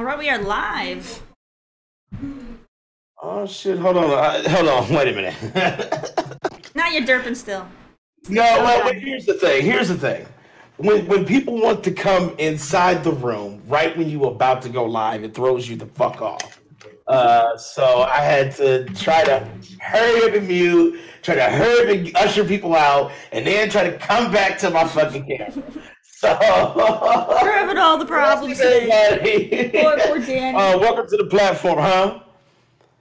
All right, we are live. Oh shit! Hold on. Wait a minute. Now you're derping still. No, well, here's the thing. When people want to come inside the room right when you're about to go live, it throws you the fuck off. So I had to try to hurry up and mute, try to hurry up and usher people out, and then try to come back to my fucking camera. So We're having all the problems today. Poor Danny. Welcome to the platform, huh?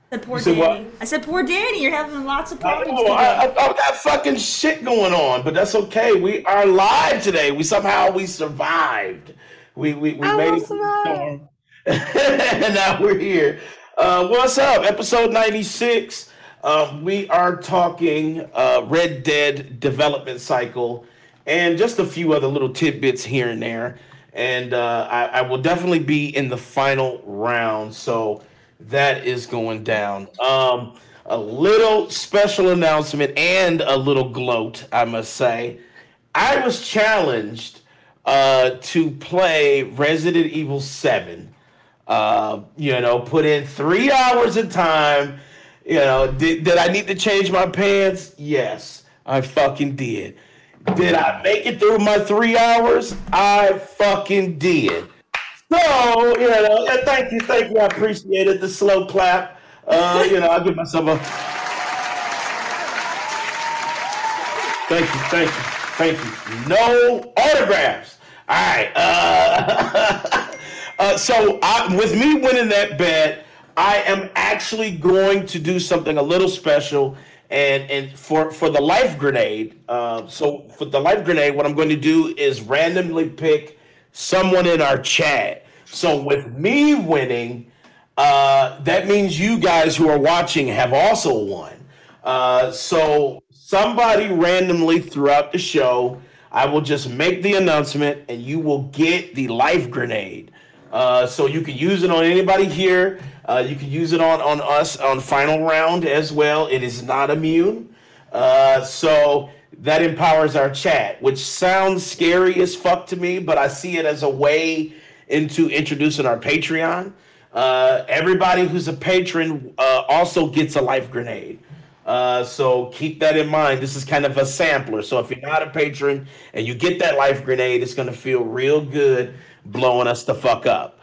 I said poor Danny. I said poor Danny. You're having lots of problems today. I've got fucking shit going on, but that's okay. We are live today. We survived. We made it. And now we're here. What's up? Episode 96. We are talking Red Dead development cycle and just a few other little tidbits here and there. And I will definitely be in the final round. So that is going down. A little special announcement and a little gloat, I must say. I was challenged to play Resident Evil 7. Put in 3 hours of time. Did I need to change my pants? Yes, I fucking did. Did I make it through my 3 hours? I fucking did. So, thank you. I appreciate the slow clap. I'll give myself a thank you. No autographs. All right. With me winning that bet, I am actually going to do something a little special. And for the life grenade, for the life grenade, what I'm going to do is randomly pick someone in our chat. So with me winning, that means you guys who are watching have also won. So somebody randomly throughout the show, I will just make the announcement and you will get the life grenade. So you can use it on anybody here. You can use it on us on final round as well. It is not immune. So that empowers our chat, which sounds scary as fuck to me, but I see it as a way into introducing our Patreon. Everybody who's a patron also gets a life grenade. So keep that in mind. This is kind of a sampler. So if you're not a patron and you get that life grenade, it's going to feel real good blowing us the fuck up.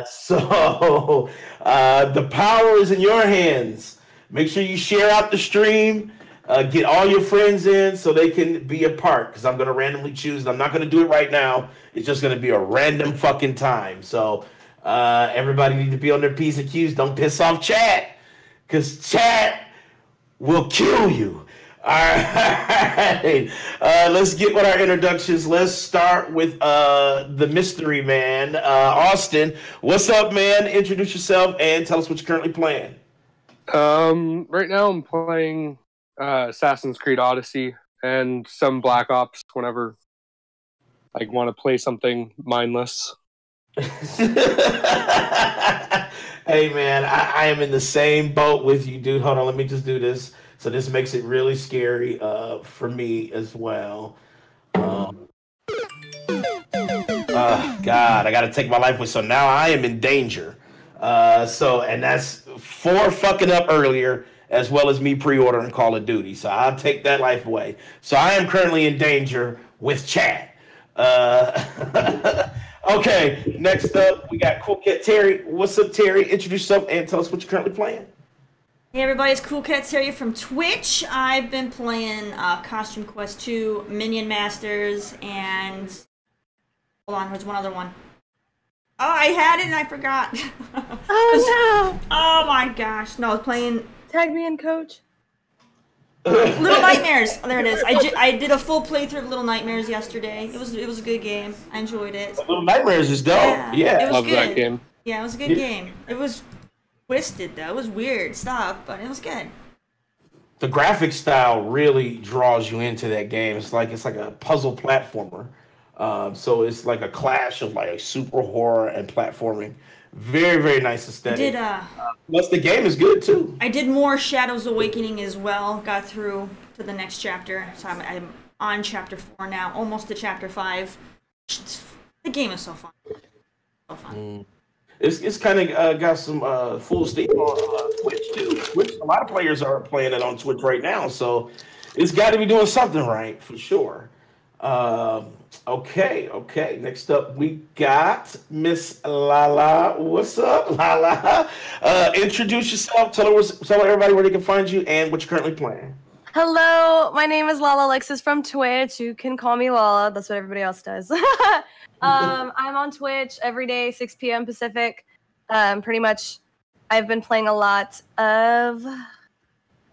So the power is in your hands. Make sure you share out the stream. Get all your friends in so they can be a part, because I'm going to randomly choose. I'm not going to do it right now. It's just going to be a random fucking time. So everybody need to be on their P's and Q's. Don't piss off chat, because chat will kill you. All right. Let's get with our introductions. Let's start with the mystery man, Austin. What's up, man? Introduce yourself and tell us what you're currently playing. Right now I'm playing Assassin's Creed Odyssey and some Black Ops whenever I want to play something mindless. Hey man, I am in the same boat with you, dude. Hold on, let me just do this. So this makes it really scary for me as well. God, I got to take my life with. So now I am in danger. And that's for fucking up earlier, as well as me pre-ordering Call of Duty. So I'll take that life away. So I am currently in danger with chat. Okay, next up, we got Cool Cat Terry. What's up, Terry? Introduce yourself and tell us what you're currently playing. Hey everybody, it's Cool Cat Terry from Twitch. I've been playing Costume Quest 2, Minion Masters, and... Hold on, there's one other one. Oh, I had it and I forgot. Oh no! Oh my gosh. No, I was playing... Tag me in, coach. Little Nightmares. Oh, there it is. I did a full playthrough of Little Nightmares yesterday. It was a good game. I enjoyed it. Little Nightmares is dope. Yeah. It was Love good. that game. Yeah, it was a good game. It was twisted though. It was weird stuff, but it was good. The graphic style really draws you into that game. It's like a puzzle platformer. So it's like a clash of like super horror and platforming. Very, very nice aesthetic. Plus the game is good too. I did more Shadows Awakening as well. Got through to the next chapter. So I'm on chapter 4 now, almost to chapter 5. The game is so fun. So fun. it's kind of got some full steam on Twitch too. Twitch, a lot of players are playing it on Twitch right now, so it's got to be doing something right for sure. Okay. Next up, we got Miss LaLa. What's up, LaLa? Introduce yourself. Tell everybody where they can find you and what you're currently playing. Hello, my name is LaLa Alexis from Twitch. You can call me LaLa. That's what everybody else does. I'm on Twitch every day, 6 p.m. Pacific. Pretty much, I've been playing a lot of...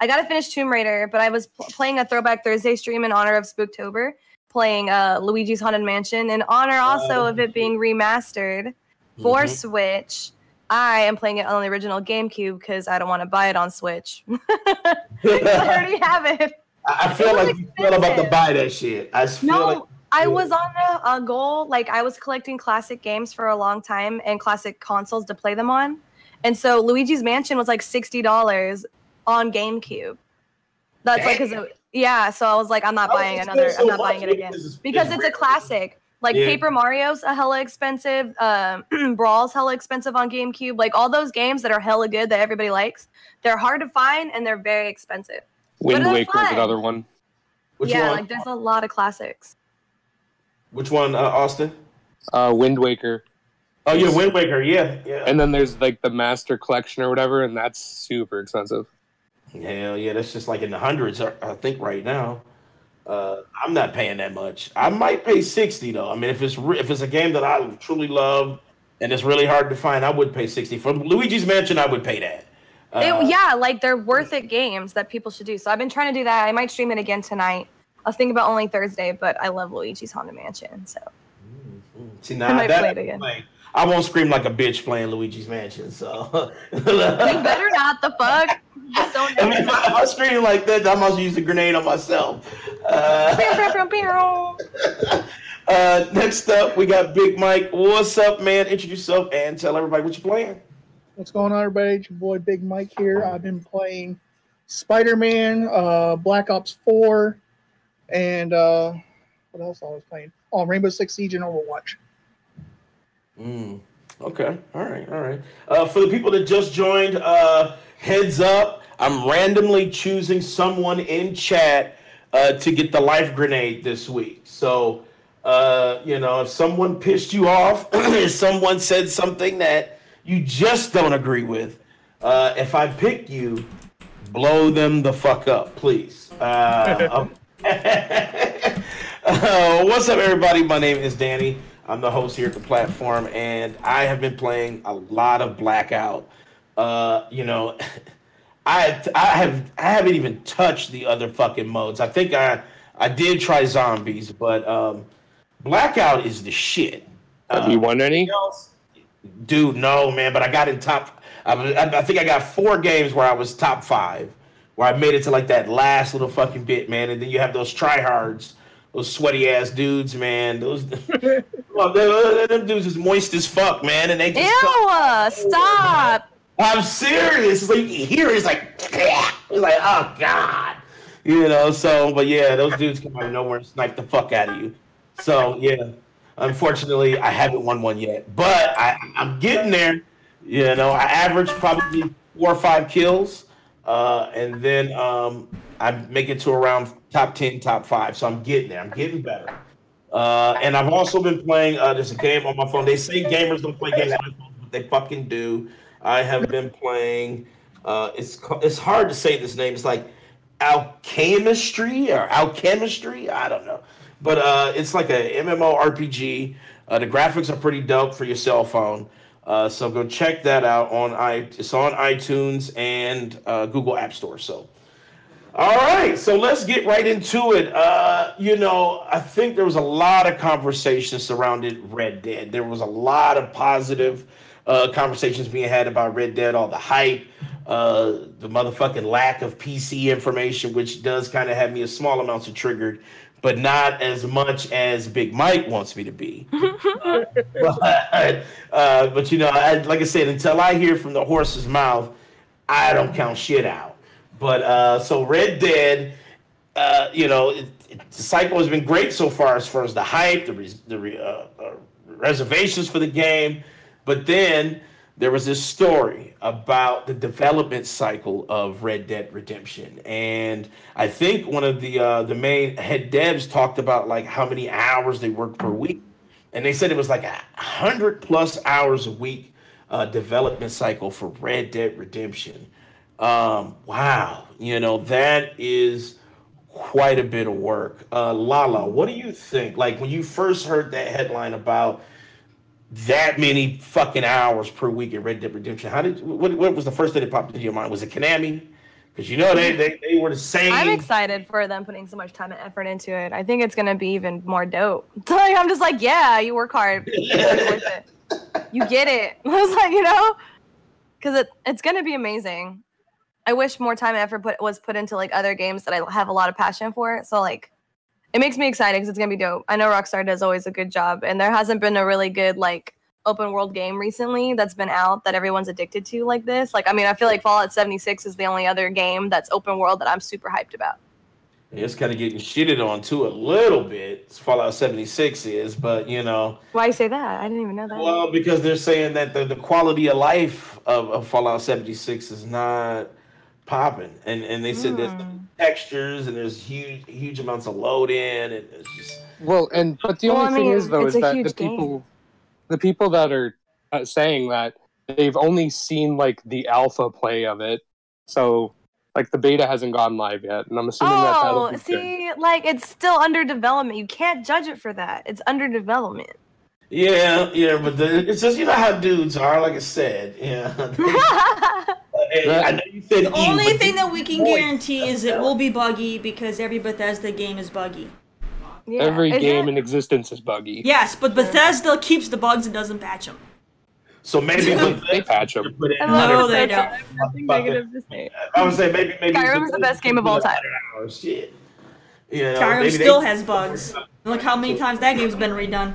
I gotta finish Tomb Raider, but I was playing a Throwback Thursday stream in honor of Spooktober, playing Luigi's Haunted Mansion, in honor also of it being remastered for Switch. I am playing it on the original GameCube because I don't want to buy it on Switch. I already have it. I feel like you feel about to buy that shit. I was on a goal. Like, I was collecting classic games for a long time and classic consoles to play them on. And so Luigi's Mansion was like $60 on GameCube. That's like, so I was like, I'm not buying another. I'm not buying it again because it's a classic. Like, Paper Mario's a hella expensive. Brawl's hella expensive on GameCube. Like, all those games that are hella good that everybody likes, they're hard to find and they're very expensive. Wind Waker's another one. Which one? Like, there's a lot of classics. Which one, Austin? Wind Waker. Oh, yeah, Wind Waker, yeah. And then there's, like, the Master Collection or whatever, and that's super expensive. Hell yeah, that's just like in the hundreds, I think, right now. I'm not paying that much. I might pay $60 though. I mean, if it's a game that I truly love and it's really hard to find, I would pay $60 for Luigi's Mansion. I would pay that. Like, they're worth it games that people should do. So I've been trying to do that. I might stream it again tonight. I was thinking about only Thursday, but I love Luigi's Haunted Mansion, so see, now I might play it again. Like, I won't scream like a bitch playing Luigi's Mansion. So you better not. The fuck. So I mean, if I scream like that, I must use a grenade on myself. Next up, we got Big Mike. What's up, man? Introduce yourself and tell everybody what you're playing. What's going on, everybody? It's your boy Big Mike here. I've been playing Spider-Man, Black Ops 4, and what else I was playing? Oh, Rainbow Six Siege and Overwatch. Okay. All right. For the people that just joined, heads up, I'm randomly choosing someone in chat to get the life grenade this week. So, if someone pissed you off, if someone said something that you just don't agree with, if I pick you, blow them the fuck up, please. What's up, everybody? My name is Danny. I'm the host here at the platform, and I have been playing a lot of Blackout. I haven't even touched the other fucking modes. I think I did try zombies, but Blackout is the shit. Have you won any? Dude, no, man. But I got in top. I think I got 4 games where I was top 5, where I made it to like that last little fucking bit, man. And then you have those tryhards. Those sweaty ass dudes, man. Those them dudes is moist as fuck, man. And they just stop. I'm serious. It's like you hear it's like it's like, oh god. But yeah, those dudes come out of nowhere and snipe the fuck out of you. So yeah. Unfortunately, I haven't won one yet. But I'm getting there. I average probably 4 or 5 kills. And then I make it to around top 10, top 5. So I'm getting there. I'm getting better. And I've also been playing, there's a game on my phone. They say gamers don't play games on their phone, but they fucking do. I have been playing, it's hard to say this name. It's like Alchemistry. I don't know. But it's like a MMORPG. The graphics are pretty dope for your cell phone. So go check that out it's on iTunes and Google App Store. So, all right. So let's get right into it. I think there was a lot of conversation surrounding Red Dead. There was a lot of positive conversations being had about Red Dead, all the hype, the motherfucking lack of PC information, which does kind of have me a small amounts of triggered, but not as much as Big Mike wants me to be. But like I said, until I hear from the horse's mouth, I don't count shit out. But so Red Dead, the cycle has been great so far as the hype, the reservations for the game. But then there was this story about the development cycle of Red Dead Redemption, and I think one of the main head devs talked about like how many hours they worked per week, and they said it was like 100+ hours a week development cycle for Red Dead Redemption. Wow, that is quite a bit of work. LaLa, what do you think? Like when you first heard that headline about that many fucking hours per week in Red Dead Redemption, what was the first thing that popped into your mind? Was it Konami? Because they were the same. I'm excited for them putting so much time and effort into it. I think it's gonna be even more dope. Like I'm just like, yeah, you work hard, it's worth it. You get it. I was like, because it's gonna be amazing. I wish more time and effort was put into like other games that I have a lot of passion for. So like, it makes me excited because it's gonna be dope. I know Rockstar does always a good job, and there hasn't been a really good like open world game recently that's been out that everyone's addicted to like this. Like, I mean, I feel like Fallout 76 is the only other game that's open world that I'm super hyped about. Yeah, it's kind of getting shitted on too a little bit. Fallout 76 is, but Why you say that? I didn't even know that. Well, because they're saying that the quality of life of Fallout 76 is not popping, and they said there's textures and there's huge amounts of load in, and it's just but the only thing is though is that the people that are saying that they've only seen like the alpha play of it, so like the beta hasn't gone live yet, and I'm assuming that'll be good. Like it's still under development. You can't judge it for that. It's under development. Yeah, but it's just how dudes are. Like I said, I know you said the only thing that we can guarantee is it will be buggy because every Bethesda game is buggy. Yeah. Every game in existence is buggy. Yes, but Bethesda keeps the bugs and doesn't patch them. So maybe they patch them. No, they don't. I have nothing negative to say. I would say maybe Skyrim's the best game of all time. Shit. Skyrim still has bugs. Look how many times that game's been redone.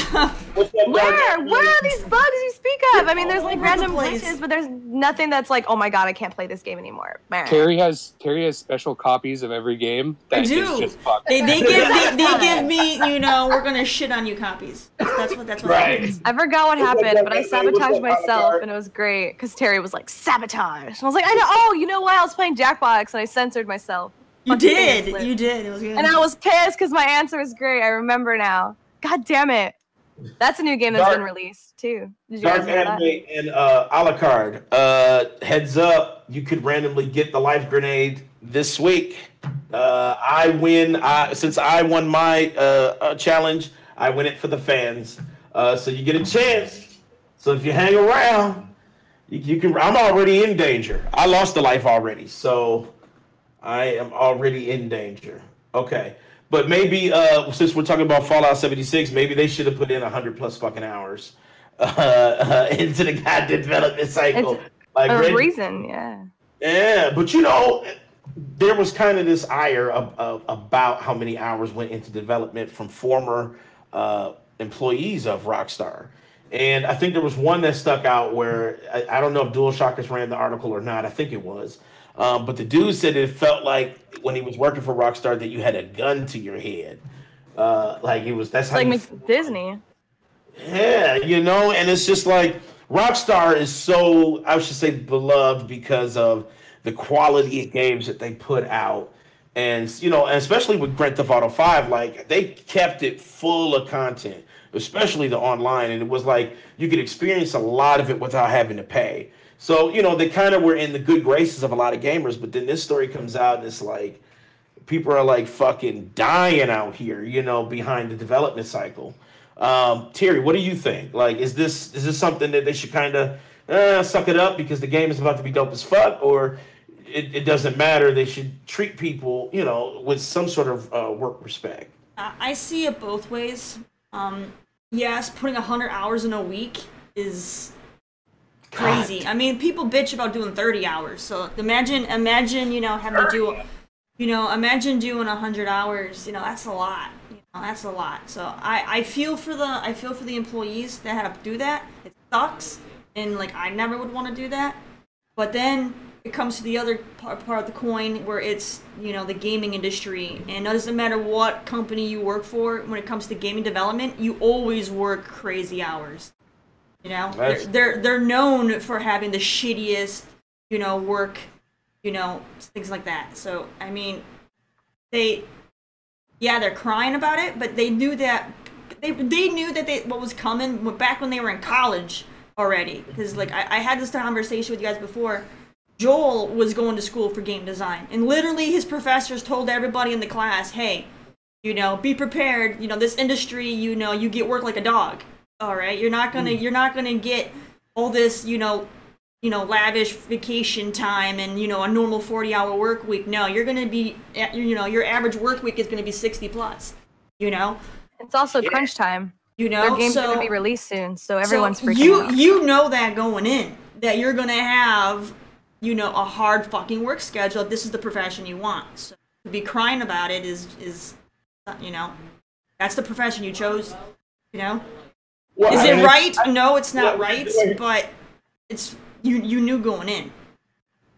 Where are these bugs you speak of? I mean, there's like random glitches, but there's nothing that's like, oh my god, I can't play this game anymore. Terry has special copies of every game. I do. They give me, we're gonna shit on you copies. That's what happens. I forgot what happened, but I sabotaged myself, and it was great because Terry was like sabotage. And I was like, I know. Oh, you know what? I was playing Jackbox, and I censored myself. You did. It was good. And I was pissed because my answer was great. I remember now. God damn it. That's a new game that's been released too. Did you Dark guys know Anime that? and a la carte. Heads up, you could randomly get the life grenade this week. I win. Since I won my challenge, I win it for the fans. So you get a chance. So if you hang around, you can. I'm already in danger. I lost the life already, so I am already in danger. Okay. But maybe since we're talking about Fallout 76, maybe they should have put in 100+ fucking hours into the goddamn development cycle. It's a reason, yeah. Yeah, but there was kind of this ire about how many hours went into development from former employees of Rockstar. And I think there was one that stuck out where, I don't know if DualShockers ran the article or not, I think it was. But the dude said it felt like when he was working for Rockstar that you had a gun to your head. That's how like Disney. Yeah, and it's just like Rockstar is so, I should say, beloved because of the quality of games that they put out. And, and especially with Grand Theft Auto 5, like they kept it full of content, especially the online. And it was like you could experience a lot of it without having to pay. So, they kind of were in the good graces of a lot of gamers, but then this story comes out and it's like, people are like fucking dying out here, behind the development cycle. Terry, what do you think? Like, is this something that they should kind of suck it up because the game is about to be dope as fuck, or it doesn't matter, they should treat people, with some sort of work respect? I see it both ways. Yes, putting 100 hours in a week is crazy. God. I mean, people bitch about doing 30 hours. So imagine, having to do, imagine doing 100 hours. That's a lot. That's a lot. So I feel for the employees that had to do that. It sucks, and like I never would want to do that. But then it comes to the other part of the coin where it's the gaming industry, and it doesn't matter what company you work for. When it comes to gaming development, you always work crazy hours. You know, they're known for having the shittiest, you know, work, you know, things like that. So I mean, they're crying about it, but they knew that what was coming back when they were in college already. Because like I had this conversation with you guys before. Joel was going to school for game design, and literally his professors told everybody in the class, "Hey, you know, be prepared. You know, this industry, you know, you get work like a dog. All right, you're not gonna get all this, you know, lavish vacation time and, you know, a normal 40-hour work week. No, you're gonna be, you know, your average work week is gonna be 60 plus. You know, it's also crunch time. You know, their game's gonna be released soon, so everyone's freaking out. You know that going in, that you're gonna have, you know, a hard fucking work schedule if this is the profession you want. So to be crying about it is you know, that's the profession you chose. You know. Well, is it right? No, it's not right, but it's you knew going in.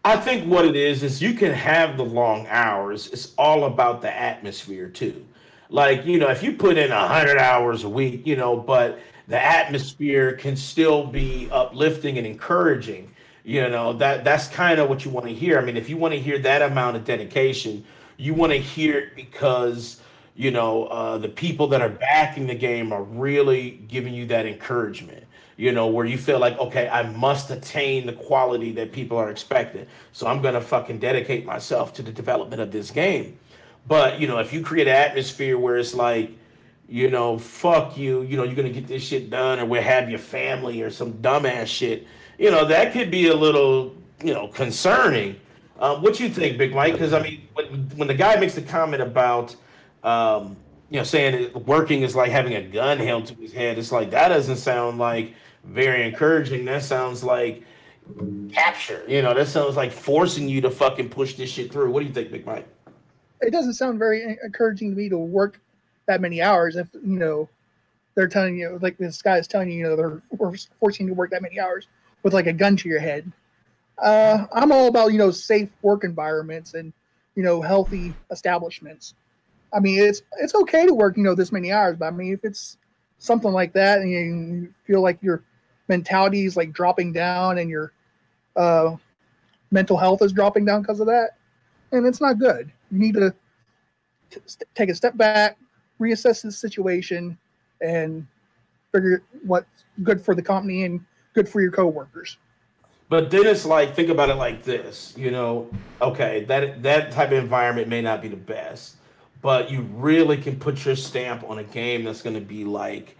I think what it is you can have the long hours. It's all about the atmosphere too. Like, you know, if you put in 100 hours a week, you know, but the atmosphere can still be uplifting and encouraging. You know, that's kind of what you want to hear. I mean, if you want to hear that amount of dedication, you want to hear it because, you know, the people that are backing the game are really giving you that encouragement, you know, where you feel like, okay, I must attain the quality that people are expecting. So I'm going to fucking dedicate myself to the development of this game. But, you know, if you create an atmosphere where it's like, you know, fuck you, you know, you're going to get this shit done, or we'll have your family or some dumbass shit, you know, that could be a little, you know, concerning. What you think, Big Mike? Because, I mean, when the guy makes the comment about, you know, saying working is like having a gun held to his head, it's like, that doesn't sound like very encouraging. That sounds like capture. You know, that sounds like forcing you to fucking push this shit through. What do you think, Big Mike? It doesn't sound very encouraging to me to work that many hours if, you know, they're telling you, like this guy is telling you, you know, they're forcing you to work that many hours with like a gun to your head. I'm all about, you know, safe work environments and, you know, healthy establishments. I mean, it's okay to work, you know, this many hours, but I mean, if it's something like that and you feel like your mentality is like dropping down and your mental health is dropping down because of that, and it's not good. You need to take a step back, reassess the situation, and figure what's good for the company and good for your coworkers. But then it's like, think about it like this, you know, okay, that type of environment may not be the best, but you really can put your stamp on a game that's going to be like,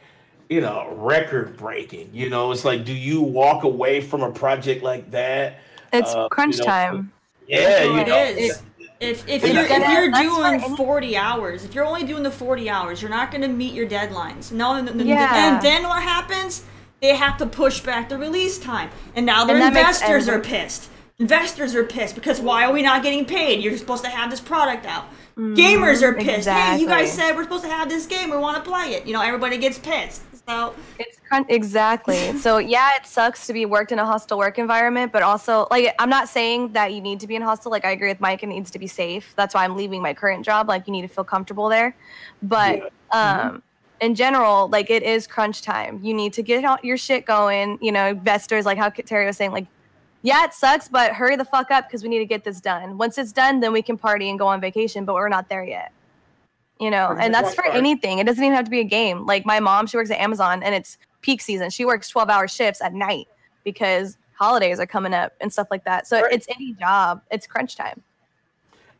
you know, record breaking. You know, it's like, do you walk away from a project like that? It's crunch you know, time. Yeah, you know. It is. If you're doing 40 hours, if you're only doing the 40 hours, you're not going to meet your deadlines. No, and then what happens? They have to push back the release time. And now their investors are pissed. Investors are pissed because why are we not getting paid? You're supposed to have this product out. Gamers are pissed. Exactly. Hey, you guys said we're supposed to have this game. We want to play it. You know, everybody gets pissed. So it's exactly. So yeah, it sucks to be worked in a hostile work environment, but also, like, I'm not saying that you need to be in hostile. Like, I agree with Mike, it needs to be safe. That's why I'm leaving my current job. Like, you need to feel comfortable there. But in general, like, it is crunch time. You need to get your shit going. You know, investors, like how Terry was saying, like, yeah, it sucks, but hurry the fuck up because we need to get this done. Once it's done, then we can party and go on vacation, but we're not there yet. You know, and that's for anything. It doesn't even have to be a game. Like, my mom, she works at Amazon, and it's peak season. She works 12-hour shifts at night because holidays are coming up and stuff like that. So it's any job. It's crunch time.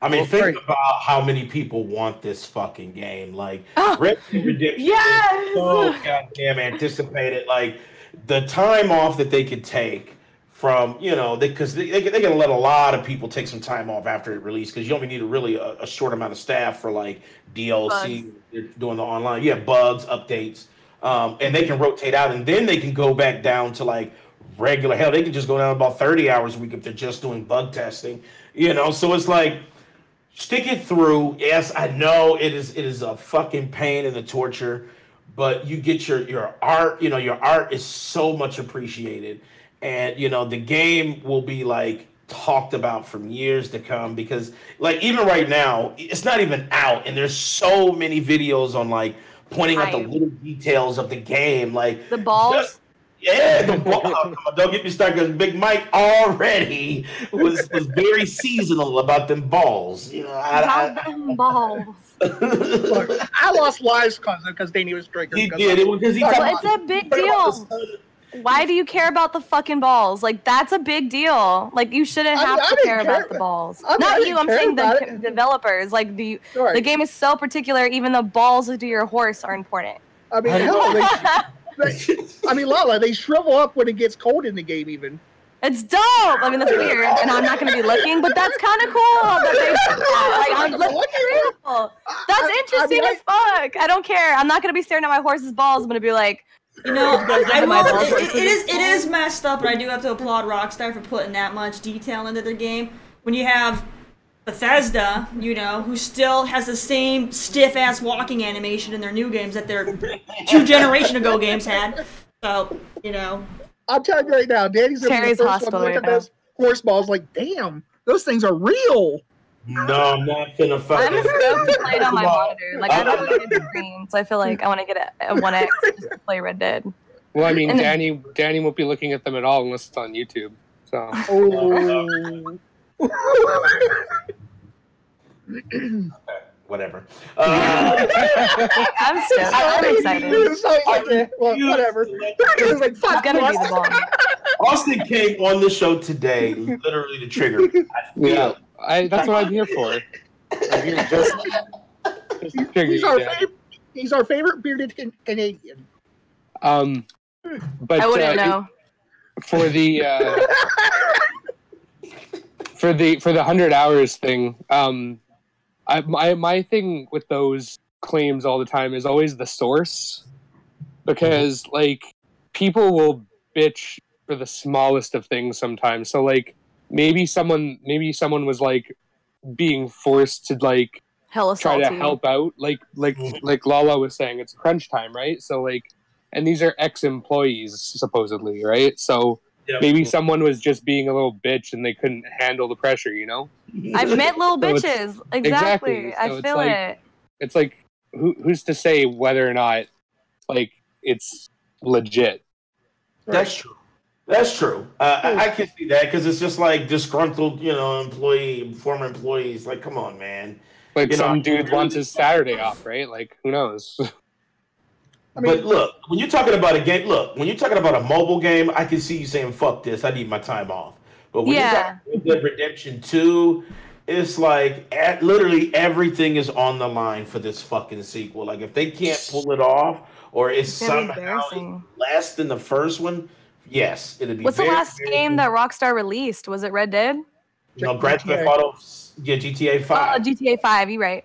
I mean, think about how many people want this fucking game. Like, Red Dead Redemption is so goddamn anticipated. Like, the time off that they could take from, you know, because they're going to let a lot of people take some time off after it released, because you only need a short amount of staff for, like, DLC, doing the online. Yeah, bugs, updates, and they can rotate out, and then they can go back down to, like, regular. Hell, they can just go down about 30 hours a week if they're just doing bug testing, you know? So it's like, stick it through. Yes, I know it is a fucking pain and a torture, but you get your art, you know, your art is so much appreciated. And, you know, the game will be, like, talked about from years to come, because, like, even right now, it's not even out, and there's so many videos on, like, pointing out the little details of the game. Like, the balls? Yeah, don't get me started because Big Mike already was very seasonal about them balls. You know, them balls. Look, I lost lives because Danny was drinking. He did it because it's a big deal. Why do you care about the fucking balls? Like, that's a big deal. Like, you shouldn't have to care about the balls. Not you, I'm saying the developers. Like, the game is so particular, even the balls to your horse are important. I mean, hell, LaLa, they shrivel up when it gets cold in the game, even. It's dope. I mean, that's weird, and I'm not going to be looking, but that's kind of cool that they did that. Like, I'm looking. That's interesting as fuck. I don't care. I'm not going to be staring at my horse's balls. I'm going to be like, you know, it is messed up, and I do have to applaud Rockstar for putting that much detail into their game. When you have Bethesda, you know, who still has the same stiff-ass walking animation in their new games that their 2 generation ago games had. So, you know. I'll tell you right now, Danny's going to be the first one to look at those horse balls like, damn, those things are real. No, I'm not finna fuck. I'm stoked to play it on my monitor. Like, I don't want to get the screen, so I feel like I want to get a 1X just to play Red Dead. Well, I mean, Danny won't be looking at them at all unless it's on YouTube. So. Oh. Whatever. I'm stoked. I'm excited. Well, whatever. It's like, fuck, gonna be the bomb. Austin came on the show today, literally to trigger me. Yeah. That's what I'm here for. I'm here just he's our favorite bearded Canadian. But I wouldn't know. For the for the 100 hours thing, my thing with those claims all the time is always the source, because like people will bitch for the smallest of things sometimes. So like. Maybe someone was like being forced to like try to help out, like LaLa was saying, it's crunch time, right? So like, and these are ex-employees supposedly, right? So maybe someone was just being a little bitch and they couldn't handle the pressure, you know? I've met little bitches. Exactly. So I feel it. It's like who's to say whether or not like it's legit? That's true. That's true. I can see that because it's just like disgruntled, you know, former employees. Like, come on, man. Like some dude wants his Saturday off, right? Like, who knows? But look, when you're talking about a game, when you're talking about a mobile game, I can see you saying, "Fuck this, I need my time off." But when you're talking about Red Dead Redemption 2, it's like literally everything is on the line for this fucking sequel. Like, if they can't pull it off, or it's somehow less than the first one. Yes, it'll be. What's the last game that Rockstar released? Was it Red Dead? No, Grand Theft Auto. Yeah, GTA 5. Oh, GTA 5. You're right.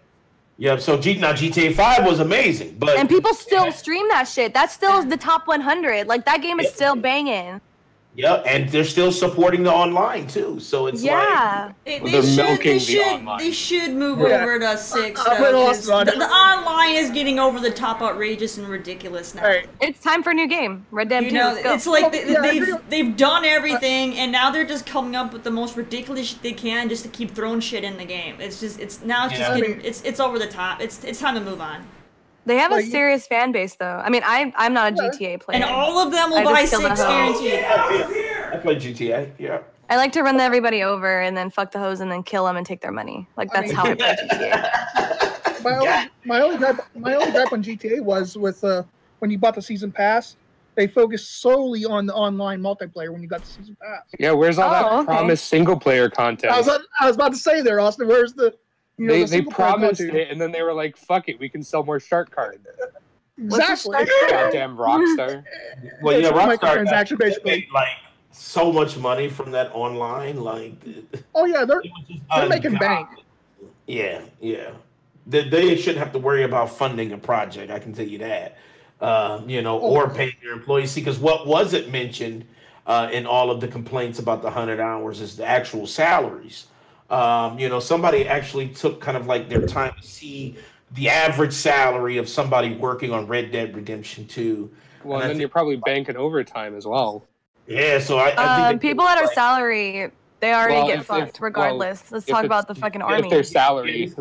Yeah, so GTA 5 was amazing, but people still stream that shit. That still is the top 100. Like that game is still banging. Yeah, and they're still supporting the online too. So it's like they should move over to 6. The online is getting over the top, outrageous and ridiculous now. Right. It's time for a new game. Red Dead 2. It's like they've done everything, and now they're just coming up with the most ridiculous shit they can just to keep throwing shit in the game. It's over the top. It's time to move on. They have a serious fan base, though. I mean, I'm not a GTA player. And all of them will buy 6 guaranteed. I play GTA, yeah. I like to run everybody over and then fuck the hose and then kill them and take their money. Like, that's how I play GTA. My only gripe on GTA was with when you bought the season pass, they focused solely on the online multiplayer when you got the season pass. Yeah, where's all that promised single-player content? I was about to say there, Austin, where's the... They promised it, and then they were like, "Fuck it, we can sell more shark cards." Exactly. Goddamn Rockstar. Well, yeah, Rockstar basically like so much money from that online. Like, oh yeah, they're making bank. Yeah. They shouldn't have to worry about funding a project. I can tell you that. Or paying their employees. See, because what wasn't mentioned in all of the complaints about the 100 hours is the actual salaries. Somebody actually took kind of like their time to see the average salary of somebody working on Red Dead Redemption 2. Well, and then you're probably banking overtime as well. Yeah, so I think people that are salary, they already get fucked regardless. Let's talk about the fucking army. If their salary,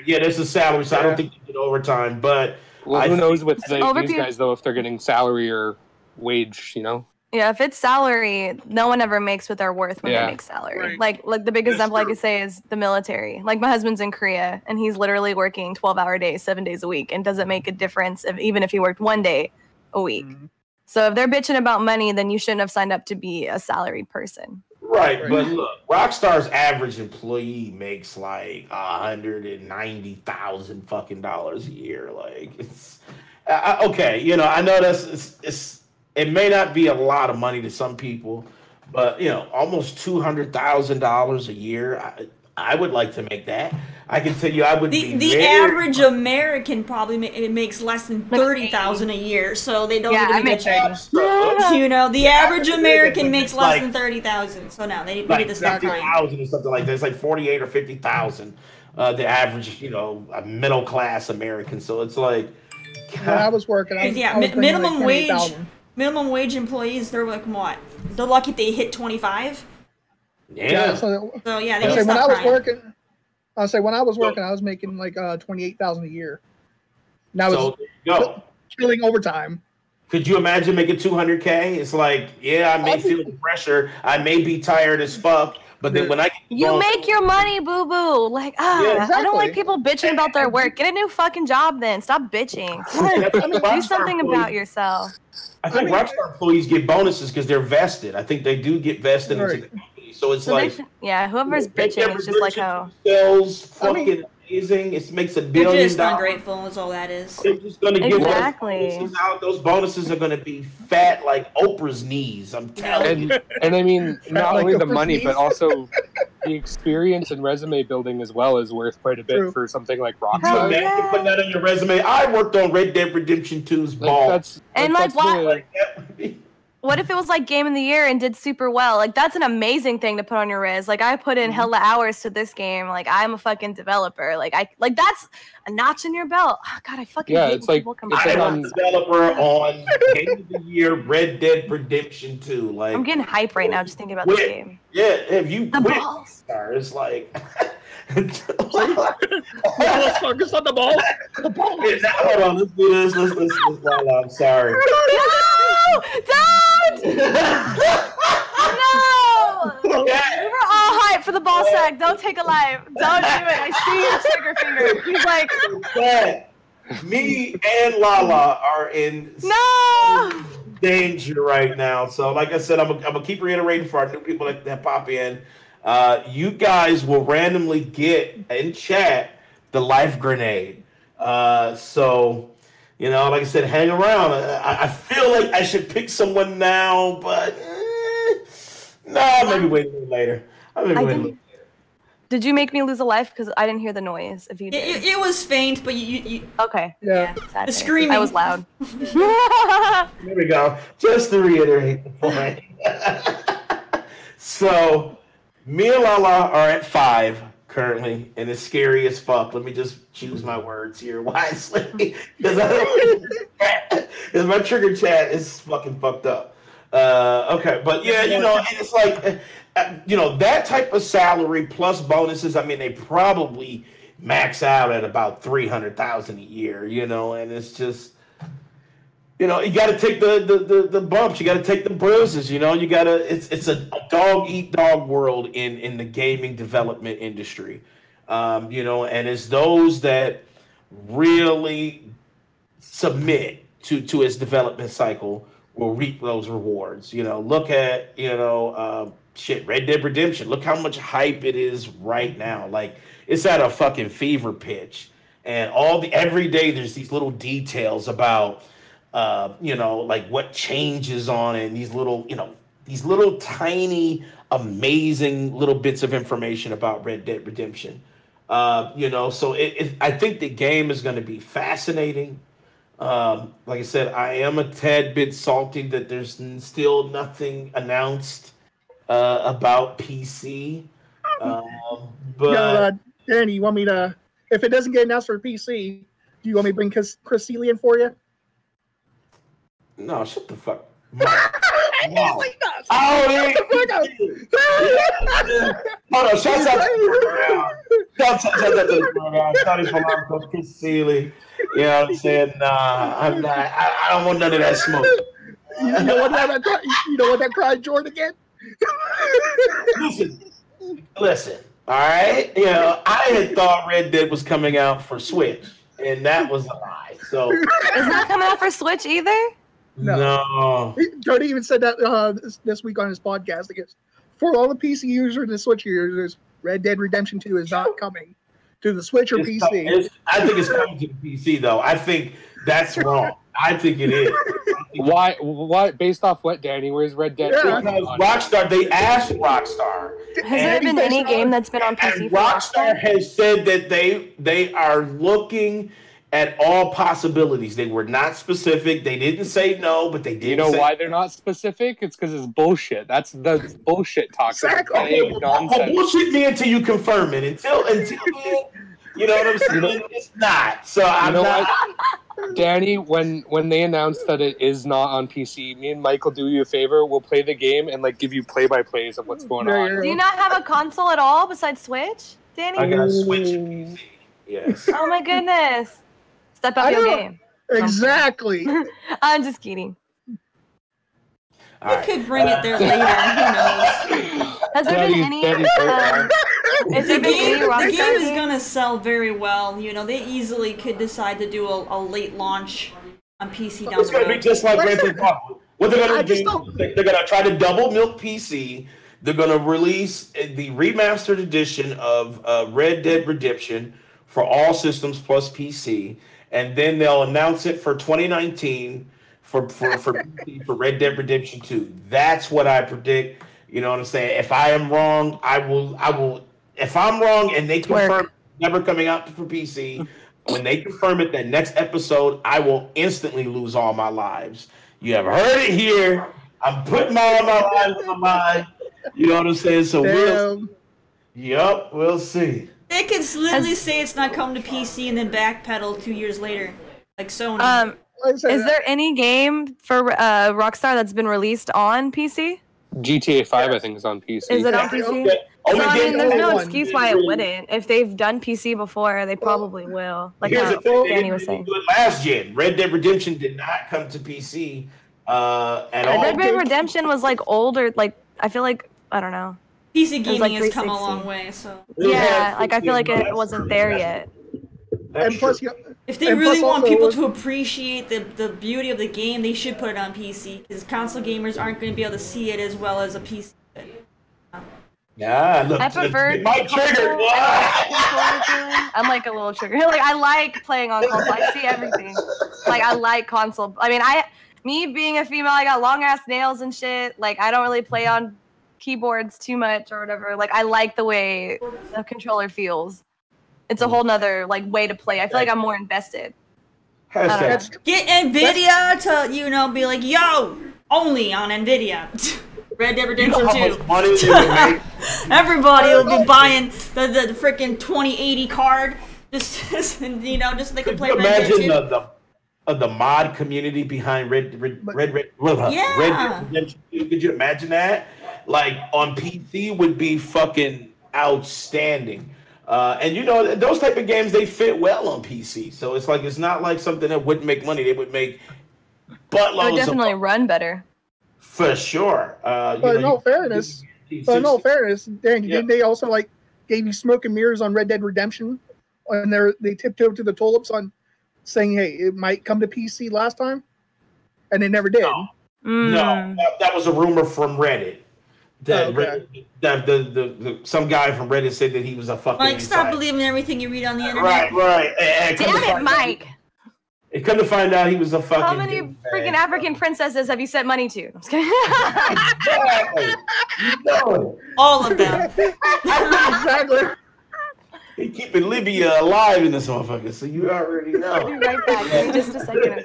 there's a salary, so I don't think you get overtime. But who knows with these guys though if they're getting salary or wage? You know. Yeah, if it's salary, no one ever makes what they're worth when they make salary. Right. Like the big example I could say is the military. Like my husband's in Korea and he's literally working 12-hour days, 7 days a week, and doesn't make a difference even if he worked 1 day a week. Mm-hmm. So if they're bitching about money, then you shouldn't have signed up to be a salaried person. Right, but look, Rockstar's average employee makes like $190,000 fucking dollars a year. Like, it's okay. You know, I know it may not be a lot of money to some people, but you know, almost $200,000 a year. I would like to make that. I can tell you, I would be the average American probably makes less than $30,000 a year, so they don't need to be bitching. You know, the average American makes less than $30,000, so no, they need to stop crying. $50,000 or something like that. It's like $48,000 or $50,000. The average, you know, a middle class American. So it's like when I was working, I was minimum wage. Minimum wage employees, they're like what? They're lucky if they hit 25. Yeah. So yeah, they when I was working, I was making like $28,000 a year. Now so it's killing overtime. Could you imagine making $200K? It's like, I may feel the pressure. I may be tired as fuck, but then when I make your money, boo boo. Like, exactly. I don't like people bitching about their work. Get a new fucking job then. Stop bitching. Do something about yourself. I think Rockstar employees get bonuses because they're vested. I think they do get vested into the company. So it's whoever's bitching is just like how sales fucking amazing. It makes $1 billion. They're just ungrateful. Is all that is. They're just gonna give those bonuses out. Those bonuses are gonna be fat like Oprah's knees. I'm telling you. And I mean, not only the money, but also the experience and resume building as well is worth quite a bit for something like Rockstar. Imagine putting that on your resume. I worked on Red Dead Redemption 2's ball. What if it was like Game of the Year and did super well? Like that's an amazing thing to put on your res. Like I put in hella hours to this game. Like I'm a fucking developer. Like that's a notch in your belt. Oh, God, I fucking hate it's like I'm a developer on Game of the Year, Red Dead Redemption 2. Like I'm getting hype right now just thinking about this game. Yeah, if you the quit, balls. It's like let's focus on the balls. The balls. Hold on, let's do this. Let's I'm sorry. No! Don't! No! We were all hyped for the ball sack. Don't take a life. Don't do it. I see your trigger finger. He's like... Me and LaLa are in danger right now. So like I said, I'm gonna keep reiterating for our new people that pop in. You guys will randomly get in chat the life grenade. So... You know, like I said, hang around. I feel like I should pick someone now, but maybe wait a little later. Did you make me lose a life? Because I didn't hear the noise. If you did. It was faint, but you okay. Yeah. The screaming. I was loud. There we go. Just to reiterate the point. So, me and LaLa are at 5. Currently, and it's scary as fuck. Let me just choose my words here wisely, because my trigger chat is fucking fucked up. Okay, but yeah, you know, and it's like, you know, that type of salary plus bonuses. I mean, they probably max out at about $300,000 a year. You know, and it's just, you know, you got to take the bumps. You got to take the bruises. You know, you got to. It's a dog eat dog world in the gaming development industry. You know, and it's those that really submit to its development cycle will reap those rewards. You know, look at Red Dead Redemption. Look how much hype it is right now. Like it's at a fucking fever pitch, and every day there's these little details about. You know, like what changes on it, and these little tiny, amazing little bits of information about Red Dead Redemption. You know, so I think the game is going to be fascinating. Like I said, I am a tad bit salty that there's still nothing announced about PC. But Danny, you want me to? If it doesn't get announced for PC, do you want me to bring Chris Seeley in for you? No, shut the fuck. Wow. Oh, yeah. Hold on, shout out to the program. Sorry for my coach, Chris Seeley. You know what I'm saying? Nah, I'm not. I don't want none of that smoke. You know what that cried Jordan again? Listen. All right. You know, I had thought Red Dead was coming out for Switch, and that was a lie. So it's not coming out for Switch either. No. Jordan even said that this week on his podcast. I guess for all the PC users and Switch users, Red Dead Redemption 2 is not coming to the Switch or PC. I think it's coming to the PC though. I think that's wrong. I think it is. Why? Based off what, Danny? Where's Red Dead? Because Rockstar, they asked Rockstar. Has there been any game that's been on PC? And Rockstar has said that they are looking at all possibilities. They were not specific. They didn't say no, but they did. You know why they're not specific? It's because it's bullshit. That's bullshit talk. Exactly. Bullshit me until you confirm it. Until you know what I'm saying? It's not. So I'm not. Danny, when they announced that it is not on PC, me and Mike will do you a favor. We'll play the game and like give you play-by-plays of what's going on. Do you not have a console at all besides Switch, Danny? I got a Switch and PC. Yes. Oh my goodness. Step up your game. Exactly. I'm just kidding. We could bring it there later. Who knows? Has there been any? The game is gonna sell very well. You know, they easily could decide to do a late launch on PC down the road. It's gonna be just like Grand Theft Auto. What they're gonna do? They're gonna try to double milk PC. They're gonna release the remastered edition of Red Dead Redemption for all systems plus PC, and then they'll announce it for 2019 for Red Dead Redemption 2. That's what I predict. You know what I'm saying? If I am wrong, I will. If I'm wrong and they confirm never coming out for PC, when they confirm it, that next episode, I will instantly lose all my lives. You have heard it here. I'm putting all my lives on the line. You know what I'm saying? So we'll see. They could literally say it's not coming to PC and then backpedal 2 years later, like Sony. Is there any game for Rockstar that's been released on PC? GTA 5, I think, is on PC. Is it on PC? So, I mean, there's no excuse why it wouldn't. If they've done PC before, they probably will. Like how Danny was saying. Last gen, Red Dead Redemption did not come to PC at all. Red Dead Redemption was like older. Like I feel like I don't know. PC gaming has come a long way, so yeah. Like I feel like it wasn't there yet. And plus, if they really want people to appreciate the beauty of the game, they should put it on PC, because console gamers aren't going to be able to see it as well as a PC. Yeah, look, I prefer my trigger. I'm like a little trigger. Like I like playing on console. I see everything. Like I like console. I mean, me being a female, I got long ass nails and shit. Like I don't really play on keyboards too much or whatever. Like I like the way the controller feels. It's a whole nother like way to play. I feel like I'm more invested. Get Nvidia to be like, yo, only on Nvidia. Red Dead Redemption 2. Everybody will be buying the freaking 2080 card. Just they can play Red Dead 2. Imagine the mod community behind Red Redemption 2. Could you imagine that? Like on PC would be fucking outstanding. And those type of games, they fit well on PC. So it's not like something that wouldn't make money. They would make buttloads. It would definitely run better. For sure. But in all fairness, didn't they also gave you smoke and mirrors on Red Dead Redemption? And they tiptoed to the tulips on saying, hey, it might come to PC last time? And it never did. No, that was a rumor from Reddit. Some guy from Reddit said that he was a fucking Mike, stop believing everything you read on the internet. Right. Damn it, Mike. And come to find out he was a fucking... How many freaking African princesses have you sent money to? I'm just kidding. Exactly. You know it. All of them. Exactly. He keeping Libya alive in this motherfucker, so you already know. I'll be right back. Give me just a second.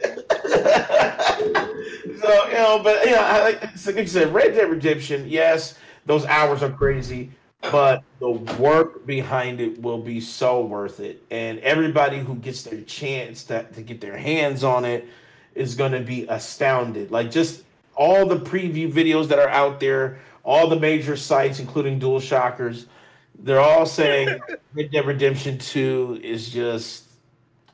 Like you said, Red Dead Redemption, yes, those hours are crazy, but the work behind it will be so worth it. And everybody who gets their chance to get their hands on it is going to be astounded. Like just all the preview videos that are out there, all the major sites, including DualShockers, they're all saying Red Dead Redemption 2 is just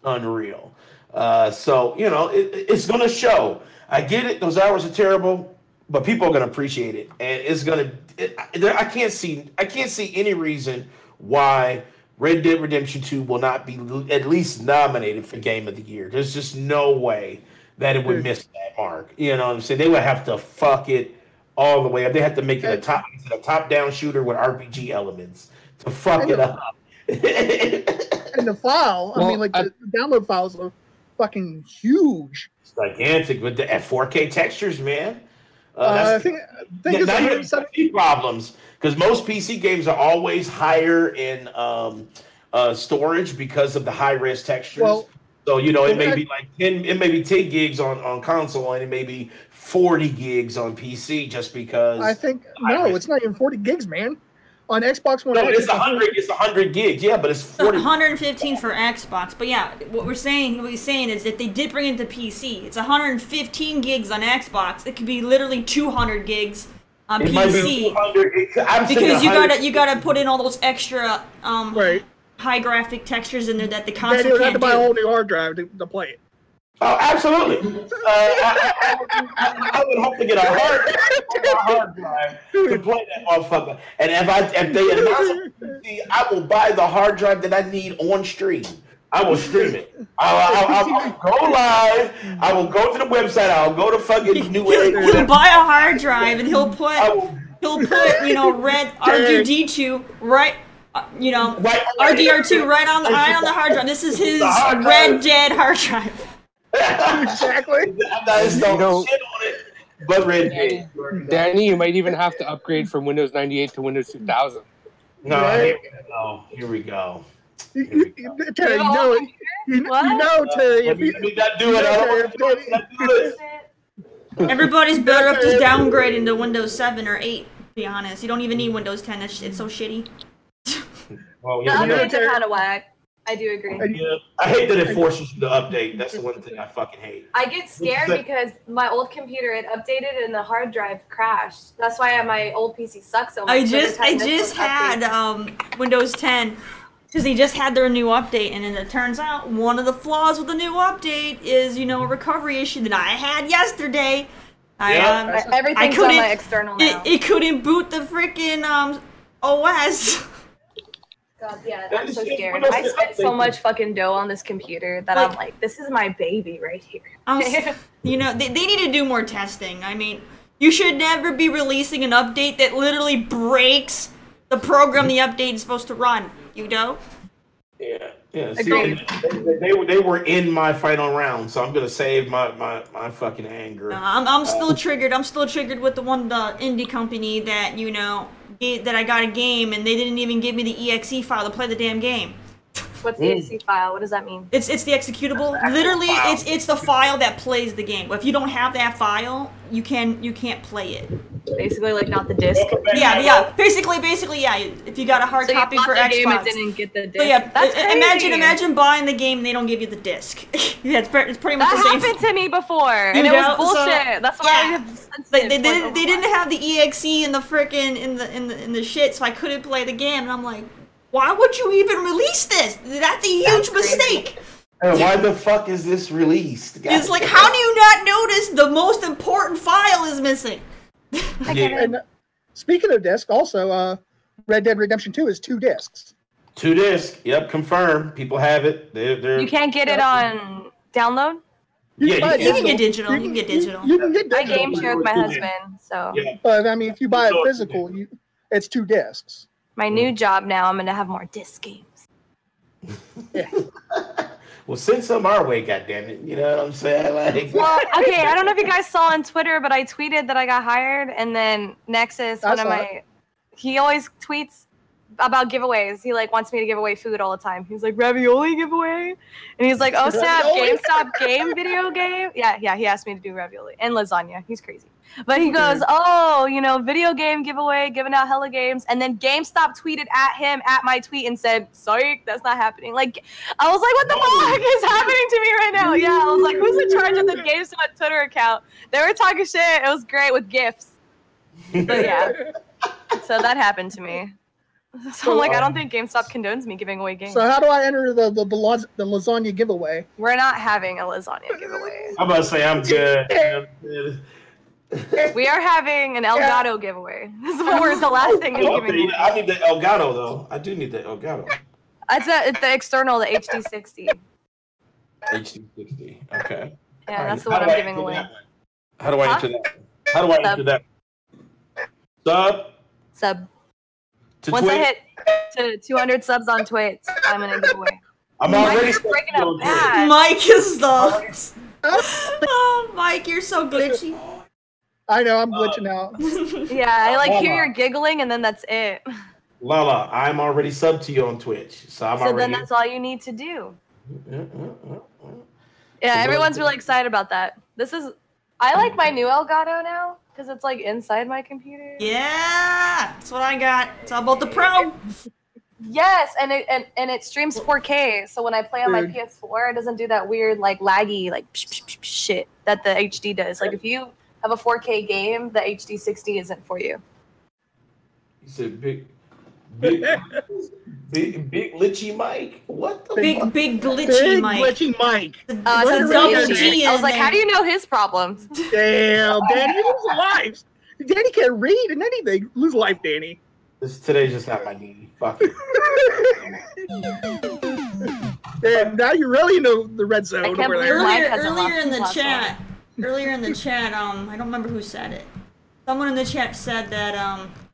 unreal. So, it's going to show. I get it. Those hours are terrible, but people are going to appreciate it, and it's going to. I can't see any reason why Red Dead Redemption 2 will not be at least nominated for Game of the Year. There's just no way that it would miss that mark. You know what I'm saying? They would have to fuck it all the way up. They have to make it a top-down shooter with RPG elements to fuck it up. And the file, I mean, like the download files are fucking huge. It's gigantic with the 4K textures, man. I think it's problems because most PC games are always higher in storage because of the high-res textures. Well, so it may be like 10 gigs on console, and it may be 40 gigs on PC just because. I think it's not even 40 gigs, man. On Xbox One, no, it's 100. It's 100 gigs, yeah, but it's 40. 115 for Xbox, but yeah, what he's saying is if they did bring it to PC, it's 115 gigs on Xbox. It could be literally 200 gigs on PC. Might be 200. Because you gotta put in all those extra high graphic textures in there that the console can't do. You have to buy a whole new hard drive to play it. Oh, absolutely. I would hope to get a hard drive to play that motherfucker. And if they announce it, I will buy the hard drive that I need on stream. I will stream it. I'll go live. I will go to the website. I'll go to fucking New Era. He'll buy a hard drive and he'll put red R2D2 right. RDR2 right on the hard drive. This is his Red Dead hard drive. Exactly. I'm not installing shit on it, but Red Dead. Danny, you might even have to upgrade from Windows 98 to Windows 2000. No, here we go. Terry, you know it. You know, Terry. Let me not do it. Everybody's better off just downgrading to Windows 7 or 8, to be honest. You don't even need Windows 10. It's so shitty. Well, the updates are kind of whack. I do agree. I hate that it forces you to update. That's the one thing I fucking hate. I get scared because my old computer, it updated and the hard drive crashed. That's why my old PC sucks so much. I just had Windows 10 because they just had their new update, and then it turns out one of the flaws with the new update is, a recovery issue that I had yesterday. Everything's on my external now. It couldn't boot the freaking OS. God, yeah, I'm so scared. I spent so much fucking dough on this computer that I'm like, this is my baby right here. They need to do more testing. I mean, you should never be releasing an update that literally breaks the program the update is supposed to run. Yeah. See, they were in my final round, so I'm gonna save my fucking anger. I'm still triggered. I'm still triggered with the indie company that that I got a game and they didn't even give me the exe file to play the damn game. What's the exe file? What does that mean? It's the executable. Literally, it's the file that plays the game. If you don't have that file, you can't play it. Basically, like not the disc. Yeah. Basically, yeah. If you got a hard copy for Xbox, game, it didn't get the disc. So yeah, that's crazy. Imagine buying the game and they don't give you the disc. Yeah, it's pretty much the same. That happened to me before, and it was bullshit. That's why they didn't have the exe in the frickin' in the shit, so I couldn't play the game. And I'm like, why would you even release this? That's a huge mistake. And why the fuck is this released? God. It's like, how do you not notice the most important file is missing? And speaking of disc, also, Red Dead Redemption 2 is 2 discs. 2 discs. Yep, confirmed. People have it. You can't get it on download? You can get digital. You can get digital. I game share with my husband, so. Yeah. But I mean, if you buy it physical, it's 2 discs. My new job now, I'm gonna have more disc games. Yeah. Well, send some our way, goddammit. You know what I'm saying? Well, okay, I don't know if you guys saw on Twitter, but I tweeted that I got hired, and then Nexus, he always tweets about giveaways. He wants me to give away food all the time. He's like, ravioli giveaway? And he's like, oh snap, GameStop game video game? Yeah, he asked me to do ravioli and lasagna. He's crazy. But he goes, video game giveaway, giving out hella games. And then GameStop tweeted at him, at my tweet, and said, psych, that's not happening. I was like, what the fuck is happening to me right now? Yeah, I was like, who's in charge of the GameStop Twitter account? They were talking shit. It was great with gifts. But yeah, so that happened to me. So I'm like, I don't think GameStop condones me giving away games. So how do I enter the lasagna giveaway? We're not having a lasagna giveaway. I'm about to say I'm good. We are having an Elgato giveaway. This is what we're the last thing is giving away. I need the Elgato though. I do need the Elgato. It's the external, the HD60. HD60. Okay. Yeah, that's the one I'm giving away. How do I enter that? How do I enter that? Sub. Once I hit to 200 subs on Twitch, I'm gonna give away. I'm already breaking up bad. Mike is the. Oh, Mike, you're so glitchy. I know, I'm glitching out. Yeah, I hear your giggling, and then that's it. LaLa, I'm already subbed to you on Twitch, so then that's all you need to do. Yeah, everyone's really excited about that. I like my new Elgato now because it's inside my computer. Yeah, that's what I got. It's all about the Pro. Yes, and it streams 4K. So when I play on my PS4, it doesn't do that weird laggy shit that the HD does. If you have a 4K game, the HD 60 isn't for you. You said big glitchy Mike. What the fuck? Big glitchy Mike. Glitchy Mike. I was like, how do you know his problems? Damn, Danny, you lose lives. Danny can't read and anything. Lose life, Danny. Today's just not my day. Fuck it. Damn, now you really know the red zone over there. Earlier in the chat, I don't remember who said it. Someone in the chat said that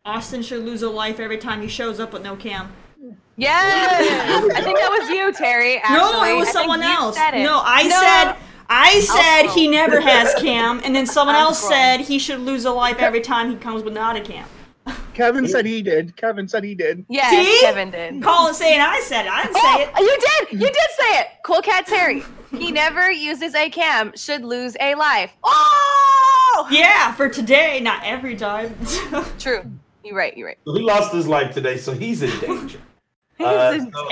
Austin should lose a life every time he shows up with no cam. Yes! I think that was you, Terry. Actually. No, it was someone else. No, I said he never has cam, and then someone else said he should lose a life every time he comes without a cam. Kevin said he did. Yes, see? Kevin did. Colin saying I said it. I didn't say it. You did say it. Cool Cat Terry. He never uses a cam. Should lose a life. Oh! Yeah, for today, not every time. True. You're right. So he lost his life today, so he's in danger. So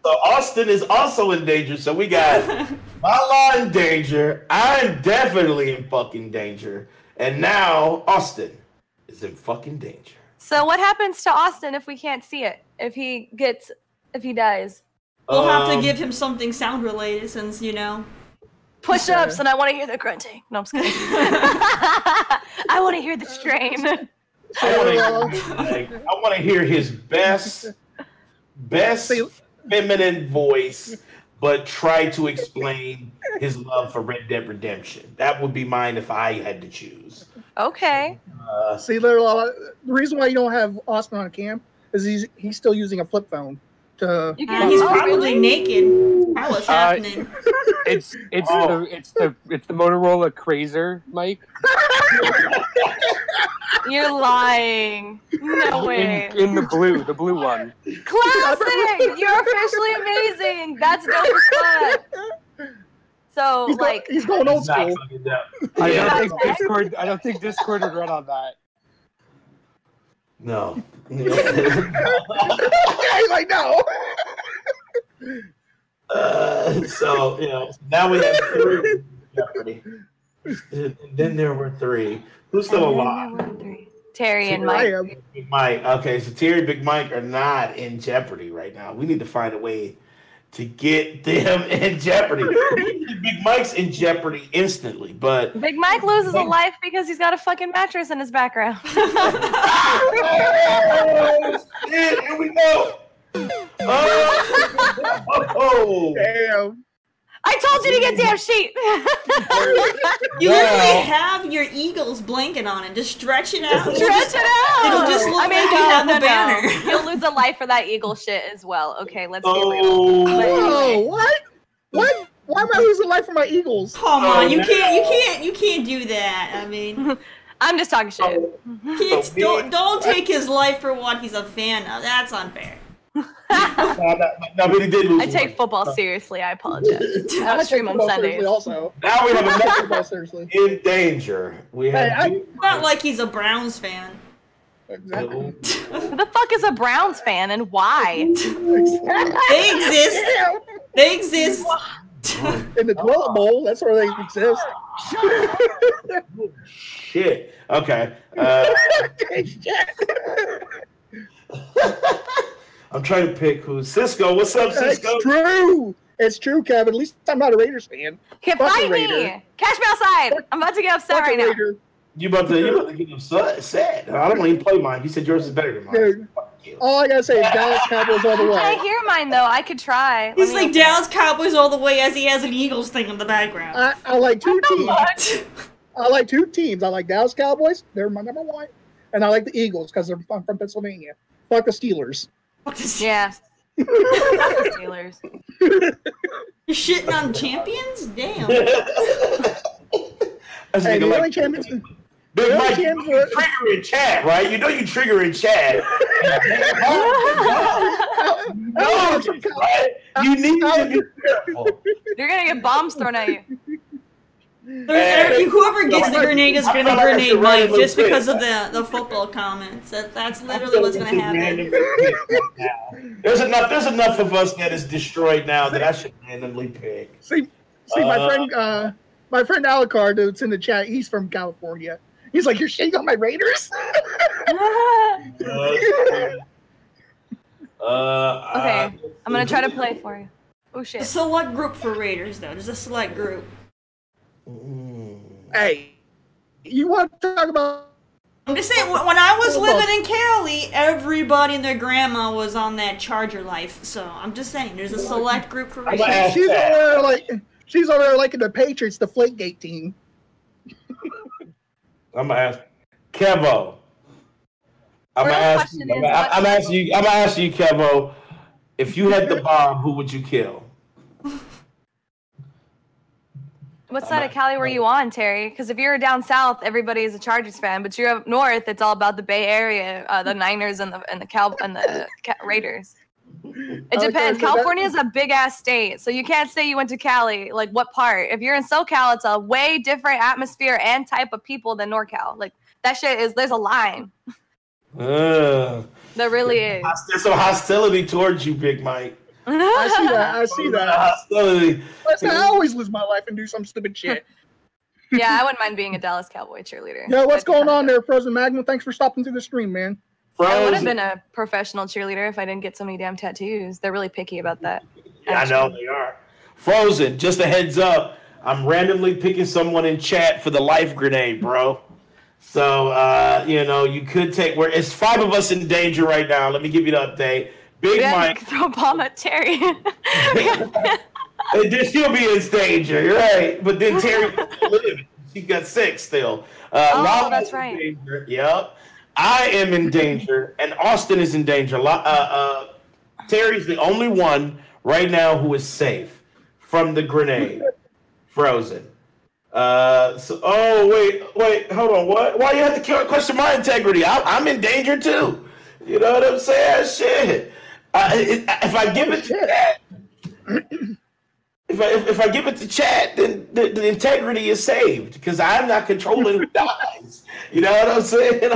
Austin is also in danger. So we got LaLa in danger. I'm definitely in fucking danger. And now Austin is in fucking danger. So what happens to Austin if we can't see it? If he dies? We'll have to give him something sound related since, push-ups, and I want to hear the grunting. No, I'm just kidding. I want to hear the strain. I want to hear his best feminine voice, but try to explain his love for Red Dead Redemption. That would be mine if I had to choose. Okay. The reason why you don't have Austin on a cam is he's still using a flip phone. He's probably naked. That's what's happening. It's the Motorola Crazer, Mike. You're lying. No way. In the blue one. Classic. You're officially amazing. That's dope as fuck. So he's going old school. I don't think Discord would run on that. No. He's like, no. So, now we have 3 Jeopardy. And then there were 3. Who's still alive? Terry and Mike. Big Mike. Okay, so Terry and Big Mike are not in Jeopardy right now. We need to find a way to get them in Jeopardy. Big Mike's in Jeopardy instantly, but Big Mike loses a life because he's got a fucking mattress in his background. Here we go. Oh, damn. I told you to get damn sheet. You literally have your Eagles blanket on and just stretch it out. Stretch it out. It'll just look like you have a banner. You'll lose a life for that Eagle shit as well. Okay, let's be real. Oh, what? Why am I losing life for my Eagles? Come on, you can't do that. I mean, I'm just talking shit. Kids, don't take his life for what he's a fan of. That's unfair. No, but he did lose. I take football seriously. I apologize. I stream on Sundays. Also. Now we have a football seriously. In danger. We have not like he's a Browns fan. Exactly. Who the fuck is a Browns fan and why? They exist. They exist. In the toilet bowl, that's where they exist. Shit. Okay. I'm trying to pick who's Cisco. What's up, Cisco? It's true. It's true, Kevin. At least I'm not a Raiders fan. Can't fight me. Catch me outside. I'm about to get upset right now. You about to get upset? I don't even play mine. You said yours is better than mine. Dude, all I gotta say is Dallas Cowboys all the way. I hear mine though. I could try. He's like Dallas Cowboys all the way as he has an Eagles thing in the background. I like two teams. I like two teams. I like Dallas Cowboys. They're my number one. And I like the Eagles because I'm from Pennsylvania. Fuck the Steelers. Yeah. The Steelers. You're shitting on champions? Damn. Hey, the only champions... Big Mike, you trigger in chat, right? You know you trigger in chat. No, right? You need to be careful. You're going to get bombs thrown at you. Whoever gets the grenade is going to grenade Mike just because of the football comments. That's literally what's going to happen. There's enough of us that is destroyed now that I should randomly pick. See, my friend Alucard that's in the chat, he's from California. He's like, you're shitting on my Raiders? Okay, I'm going to try to play for you. Oh, shit. A select group for Raiders, though. There's a select group. Hey, you want to talk about... I'm just saying, when I was living in Cali, everybody and their grandma was on that Charger life. So I'm just saying, there's a select group for Raiders. She's over there like in the Patriots, the Flakegate team. I'm gonna ask Kevo. I'm gonna ask you, Kevo. If you had the bomb, who would you kill? What side of Cali were you on, Terry? Because if you're down south, everybody is a Chargers fan, but you're up north, it's all about the Bay Area, the Niners and the Raiders. It depends. California is a big ass state, so you can't say you went to Cali. Like, what part? If you're in SoCal, it's a way different atmosphere and type of people than NorCal. Like, that shit is, there's a line. There really is. There's some hostility towards you, Big Mike. I see that. Hostility. I always lose my life and do some stupid shit. Yeah, I wouldn't mind being a Dallas Cowboy cheerleader. Yeah, what's going on there, Frozen Magnum? Thanks for stopping through the stream, man. I would have been a professional cheerleader if I didn't get so many damn tattoos. They're really picky about that. Yeah, I know they are. Frozen, just a heads up. I'm randomly picking someone in chat for the life grenade, bro. So, you could take... It's 5 of us in danger right now. Let me give you the update. Big Mike... Throw a bomb at Terry. They'd still be in danger, you're right. But then Terry lived. She got 6 still. That's right. Danger. Yep. I am in danger, and Austin is in danger. Terry's the only one right now who is safe from the grenade. Frozen. Wait, hold on. What? Why you have to question my integrity? I'm in danger too. You know what I'm saying? Shit. If I give it to Chad, if I give it to Chad, then the integrity is saved because I'm not controlling who dies. You know what I'm saying?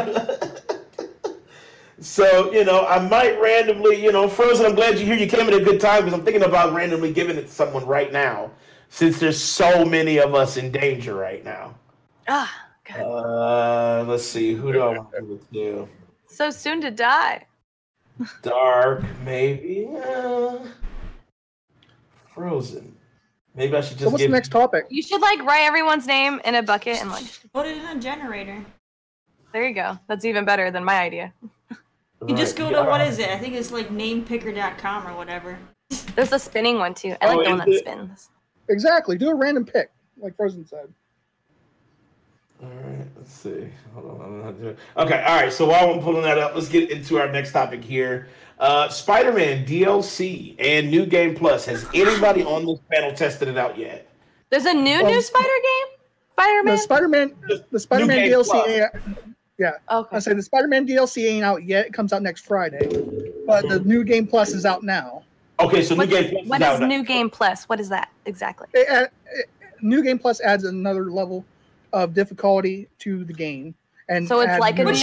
So, I might randomly, Frozen, I'm glad you're here. You came at a good time because I'm thinking about randomly giving it to someone right now since there's so many of us in danger right now. God. Let's see. Who do I want to do? So soon to die. Dark, maybe. Frozen. Maybe I should just what's the next topic? You should, write everyone's name in a bucket and, put it in a generator. There you go. That's even better than my idea. You just go to, what is it? I think it's namepicker.com or whatever. There's a spinning one, too. I like the one that spins. Exactly. Do a random pick, like Frozen said. All right. Let's see. Hold on. Okay. All right. So while I'm pulling that up, let's get into our next topic here. Spider-Man DLC and New Game Plus. Has anybody on this panel tested it out yet? There's a new Spider game? Spider-Man? The Spider-Man DLC. Yeah. Okay. I said the Spider-Man DLC ain't out yet. It comes out next Friday. But the New Game Plus is out now. Okay, so New Game Plus What is New Game Plus? What is that exactly? New Game Plus adds another level of difficulty to the game. And so it's like a which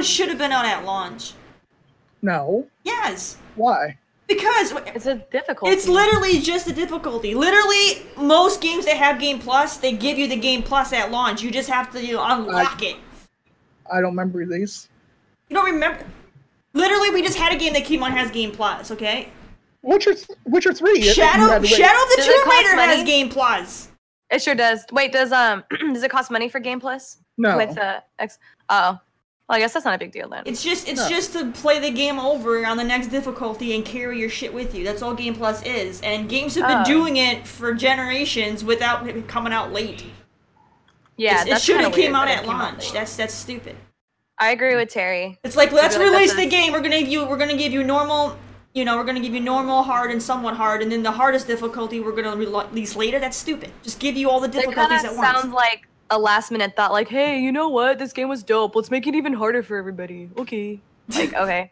should have been out at launch. No. Yes. Why? Because it's a difficulty. It's literally just a difficulty. Literally, most games that have Game Plus, they give you the Game Plus at launch. You just have to unlock it. I don't remember these. You don't remember? Literally, we just had a game that came on has Game Plus, okay? Witcher 3. Shadow of the Tomb Raider has Game Plus. It sure does. Wait, does it cost money for Game Plus? No. With well, I guess that's not a big deal then. It's just to play the game over on the next difficulty and carry your shit with you. That's all Game Plus is. And games have been doing it for generations without it coming out late. Yeah, it should have came out at launch. That's stupid. I agree with Terry. It's like, let's release the game. We're gonna give you normal. We're gonna give you normal, hard, and somewhat hard, and then the hardest difficulty we're gonna release later. That's stupid. Just give you all the difficulties at once. It sounds like a last-minute thought, like, hey, you know what? This game was dope. Let's make it even harder for everybody. Okay. Like, okay.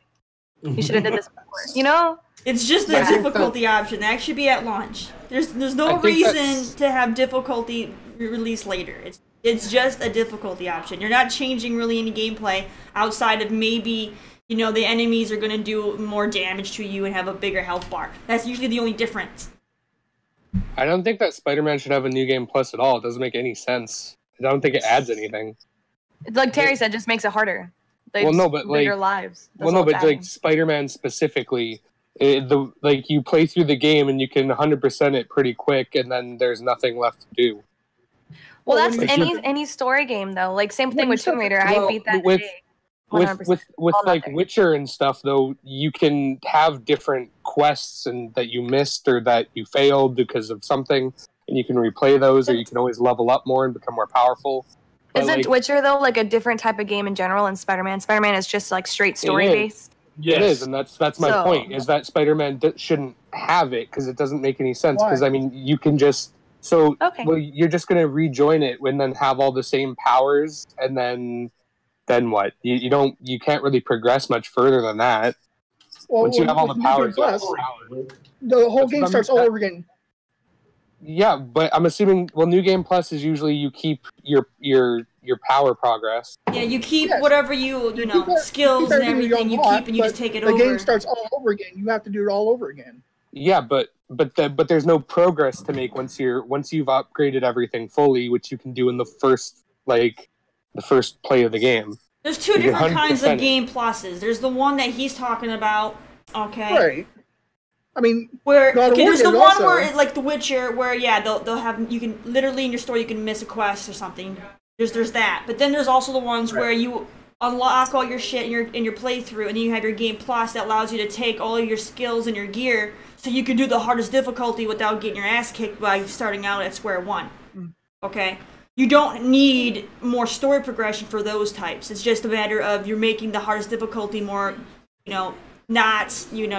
You should have did this before. You know? It's just the difficulty option. That should be at launch. There's no reason to have difficulty released later. It's just a difficulty option. You're not changing really any gameplay outside of maybe, the enemies are going to do more damage to you and have a bigger health bar. That's usually the only difference. I don't think that Spider-Man should have a new game plus at all. It doesn't make any sense. I don't think it adds anything. Like Terry said, just makes it harder. Bigger lives. Like Spider-Man specifically, you play through the game and you can 100% it pretty quick, and then there's nothing left to do. Well, that's any story game though. Like same thing with Tomb Raider. I beat that with today. With like Witcher and stuff though, you can have different quests and that you missed or that you failed because of something, and you can replay those, or you can always level up more and become more powerful. Isn't Witcher though like a different type of game in general? And Spider-Man is just like straight story based. Yes. It is, and that's my point. Is that Spider-Man shouldn't have it because it doesn't make any sense. Because I mean, you can just you're just gonna rejoin it and then have all the same powers, and then what? You can't really progress much further than that. Once you have all the powers, the whole game starts all over again. Yeah, but I'm assuming New Game Plus is usually you keep your power progress. Yeah, you keep whatever skills and everything you keep, and you just take it over. The game starts all over again. You have to do it all over again. Yeah, but there's no progress to make once you've upgraded everything fully, which you can do in the first play of the game. There's two different kinds of game pluses. There's the one that he's talking about. Okay. Right. I mean, there's the one where, like The Witcher, where they'll have, you can literally in your store you can miss a quest or something. There's that, but then there's also the ones where you unlock all your shit in your playthrough, and then you have your game plus that allows you to take all of your skills and your gear, so you can do the hardest difficulty without getting your ass kicked by starting out at square one. Okay. You don't need more story progression for those types. It's just a matter of you're making the hardest difficulty more, you don't want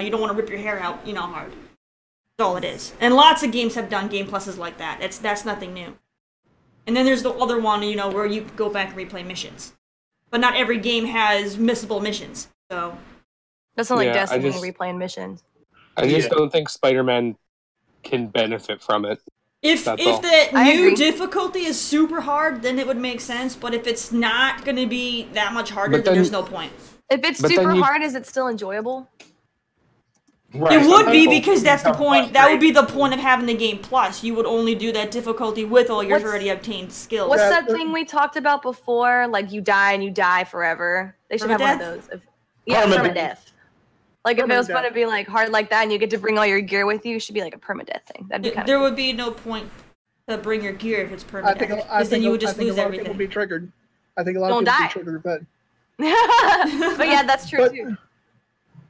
to rip your hair out, hard. That's all it is. And lots of games have done game pluses like that. That's nothing new. And then there's the other one, where you can go back and replay missions. But not every game has missable missions, so. That's not like Destiny replaying missions. I just don't think Spider-Man can benefit from it. If the new difficulty is super hard, then it would make sense. But if it's not going to be that much harder, then there's no point. If it's super hard, is it still enjoyable? Right. It would be, because that's the point. That would be the point of having the game plus. You would only do that difficulty with all your already obtained skills. What's that thing we talked about before? Like you die and you die forever. They should have one of those. Permadeath. Like if it was going to be like hard like that, and you get to bring all your gear with you, it should be like a permadeath thing. That'd be there would be no point to bring your gear if it's permadeath, because then you would just lose everything. People be triggered. I think a lot of people be triggered, but. But yeah, that's true too.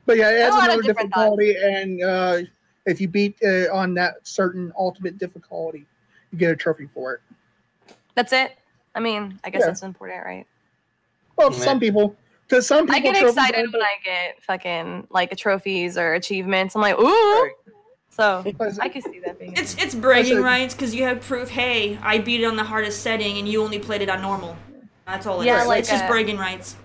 But yeah, it adds another difficulty, and if you beat on that certain ultimate difficulty, you get a trophy for it. That's it? I mean, I guess that's important, right? Well, some people. Because some people I get excited when I get fucking like trophies or achievements. I'm like, ooh! Right. So I can see that being. It's bragging rights, because you have proof. Hey, I beat it on the hardest setting, and you only played it on normal. That's all it is. Like it's just bragging rights.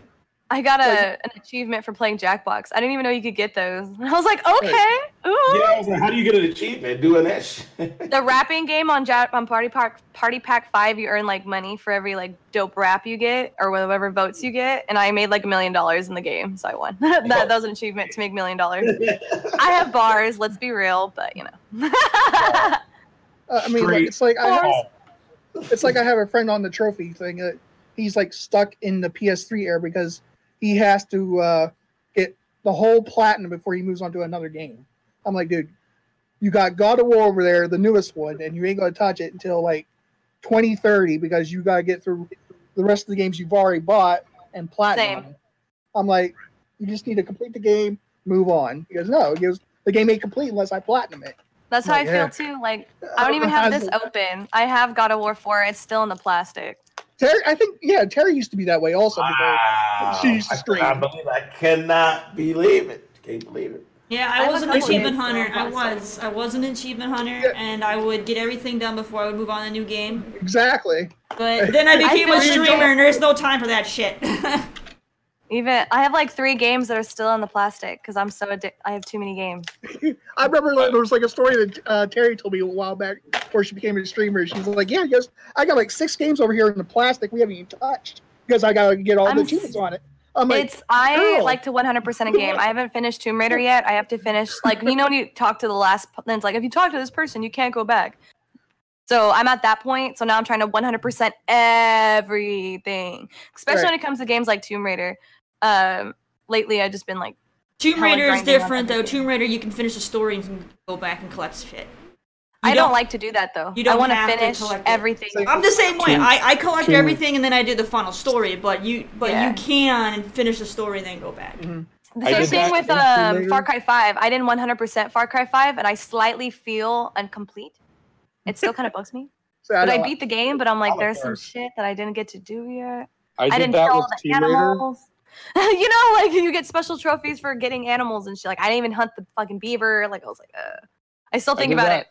I got an achievement for playing Jackbox. I didn't even know you could get those. I was like, okay. Ooh. Yeah, I was like, how do you get an achievement doing that shit? The rapping game on Party Pack 5, you earn like money for every like dope rap you get or whatever votes you get. And I made like $1 million in the game, so I won. that was an achievement to make $1 million. I have bars, let's be real, but I mean, like, it's like I have a friend on the trophy thing. He's like stuck in the PS3 era because he has to get the whole platinum before he moves on to another game. I'm like, dude, you got God of War over there, the newest one, and you ain't gonna touch it until like 2030 because you gotta get through the rest of the games you've already bought and platinum. Same. I'm like, you just need to complete the game, move on. He goes, no, the game ain't complete unless I platinum it. That's how I feel too. Like, I don't even have this open. I have God of War 4. It's still in the plastic. Terry, I think, Terry used to be that way also. Wow. She used to stream. I cannot believe it. Can't believe it. Yeah, I was an achievement hunter. I was an achievement hunter, and I would get everything done before I would move on to a new game. Exactly. But then I became a streamer, and there's no time for that shit. I have like 3 games that are still in the plastic because I'm so I have too many games. I remember there was like a story that Terry told me a while back before she became a streamer. She was like, yeah, I got like 6 games over here in the plastic we haven't even touched because I got to get all the achievements on it. I'm like, I like to 100% a game. I haven't finished Tomb Raider yet. I have to finish, like, when you talk to the last, then it's like, if you talk to this person, you can't go back. So I'm at that point. So now I'm trying to 100% everything, especially when it comes to games like Tomb Raider. Lately, I've just been like, Tomb Raider is different though. Tomb Raider, you can finish the story and you can go back and collect shit. I don't like to do that though. You don't I want to finish everything. I'm the same way. I collect everything and then I do the final story. But you can finish the story and then go back. Mm-hmm. The same thing with Far Cry 5. I didn't 100% Far Cry 5, and I slightly feel incomplete. It still kind of bugs me. But I beat the game, but I'm like, there's some shit that I didn't get to do yet. I didn't kill all the animals. You know, like you get special trophies for getting animals and shit. Like I didn't even hunt the fucking beaver. Like I was like, I still think about it.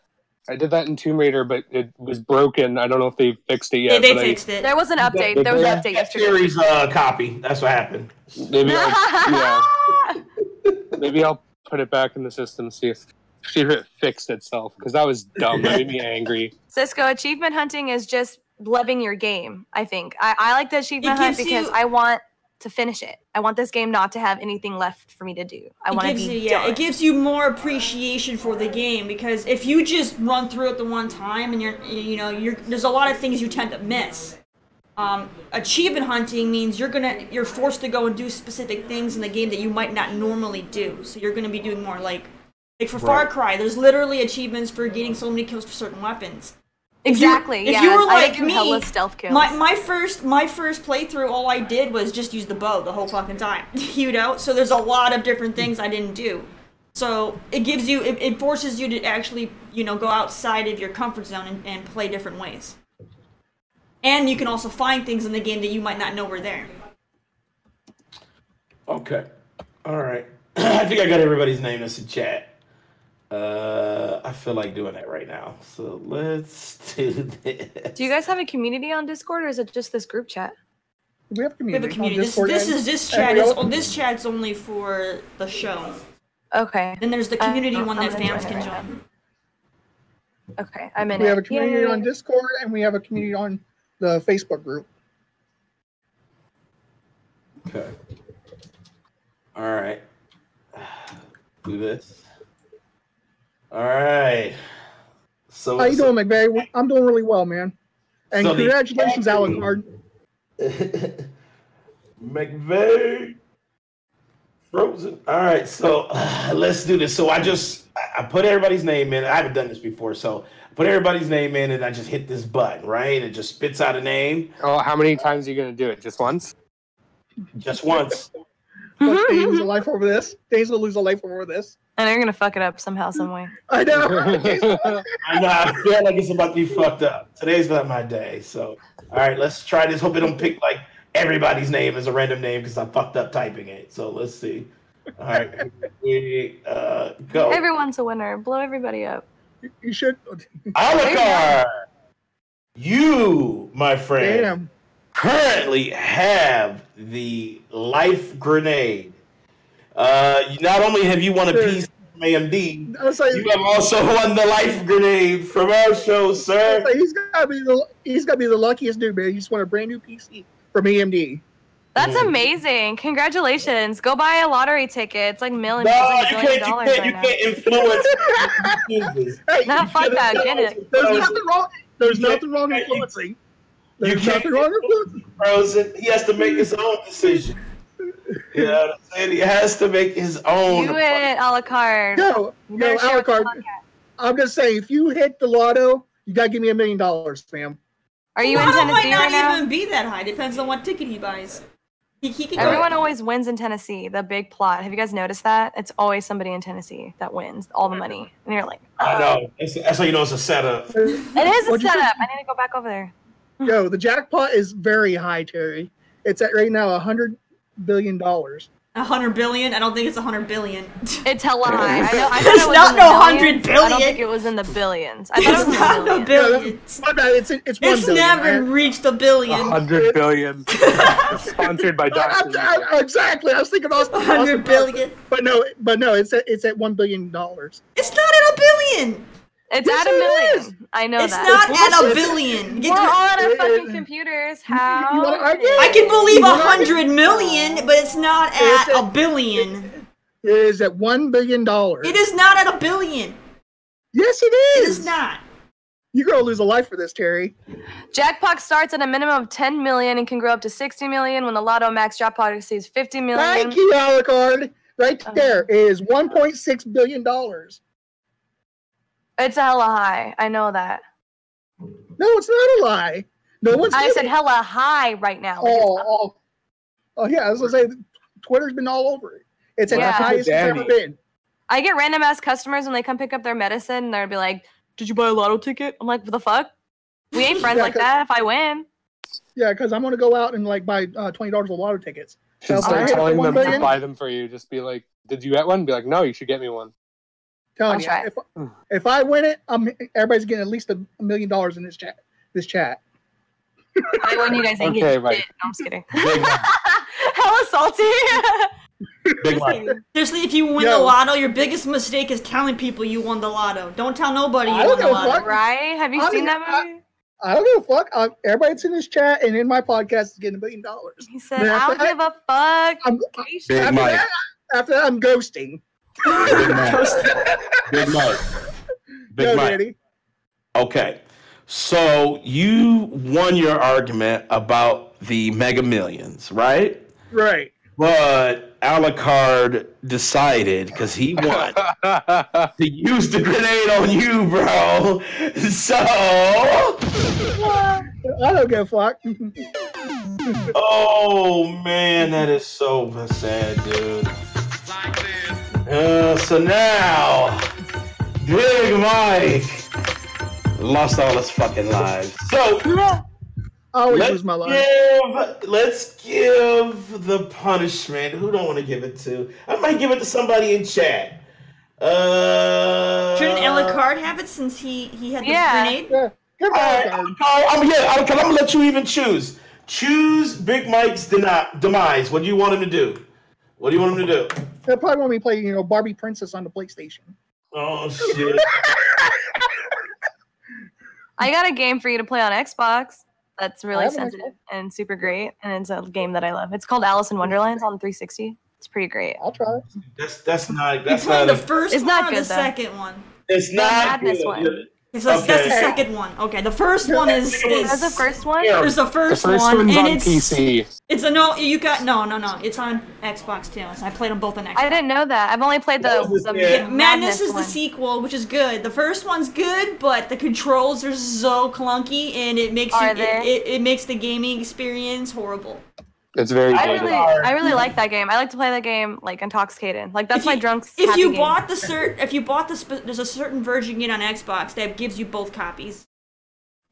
I did that in Tomb Raider, but it was broken. I don't know if they fixed it yet. They fixed it. There was an update. There was an update yesterday. Series copy. That's what happened. Maybe I'll put it back in the system, see if it fixed itself, because that was dumb. That made me angry. Cisco, achievement hunting is just loving your game, I think. I like the achievement hunt because I want to finish it. I want this game not to have anything left for me to do. I want to be done. It gives you more appreciation for the game, because if you just run through it the one time and there's a lot of things you tend to miss. Achievement hunting means you're forced to go and do specific things in the game that you might not normally do. So you're gonna be doing more like for Far Cry, there's literally achievements for getting so many kills for certain weapons. Exactly. If you were like me, stealth kills. My first playthrough, all I did was just use the bow the whole fucking time. So there's a lot of different things I didn't do. So it forces you to actually go outside of your comfort zone and play different ways. And you can also find things in the game that you might not know were there. Okay. All right. I think I got everybody's name that's in chat. I feel like doing that right now. So let's do this. Do you guys have a community on Discord, or is it just this group chat? We have a community. This chat's only for the show. Okay. Then there's the community one that fans can join. Okay, I'm in. We have a community on Discord, and we have a community on the Facebook group. Okay. All right. Do this. All right. So how you doing, McVeigh? I'm doing really well, man. And congratulations, Alucard. McVeigh. Frozen. All right, so let's do this. So I put everybody's name in. I haven't done this before, so I put everybody's name in, and I just hit this button, right? It just spits out a name. Oh, how many times are you going to do it? Just once? Just once. Dane's lose a life over this. Dane's gonna lose a life over this. And you're gonna fuck it up somehow, some way. I know. I know. I feel like it's about to be fucked up. Today's not my day. So, all right, let's try this. Hope it don't pick like everybody's name as a random name because I fucked up typing it. So let's see. All right, we go. Everyone's a winner. Blow everybody up. You should. Alucard, you, my friend, currently have the life grenade. Not only have you won a piece from AMD, you have also won the life grenade from our show, sir. He's gotta be the luckiest dude, man. He just won a brand new PC from AMD. That's amazing! Congratulations! Go buy a lottery ticket. It's like millions. No, you can't influence. Not fuck that. Get it. There's nothing wrong with influencing. There's nothing wrong with influencing. Frozen. He has to make his own decision. Yeah, and he has to make his own. Do it, a la carte. No, a la carte. I'm just saying, if you hit the lotto, you gotta give me $1 million, fam. Are you in Tennessee right now? Might not even be that high. Depends on what ticket he buys. Everyone always wins in Tennessee. The big plot. Have you guys noticed that? It's always somebody in Tennessee that wins all the money, and you're like, I know. That's how you know it's a setup. It is a setup. I need to go back over there. Yo, the jackpot is very high, Terry. It's at right now $100 billion. 100 billion? I don't think it's 100 billion. It's hella high. I know. It's not no 100 billion. I don't think it was in the billions. I thought it was not the billions. It's 1 billion. Never reached a billion. 100 billion. Sponsored by Dr. Exactly. I was thinking also 100 billion. But no. It's at $1 billion. It's not at a billion. It's at $1 million. I know it's that. It's not at a billion. We're on our fucking computers. How? I can believe 100 million, but it's not at a billion. It is at $1 billion. It is not at a billion. Yes, it is. It is not. You're gonna lose a life for this, Terry. Jackpot starts at a minimum of 10 million and can grow up to 60 million when the Lotto Max jackpot exceeds 50 million. Thank you, Alucard. Right there is $1.6 billion. It's hella high. I know that. No, it's not a lie. No one's. I said hella high right now. Oh, yeah. I was gonna say, Twitter's been all over it. It's at the highest it's ever been. I get random ass customers when they come pick up their medicine, and they'll be like, "Did you buy a lotto ticket?" I'm like, "What the fuck? We ain't friends like that. If I win." Yeah, because I'm gonna go out and like buy $20 of lotto tickets. Should start telling them to buy them for you. Just be like, "Did you get one?" Be like, "No, you should get me one." Telling you, if I win it, everybody's getting at least $1 million in this chat. I win, you guys ain't getting shit. No, I'm just kidding. Hella salty. Seriously, if you win the lotto, your biggest mistake is telling people you won the lotto. Don't tell nobody you won the lotto. Right? Have you seen that movie? I don't give a fuck. Everybody that's in this chat and in my podcast is getting $1 million. He said, "I don't give a fuck." After that, I'm ghosting. Big Mike. Okay. So you won your argument about the Mega Millions, right? Right. But Alucard decided, because he won, to use the grenade on you, bro. So I don't give a fuck. Oh man, that is so sad, dude. So now, Big Mike lost all his fucking lives. So let's give the punishment. Who don't want to give it to? I might give it to somebody in chat. Shouldn't Alucard have it since he had the grenade? I'm gonna let you even choose. Choose Big Mike's demise. What do you want him to do? What do you want him to do? They'll probably want me to play, Barbie Princess on the PlayStation. Oh shit! I got a game for you to play on Xbox. That's really sensitive and super great, and it's a game that I love. It's called Alice in Wonderland on 360. It's pretty great. I'll try it. That's not. That's not the first. It's not good. The second one. It's not good. One. So that's the second one. Okay, the first one is. That's the first one. There's the first one, one's and on PC. It's a no. You got no. It's on Xbox too. So I played them both on Xbox. I didn't know that. I've only played the Madness is the sequel, which is good. The first one's good, but the controls are so clunky, and it makes it makes the gaming experience horrible. It's very good. I really like that game. I like to play that game like intoxicated. Like that's my drunk. If you bought there's a certain version you get on Xbox that gives you both copies.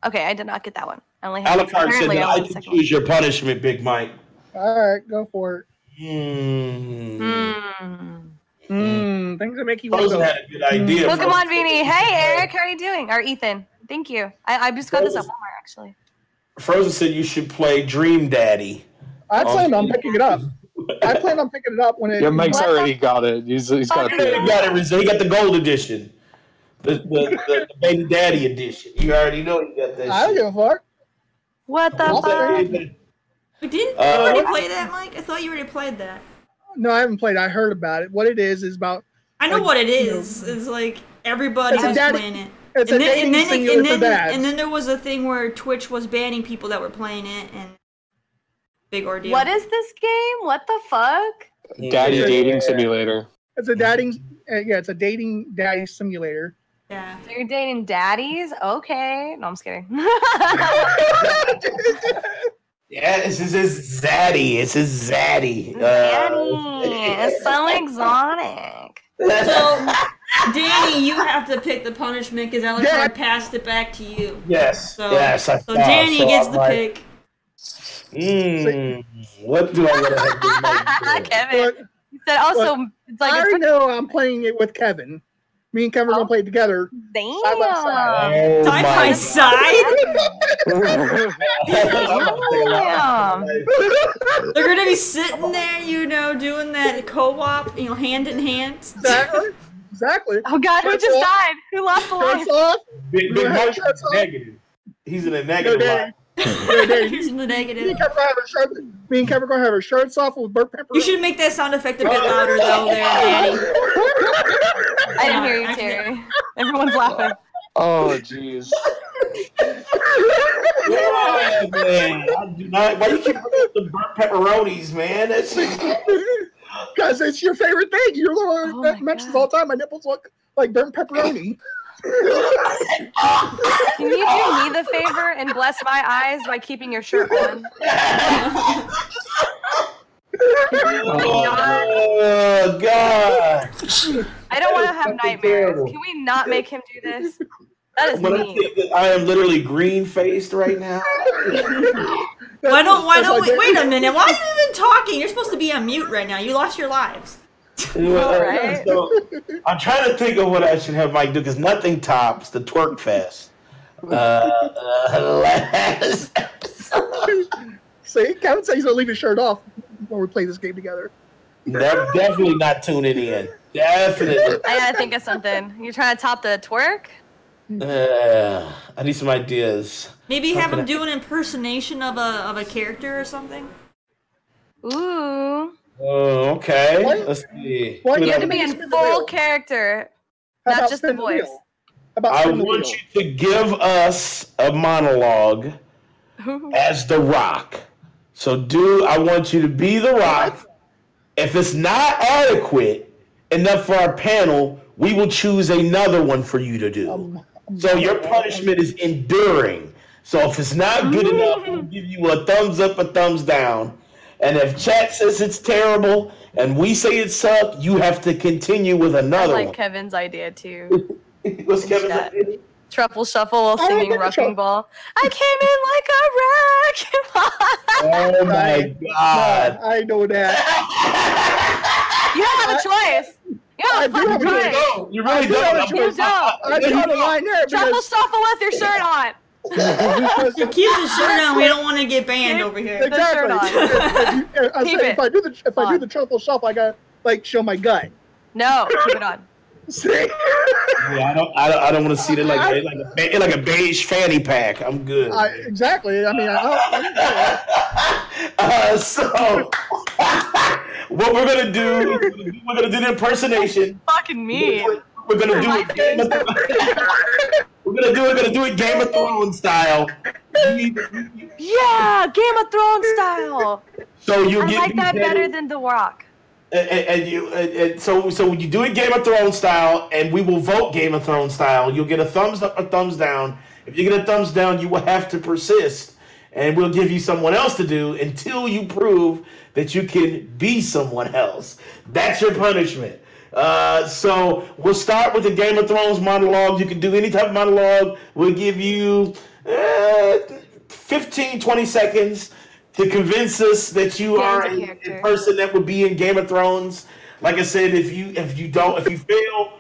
Okay, I did not get that one. I only had Alucard said that I can choose your punishment, Big Mike. All right, go for it. Things that make you want to go. Had a good idea. Pokemon Beanie. Hey, Eric, how are you doing? Or Ethan. Thank you. I just got this at Walmart actually. Frozen said you should play Dream Daddy. I planned on picking it up. I planned on picking it up when it. Yeah, Mike's already got it. He's got it. He got the gold edition, the baby daddy edition. You already know he got that. I don't give a fuck. What the fuck? Didn't you already play that, Mike? I thought you already played that. No, I haven't played it. I heard about it. What it is about. I know what it is. It's like everybody was playing it. It's and then there was a thing where Twitch was banning people that were playing it, and big ordeal. What is this game? What the fuck? Daddy dating simulator. It's a dating daddy simulator. Yeah. So you're dating daddies? Okay. No, I'm just kidding. Yeah, it's zaddy. It's his zaddy. Zaddy. It's so exotic. So, Danny, you have to pick the punishment because Alucard passed it back to you. Yes. So, yes. So Danny gets the pick. What do I want to have this night? Kevin. He said also, it's like I already know I'm playing it with Kevin. Me and Kevin are gonna play it together. Damn. Side by Oh, Side by side? Damn. They're gonna be sitting there, you know, doing that co-op, you know, hand in hand. Exactly. Oh God, who just died? Who lost the life? Shirts off. Big Mike's negative. He's in a negative line. He's in the negative. Me and Kevin are gonna have our shirts off with burnt pepper. You should make that sound effect a bit louder, though, there, Danny. I didn't hear you, Terry. Everyone's laughing. Oh, jeez. Oh, man. I do not. Why you keep bringing up the burnt pepperonis, man? That's because it's your favorite thing. You're the one that mentions all the time. My nipples look like burnt pepperoni. Can you do me the favor and bless my eyes by keeping your shirt on? Oh, God. I don't want to have nightmares. Can we not make him do this? That is mean. I am literally green-faced right now. Why don't we, wait a minute, why are you even talking? You're supposed to be on mute right now. You lost your lives. Right. So, I'm trying to think of what I should have Mike do, because nothing tops the twerk fest. Last episode. See, Kevin said he's gonna leave his shirt off when we play this game together. Definitely not tuning in. Definitely. I gotta think of something. You trying to top the twerk? I need some ideas. Maybe have him do an impersonation of a character or something. Ooh. Oh, okay. What? Let's see. What? You have to be in full character, not just the voice. I want you to give us a monologue as The Rock. So, I want you to be The Rock. If it's not adequate enough for our panel, we will choose another one for you to do. So your punishment is enduring. So if it's not good enough, we'll give you a thumbs up, a thumbs down. And if chat says it's terrible and we say it sucked, you have to continue with another one. Kevin's idea too. What's Kevin's idea? Truffle shuffle while singing Wrecking Ball. I came in like a wrecking ball. Oh my God. I know that. You don't have a choice. You don't have a choice. You really don't. You don't. I draw the line there. Truffle shuffle with your shirt on. You keep the shirt on. We don't want to get banned over here. Exactly. If I do the truffle shuffle, I gotta show my gut. No, keep it on. See? Yeah, I don't want to see it like a beige fanny pack. I'm good. Exactly. I mean, so what we're gonna do? We're gonna do the impersonation. Fucking mean. We're gonna do it. We're gonna do it Game of Thrones style. Yeah, Game of Thrones style. So you I like that better than The Rock. So you do it Game of Thrones style, and we will vote Game of Thrones style. You'll get a thumbs up or thumbs down. If you get a thumbs down, you will have to persist, and we'll give you someone else to do until you prove that you can be someone else. That's your punishment. So we'll start with the Game of Thrones monologue. You can do any type of monologue. We'll give you 15, 20 seconds to convince us that you are a person that would be in Game of Thrones. Like I said, if you fail,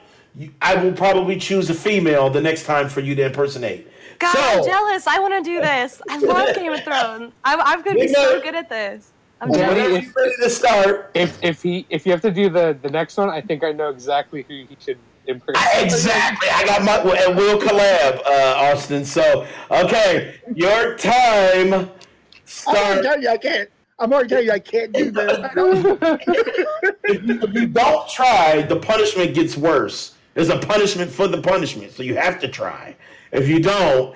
I will probably choose a female the next time for you to impersonate. God, I'm jealous. I want to do this. I love Game of Thrones. I'm going to be so good at this. I'm jealous. Ready to start. If you have to do the next one, I think I know exactly who he should impersonate. Exactly. I got my we'll collab, Austin. So okay, your time. I'm already telling you I can't do this. If you don't try, the punishment gets worse. There's a punishment for the punishment, so you have to try. If you don't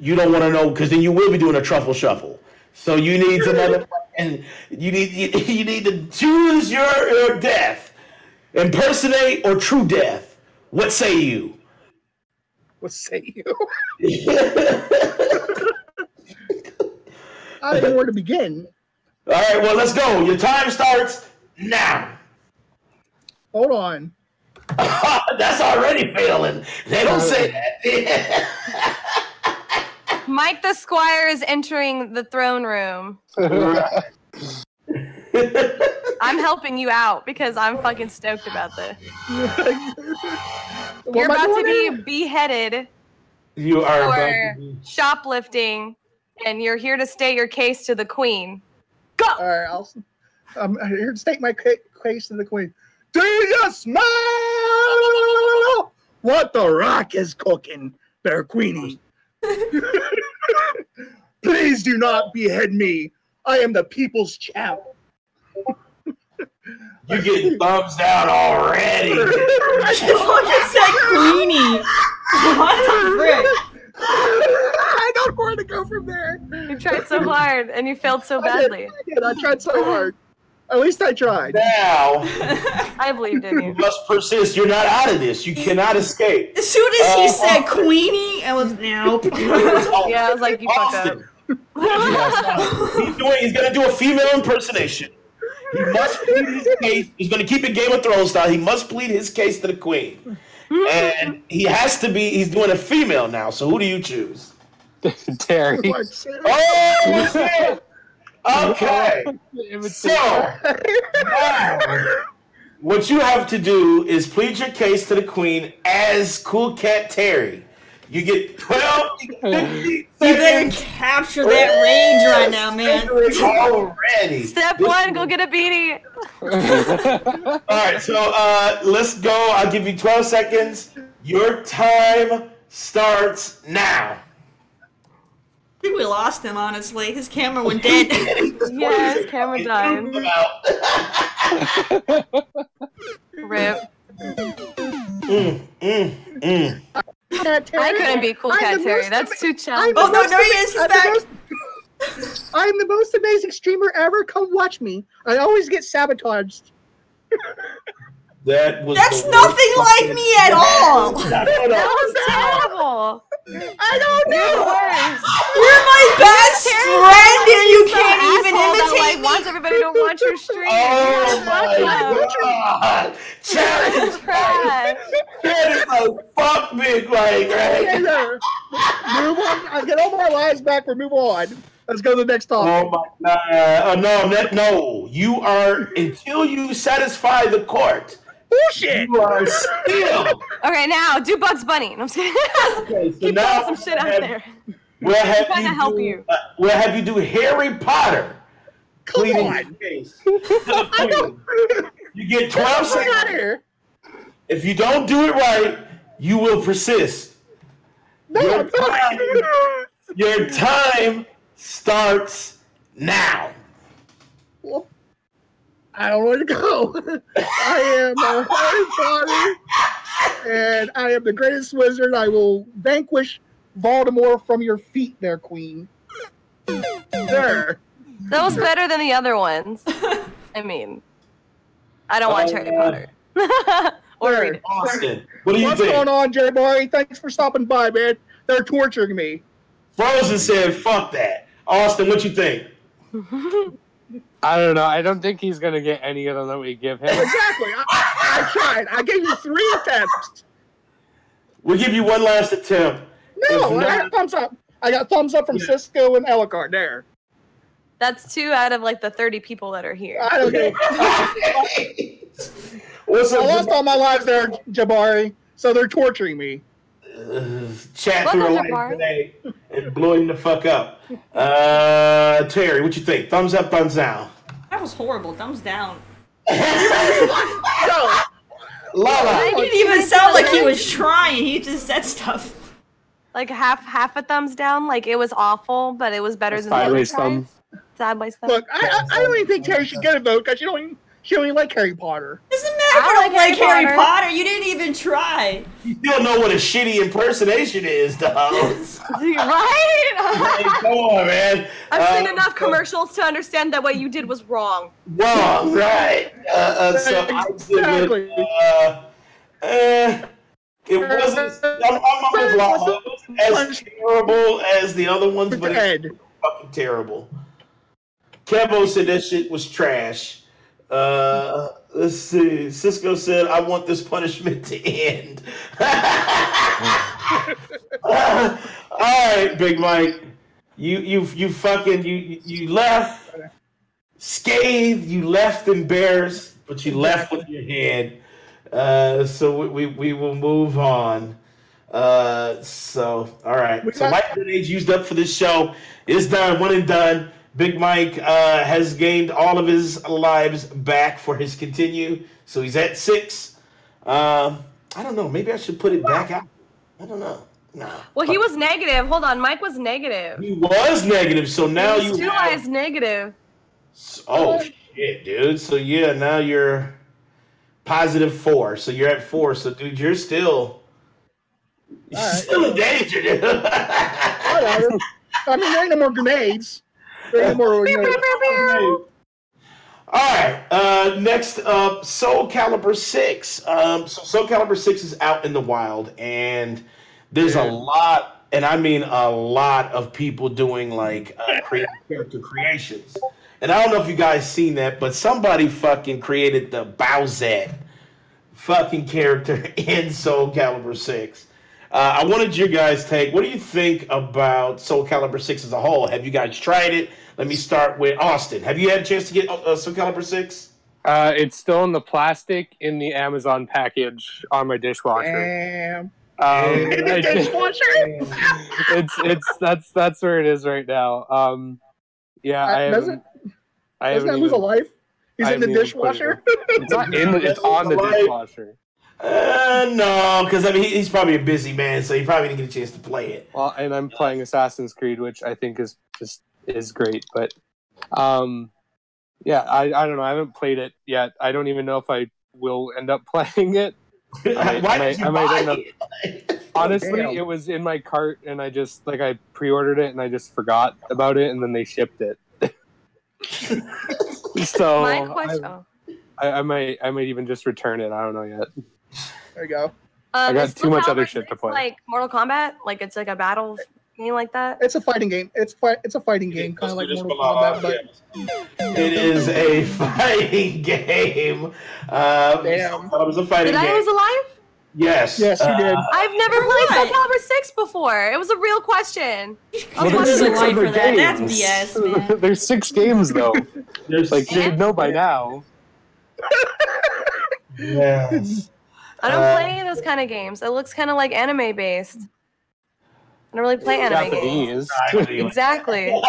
want to know, because then you will be doing a truffle shuffle. So you need some other. And you need to choose your death. Impersonate or true death. What say you? What say you? I don't know where to begin. All right, well, let's go. Your time starts now. Hold on. That's already failing. They don't say that. Mike the Squire is entering the throne room. I'm helping you out because I'm fucking stoked about this. You're about to be beheaded. You are for shoplifting, and you're here to state your case to the queen. Go! All right, I'm here to state my case to the queen. Do you smell what the Rock is cooking, their queenie? Please do not behead me. I am the people's champ. You getting thumbs down already. I fucking said Queenie. What the frick? I don't know where to go from there. You tried so hard, and you failed so badly. I tried so hard. At least I tried. Now, I believed in you. you must persist. You're not out of this. You cannot escape. As soon as he said Queenie, I was nope. Yeah, I was like, you fucked up. He's gonna do a female impersonation. He must plead his case. He's gonna keep it Game of Thrones style. He must plead his case to the queen. And he has to be, he's doing a female now, so who do you choose? Terry. Oh, shit! Okay. So, now, what you have to do is plead your case to the queen as Cool Cat Terry. You get 12, 50 You better capture that range right now, man. Already. Step one, go get a beanie. All right, so let's go. I'll give you 12 seconds. Your time starts now. I think we lost him, honestly. His camera went dead. Yeah, his camera died. Rip. I couldn't be Cool Cat Terry. That's too challenging. Oh, no, there he is. He's back. I'm the most amazing streamer ever. Come watch me. I always get sabotaged. That's nothing like me at all. That was terrible. I don't know. You're my best friend, and you can't even imitate me. Wants everybody to watch your stream. Oh my god! Challenge! That is a fuck big like, right? Move on. I'll get all my lives back. We'll move on. Let's go to the next topic. Oh my god! No. You are until you satisfy the court. Bullshit! You are still. Okay, now do Bugs Bunny. I'm just kidding. Okay, so keep now throwing some shit out there. We'll have trying to help you. We'll have you do Harry Potter. Come on. Case. You get 12 seconds. If you don't do it right, you will persist. No, your time starts now. I don't know where to go. I am Harry Potter, and I am the greatest wizard. I will vanquish Voldemort from your feet there, Queen. There. That was better than the other ones. I mean, I don't watch Harry Potter. Or read it. Austin, what do you What's think? going on, J. Barry? Thanks for stopping by, man. They're torturing me. Frozen said, fuck that. Austin, what you think? I don't know. I don't think he's going to get any of them that we give him. Exactly. I tried. I gave you 3 attempts. We'll give you one last attempt. No, I got thumbs up. I got thumbs up from Cisco and Elicard there. That's 2 out of like the 30 people that are here. I don't give What's up, I lost all my lives there, Jabari, so they're torturing me. Chat through a live today and blowing the fuck up. Terry, what you think? Thumbs up, thumbs down? That was horrible. Thumbs down. LaLa. It didn't even sound like he was trying. He just said stuff. Like half a thumbs down. Like it was awful, but it was better than the other times. Sideways thumb. Look, I don't even think Terry should get a vote because she don't even like Harry Potter. Doesn't matter. don't like Harry Potter. You didn't even try. You still know what a shitty impersonation is, though. Right? Hey, come on, man. I've seen enough commercials to understand that what you did was wrong. Wrong, right? So exactly. It wasn't. I'm with LaLa. It wasn't as terrible as the other ones, but it's fucking terrible. Kevo said that shit was trash. Let's see. Cisco said, "I want this punishment to end." All right, Big Mike. You left scathed. You left embarrassed, but you left with your head. So we will move on. So all right. So life grenades used up for this show is done. One and done. Big Mike has gained all of his lives back for his continue. So he's at 6. I don't know. Maybe I should put it back out. I don't know. No. Well, he was negative. Hold on. Mike was negative. He was negative. So now you 2 lives negative. Oh, shit, dude. So yeah, now you're +4. So you're at 4. So dude, you're still still in danger, dude. Whatever. I mean, there ain't no more grenades. There ain't more. All right. Next up, Soulcaliber 6. So Soulcaliber 6 is out in the wild, and there's a lot, and I mean a lot of people doing like character creations. And I don't know if you guys seen that, but somebody fucking created the Bowsette fucking character in Soulcaliber 6. I wanted your guys' take. What do you think about Soulcaliber 6 as a whole? Have you guys tried it? Let me start with Austin. Have you had a chance to get Soulcaliber 6? It's still in the plastic in the Amazon package on my dishwasher. Dishwasher? That's where it is right now. Yeah, doesn't that lose a life? He's in the dishwasher. It's not in. It's on the dishwasher. No, because I mean he's probably a busy man, so he probably didn't get a chance to play it. Well, and I'm playing Assassin's Creed, which I think is great, but yeah, I don't know. I haven't played it yet. I don't even know if I will end up playing it. I might end up. Honestly, it was in my cart, and I just I pre-ordered it, and I just forgot about it, and then they shipped it. So my question. I might even just return it. I don't know yet. There you go. I got too much other shit to play. Like Mortal Kombat, like it's like a battle game like that. It's a fighting game. It's a fighting game, kind of like Mortal Kombat. But it is a fighting game. Damn. It was a fighting game. Did I was alive? Yes. Yes, you did. I've never played Soulcaliber 6 before. It was a real question. There's 6 for that. That's BS, man. There's 6 games though. There's you should know by now. Yes. I don't play those kind of games. It looks kind of like anime based. I don't really play anime games. Exactly. Okay.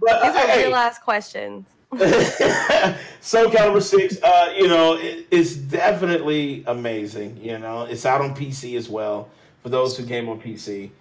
But, these are real last questions. Soulcaliber 6, it's definitely amazing. It's out on PC as well for those who came on PC.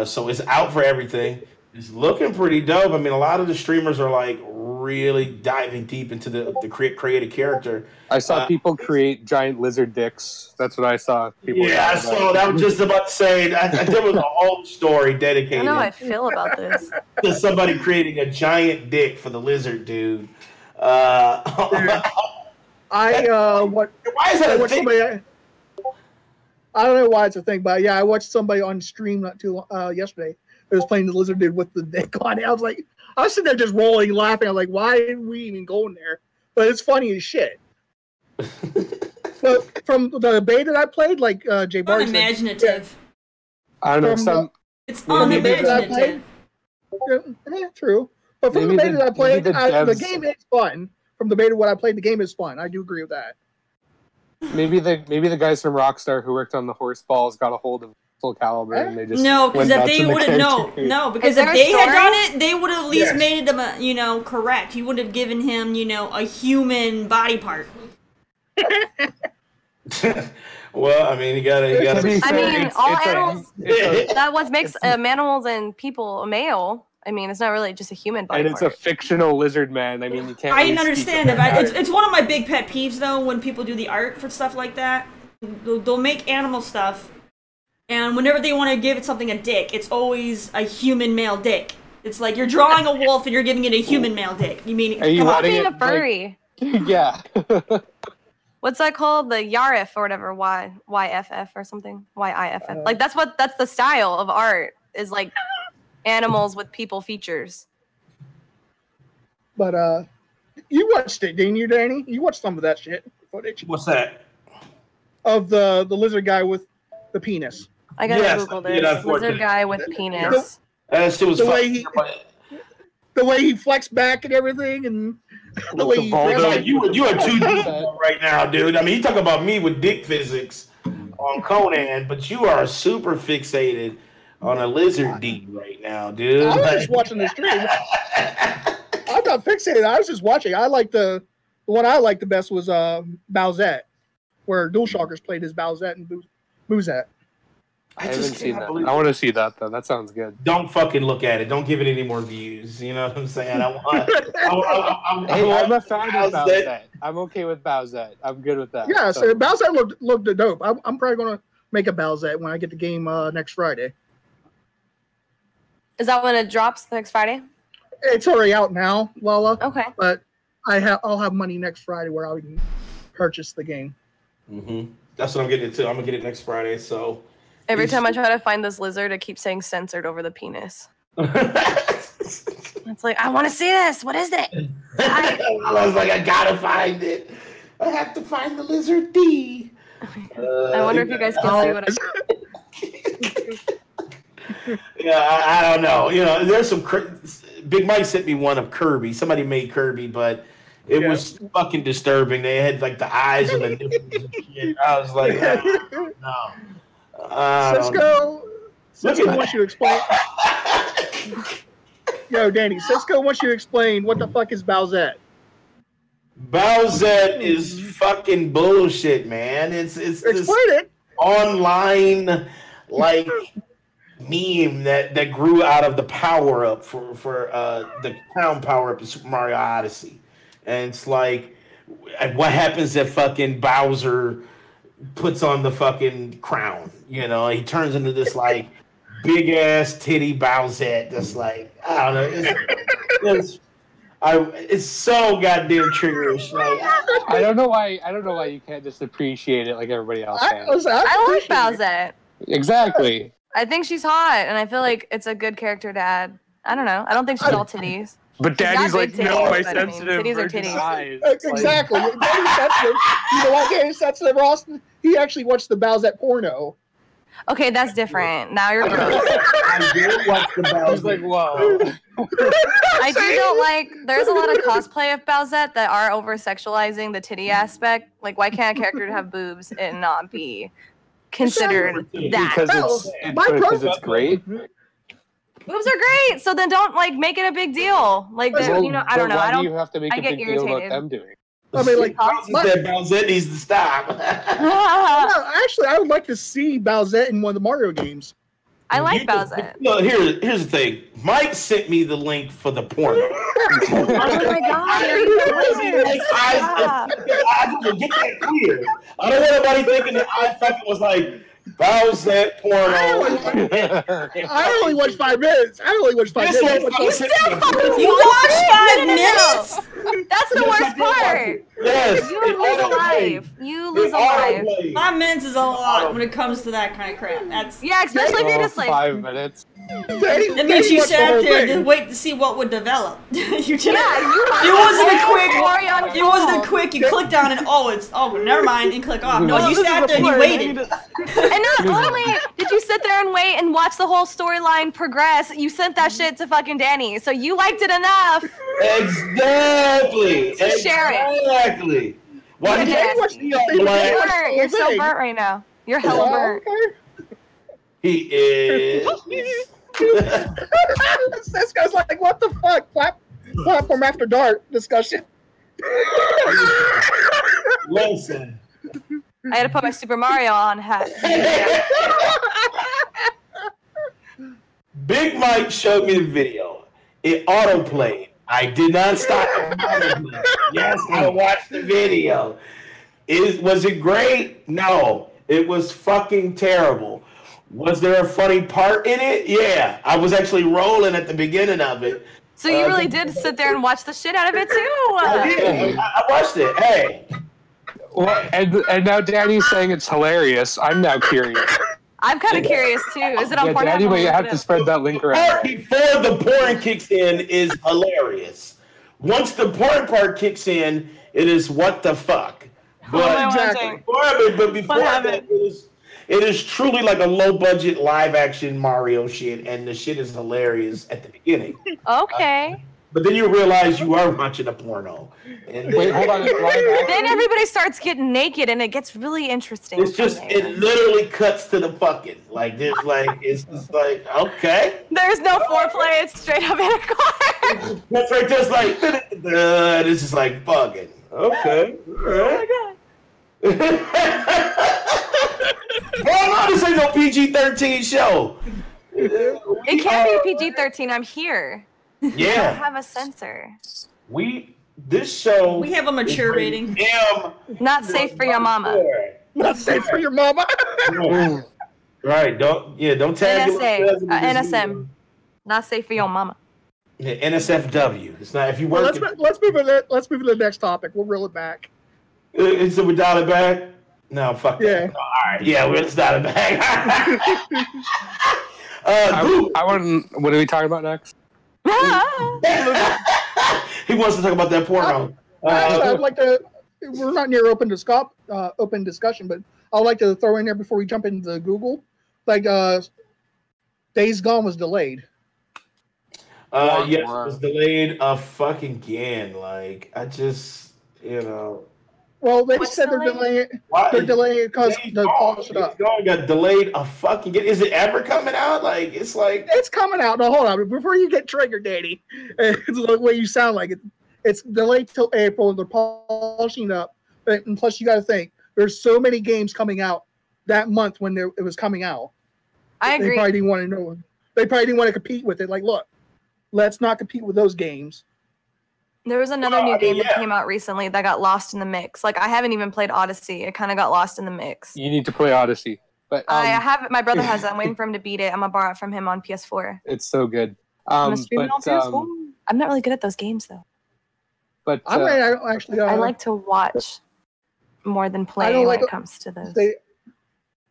So it's out for everything. It's looking pretty dope. I mean, a lot of the streamers are like really diving deep into the create a character. I saw people create giant lizard dicks. That's what I saw. People I saw that. I was just about to say there was a whole story dedicated. I know how I feel about this. To somebody creating a giant dick for the lizard dude. Why is that a thing? I don't know why it's a thing, but yeah, I watched somebody on stream not too yesterday. Who was playing the lizard dude with the dick on it. I was sitting there just rolling, laughing. I'm like, why are we even going there? But it's funny as shit. But from the beta that I played, like Jay Bar said, unimaginative. I don't know. It's unimaginative. Yeah, true. But from the beta that I played, the game is fun. From the beta what I played, the game is fun. I do agree with that. Maybe the guys from Rockstar who worked on the horse balls got a hold of Soulcaliber and they just because if they would have because if they had done it, they would have at least made it correct. You would have given him a human body part. Well, I mean, you gotta. I mean, all animals. That what makes animals and people a male. I mean, it's not really just a human body And it's part. a fictional lizard man. I mean, you can't. I really understand it, but it's one of my big pet peeves though when people do the art for stuff like that. They'll make animal stuff, and whenever they want to give it something a dick, it's always a human male dick. It's like you're drawing a wolf and you're giving it a human male dick. You mean? Are you being a furry? Like, yeah. What's that called? The Yarif or whatever, YFF or something, YIFF. Like that's the style of art is like animals with people features. But you watched it, didn't you, Danny? You watched some of that shit footage. What's that? Of the lizard guy with the penis. I gotta Google this. Lizard guy with penis. That shit was the way he flexed back and everything, and the way you are too deep right now, dude. I mean, you talk about me with dick physics on Conan, but you are super fixated on a lizard D right now, dude. I was just watching the stream. I'm not fixated. I was just watching. I like the one I liked the best was Bowsette, where DualShockers played as Bowsette and Boozette. I haven't seen that. I want to see that though. That sounds good. Don't fucking look at it. Don't give it any more views. You know what I'm saying? I'm a fan of Bowsette. I'm okay with Bowsette. I'm good with that. Yeah, so Bowsette looked dope. I'm probably gonna make a Bowsette when I get the game next Friday. Is that when it drops next Friday? It's already out now, LaLa. Okay. But I'll have money next Friday where I can purchase the game. Mm-hmm. That's what I'm getting into. I'm gonna get it next Friday. So every time I try to find this lizard, it keeps saying censored over the penis. It's like I want to see this. What is it? I was like, I gotta find it. I have to find the lizard D. I wonder if you guys can see what Yeah, I don't know. You know, there's some. Big Mike sent me one of Kirby. Somebody made Kirby, but it was fucking disturbing. They had like the eyes and the nipples and shit. I was like, no. Cisco wants you to explain. Yo, Danny, Cisco wants you to explain what the fuck is Bowsette. Bowsette is fucking bullshit, man. It's this online like meme that grew out of the power up for the crown power up in Super Mario Odyssey, and it's like what happens if fucking Bowser puts on the fucking crown? You know, he turns into this like big ass titty Bowsette that's like, I don't know, it's so goddamn triggerish. Like, I don't know why you can't just appreciate it like everybody else can. I like Bowsette. Exactly. I think she's hot, and I feel like it's a good character to add. I don't know. I don't think she's all titties. But Daddy's like, titties, no, my but sensitive titties are titties. eyes. Exactly. Daddy's sensitive. You know why Daddy's sensitive, Austin? He actually watched the Bowsette porno. Okay, that's different. Now you're gross. I did watch the Bowsette. I was like, whoa. I don't like. There's a lot of cosplay of Bowsette that are over sexualizing the titty aspect. Like, why can't a character have boobs and not be considered that? Because it's great. Boobs are great, so then don't like make it a big deal. Like, well, you know, I don't know. Why I don't. do you have to make a big deal about them doing it? I mean, like, Bowsette needs to stop. Actually, I would like to see Bowsette in one of the Mario games. I like Bowsette. No, here's the thing. Mike sent me the link for the porno. Oh my god! I get that clear. I don't want anybody thinking that I fucking was like Bowsette porno. I only watched 5 minutes. You still fucking watched 5 minutes? That's the worst part. Yes. You lose a life. You lose a life. 5 minutes is a lot when it comes to that kind of crap. That's especially if you're just like 5 minutes. That means you sat there to wait to see what would develop. You wasn't a quick. You clicked on and never mind and click off. No, you sat there and you waited. And not only did you sit there and wait and watch the whole storyline progress, you sent that shit to fucking Danny. So you liked it enough. Exactly. To share it. Exactly. Why you're so burnt right now. You're hella burnt. He is. This guy's like, what the fuck? Platform After Dark discussion. Listen. I had to put my Super Mario on hat. Big Mike showed me the video. It autoplayed. I did not stop it. Yes, I watched the video. Was it great? No. It was fucking terrible. Was there a funny part in it? Yeah. I was actually rolling at the beginning of it. So you really did sit there and watch the shit out of it too? I did. I watched it. Hey. Well, and now Danny's saying it's hilarious. I'm now curious. I'm kind of curious too. Is it on Pornhub? Danny, but you have to spread that link around. Before the porn kicks in is hilarious. Once the porn part kicks in, it is what the fuck. But, but before that, it is truly like a low budget live action Mario shit, and the shit is hilarious at the beginning. Okay. But then you realize you are watching a porno. And wait, hold on. Then everybody starts getting naked, and it gets really interesting. It's just, it literally cuts to the fucking. Like, there's like, it's just like, okay. There's no foreplay, it's straight up intercourse. That's right, just like, it's just like fucking. Okay. All right. Oh my god. Well, no, this ain't no PG-13 show. It can't be PG-13, I'm here. Yeah. I have a censor. This show. We have a mature rating. Not safe for your mama. Not safe for your mama. Right. Don't tag NSA. NSM. Not safe for your mama. Yeah, NSFW. It's not if you work. Well, let's move to the next topic. We'll reel it back. Is it we dial it back? No, fuck that. Yeah. No, all right. Yeah, let's dial it back. I want. What are we talking about next? He wants to talk about that porno. I'd like to. We're not near open discussion, but I'd like to throw in there before we jump into Google. Like, Days Gone was delayed. Yes, it was delayed fucking again. Like, I just, Well, they said they're delaying. They're delaying because they polish it up. Got delayed a fucking. Is it ever coming out? Like, it's like it's coming out. No, hold on. Before you get triggered, Danny, it's the way you sound like it. It's delayed till April. And they're polishing it up. And plus, you got to think there's so many games coming out that month when it was coming out. I agree. They probably didn't want to know. They probably didn't want to compete with it. Like, look, let's not compete with those games. There was another new game that came out recently that got lost in the mix. Like, I haven't even played Odyssey. It kind of got lost in the mix. You need to play Odyssey. But I have it. My brother has it. I'm waiting for him to beat it. I'm going to borrow it from him on PS4. It's so good. I'm going to stream it on PS4. I'm not really good at those games, though. But I like to watch more than play when it comes to those.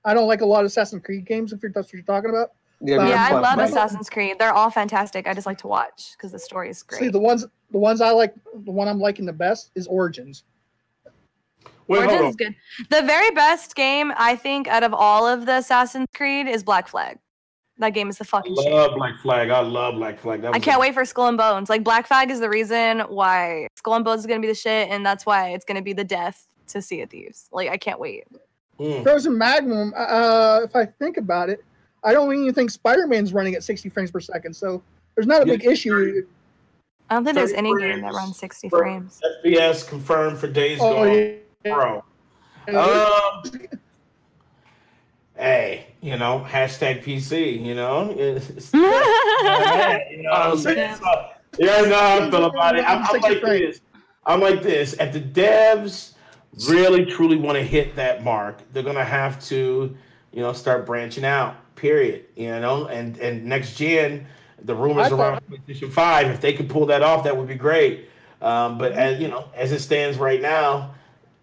I don't like a lot of Assassin's Creed games, if that's what you're talking about. Yeah, I love Assassin's Creed. They're all fantastic. I just like to watch because the story is great. See, the ones I like, the one I'm liking the best is Origins. Origins is good. The very best game, I think, out of all of the Assassin's Creed is Black Flag. That game is the fucking shit. I love Black Flag. I can't wait for Skull and Bones. Like, Black Flag is the reason why Skull and Bones is going to be the shit, and that's why it's going to be the death to Sea of Thieves. Like, I can't wait. Frozen Magnum, if I think about it, I don't even think Spider-Man's running at 60 frames per second, so there's not a big issue. I don't think there's any game that runs 60 frames. FPS confirmed for Days Gone. Bro. Hey, hashtag PC, you know what I'm saying? So, you guys know how I feel about it. I'm like this. If the devs really, truly want to hit that mark, they're going to have to, start branching out, period. And next gen, the rumors around PlayStation 5, if they could pull that off, that would be great. But as it stands right now,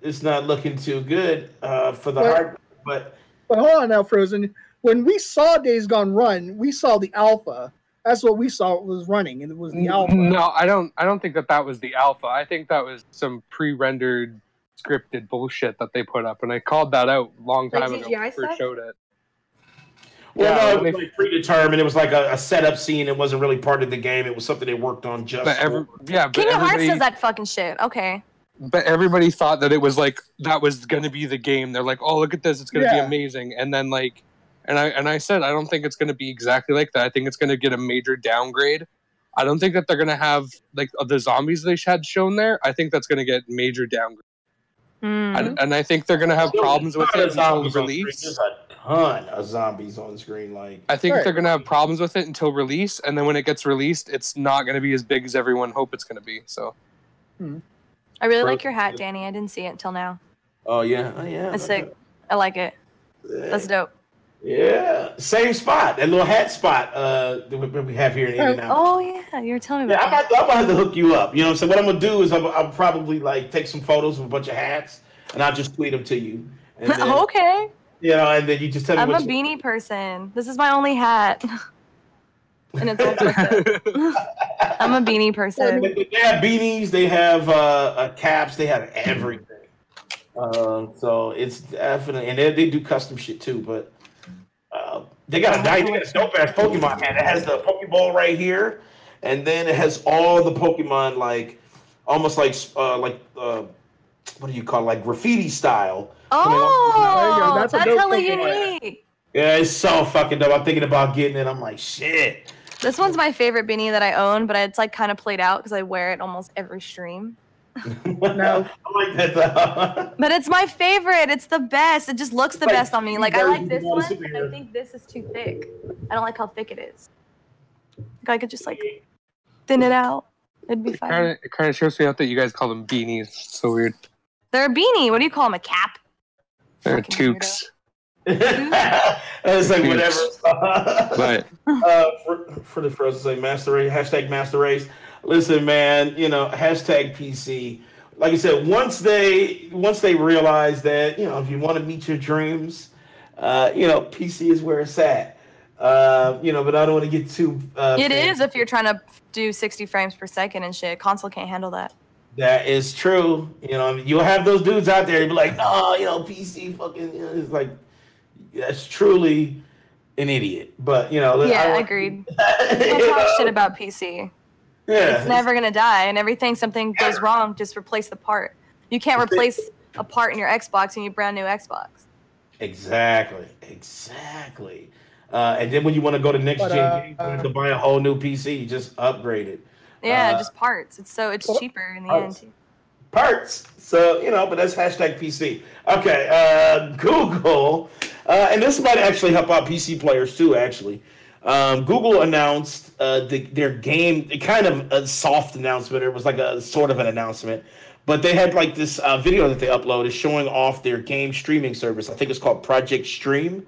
it's not looking too good for the hardware. But hold on now, Frozen. When we saw Days Gone run, we saw the alpha. That's what we saw was running, and it was the alpha. No, I don't think that was the alpha. I think that was some pre-rendered scripted bullshit that they put up, and I called that out a long time ago when I first showed it. Well, no, it was like predetermined. It was like a setup scene. It wasn't really part of the game. It was something they worked on just. Kingdom Hearts does that fucking shit. Okay. But everybody thought that it was like that was going to be the game. They're like, "Oh, look at this! It's going to be amazing." And then I said, I don't think it's going to be exactly like that. I think it's going to get a major downgrade. I don't think that they're going to have like the zombies they had shown there. I think that's going to get major downgrade. And I think they're going to have problems with it until release. There's a ton of zombies on the screen. Like, I think they're gonna have problems with it until release, and then when it gets released, it's not gonna be as big as everyone hope it's gonna be. So, I really like your hat, Danny. I didn't see it until now. Oh yeah, That's sick. I like it. That's dope. Yeah, same spot, that little hat spot that we have here in Indianapolis. Oh yeah, you were telling me about that. I'm about to have to hook you up. You know what I'm saying? What I'm gonna do is I'll probably like take some photos of a bunch of hats, and I'll just tweet them to you. And then, okay. You know, and then you just tell me. I'm a beanie person. This is my only hat. And it's all I'm a beanie person. They have beanies, they have caps, they have everything. So it's definitely, and they do custom shit too. But they got a dope ass Pokemon hat. It has the Pokeball right here, and then it has all the Pokemon like almost like what do you call it? Like graffiti style. Oh, that's hella unique. Yeah, it's so fucking dope. I'm thinking about getting it. I'm like, shit. This one's my favorite beanie that I own, but it's like kind of played out because I wear it almost every stream. No, I like that though. But it's my favorite. It's the best. It just looks the best on me. Like I like this one, and I think this is too thick. I don't like how thick it is. Like I could just like thin it out. It'd be fine. It kind of shows me out that you guys call them beanies. It's so weird. They're a beanie. What do you call them? A cap? They're toques. It's like whatever. But for us to say master race, hashtag master race. Listen, man, you know, hashtag PC. Like I said, once they realize that, you know, if you want to meet your dreams, you know, PC is where it's at. You know, but I don't want to get too. It is if you're trying to do 60 frames per second and shit. Console can't handle that. That is true. You know, you'll have those dudes out there be like, no, you know, PC fucking, you know, it's like, that's truly an idiot. But, you know. Yeah, agreed. Don't talk shit about PC. Yeah. It's never going to die. And something goes wrong, just replace the part. You can't replace a part in your Xbox and you brand new Xbox. Exactly. And then when you want to go to next gen, you have to buy a whole new PC. You just upgrade it. Yeah, just parts. It's cheaper in the end. Parts. So, you know, but that's hashtag PC. Okay, Google, and this might actually help out PC players too, actually. Google announced their game, kind of a soft announcement. It was like a sort of an announcement. But they had like this video that they uploaded showing off their game streaming service. I think it's called Project Stream.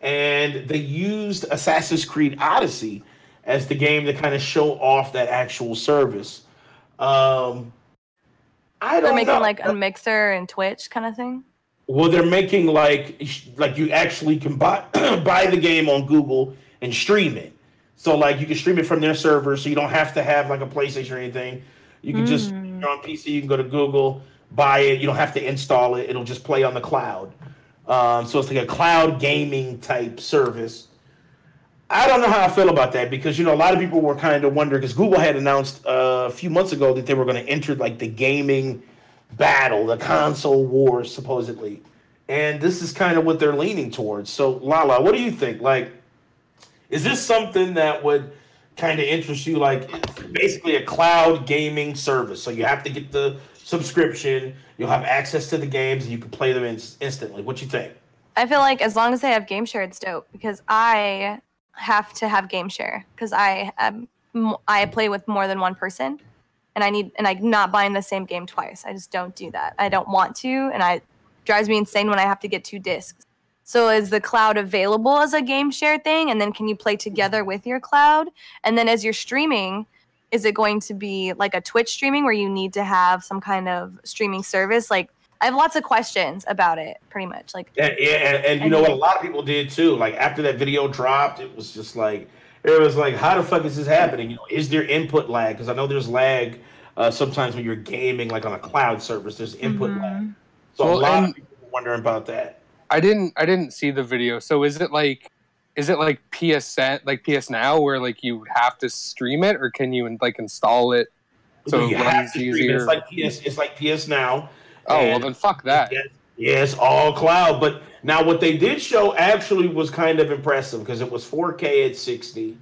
And they used Assassin's Creed Odyssey as the game to kind of show off that actual service. They're making like a Mixer and Twitch kind of thing? Well, they're making like you actually can buy the game on Google and stream it. So like you can stream it from their server, so you don't have to have like a PlayStation or anything. You can just, you're on PC, you can go to Google, buy it. You don't have to install it. It'll just play on the cloud. So it's like a cloud gaming type service. I don't know how I feel about that because, you know, a lot of people were kind of wondering because Google had announced a few months ago that they were going to enter like the gaming battle, the console wars, supposedly. And this is kind of what they're leaning towards. So, LaLa, what do you think? Like, is this something that would kind of interest you? Like, it's basically a cloud gaming service. So you have to get the subscription. You'll have access to the games and you can play them instantly. What you think? I feel like as long as they have game share, it's dope because I have to have game share because I play with more than one person and I'm not buying the same game twice. I just don't do that. I don't want to, and it drives me insane when I have to get 2 discs. So is the cloud available as a game share thing? And then can you play together with your cloud? And then as you're streaming, is it going to be like a Twitch streaming where you need to have some kind of streaming service? Like, I have lots of questions about it, pretty much. Like, and you know what a lot of people did too. Like after that video dropped, it was like, how the fuck is this happening? You know, is there input lag? Because I know there's lag sometimes when you're gaming, like on a cloud service. There's input lag. So a lot of people are wondering about that. I didn't see the video. So is it like PS Now where like you have to stream it, or can you like install it so you it runs easier? It's like PS Now. Oh, well then fuck that. Yeah, it's all cloud. But now what they did show actually was kind of impressive because it was 4K at 60.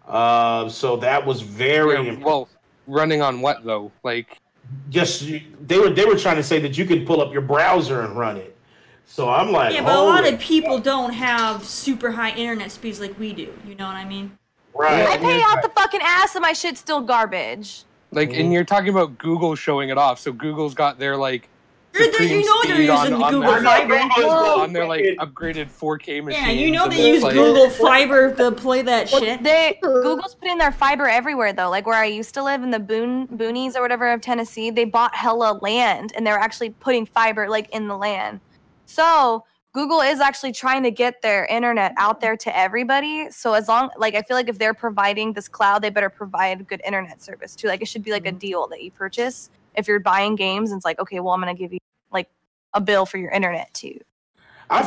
So that was very impressive. Well, running on what though? Like just they were trying to say that you could pull up your browser and run it. So I'm like, yeah, but a lot of people don't have super high internet speeds like we do. You know what I mean? Right. I pay out the fucking ass and my shit's still garbage. Like, and you're talking about Google showing it off. So Google's got their like supreme you know they're speed using on Google Fiber. on their like upgraded 4K machines. Yeah, you know they use Google Fiber to play that shit. Google's putting their fiber everywhere though. Like where I used to live in the boonies or whatever of Tennessee, they bought hella land and they're actually putting fiber like in the land. So Google is actually trying to get their internet out there to everybody. So as long, like, I feel like if they're providing this cloud, they better provide good internet service too. Like it should be like a deal that you purchase if you're buying games. And it's like, okay, well, I'm gonna give you like a bill for your internet too.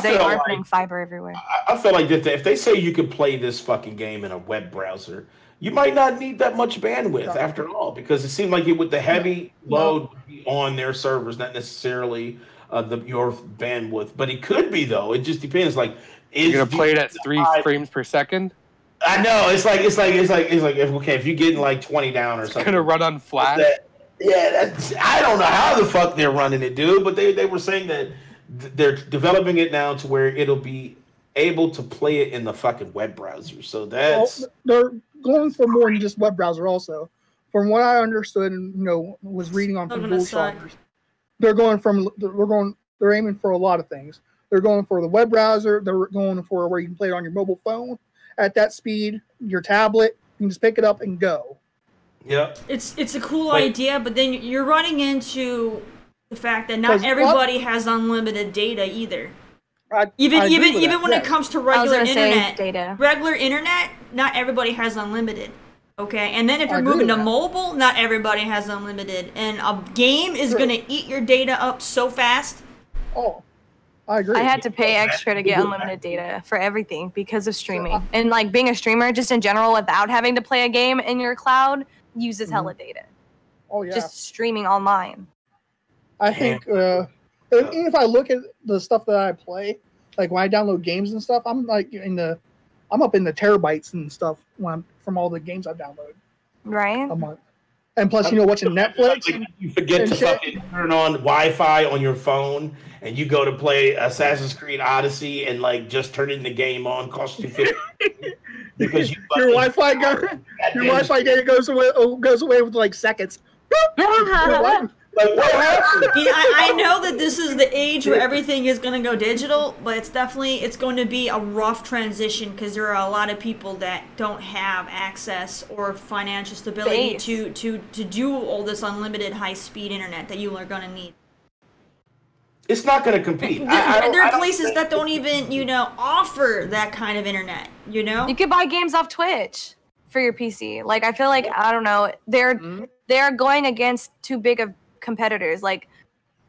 They are putting fiber everywhere. I feel like if they say you can play this fucking game in a web browser, you might not need that much bandwidth after all, because it seemed like it with the heavy load on their servers, not necessarily your bandwidth, but it could be though. It just depends. Like, you're gonna play it at 3 frames per second. I know it's like if you're getting like 20 down or something, it's gonna run on flash. I don't know how the fuck they're running it, dude. But they were saying that they're developing it now to where it'll be able to play it in the fucking web browser. So that's they're going for more than just web browser. Also, from what I understood and was reading on from Google Scholars. They're aiming for a lot of things. They're going for the web browser. They're going for where you can play it on your mobile phone at that speed, your tablet. You can just pick it up and go. Yeah. It's a cool idea, but then you're running into the fact that not everybody has unlimited data either. Even when it comes to regular internet, not everybody has unlimited. Okay, and then if you're moving to mobile, not everybody has unlimited, and a game is gonna eat your data up so fast. Oh, I agree. I had to pay extra to get unlimited data for everything because of streaming, and like being a streamer, just in general, without having to play a game in your cloud, uses hella data. Oh yeah, just streaming online. I think if I look at the stuff that I play, like when I download games and stuff, I'm up in the terabytes and stuff from all the games I've downloaded. Right. A month. And plus, watching Netflix. You forget to fucking turn on Wi-Fi on your phone, and you go to play Assassin's Creed Odyssey, and like just turning the game on costs you $50 because your Wi-Fi data goes away with like seconds. Like, what happened? I know that this is the age where everything is going to go digital, but it's going to be a rough transition because there are a lot of people that don't have access or financial stability to do all this unlimited high-speed internet that you are going to need. It's not going to compete. There are places that don't even, offer that kind of internet, You could buy games off Twitch for your PC. Like, I feel like, I don't know, they're going against too big of competitors, like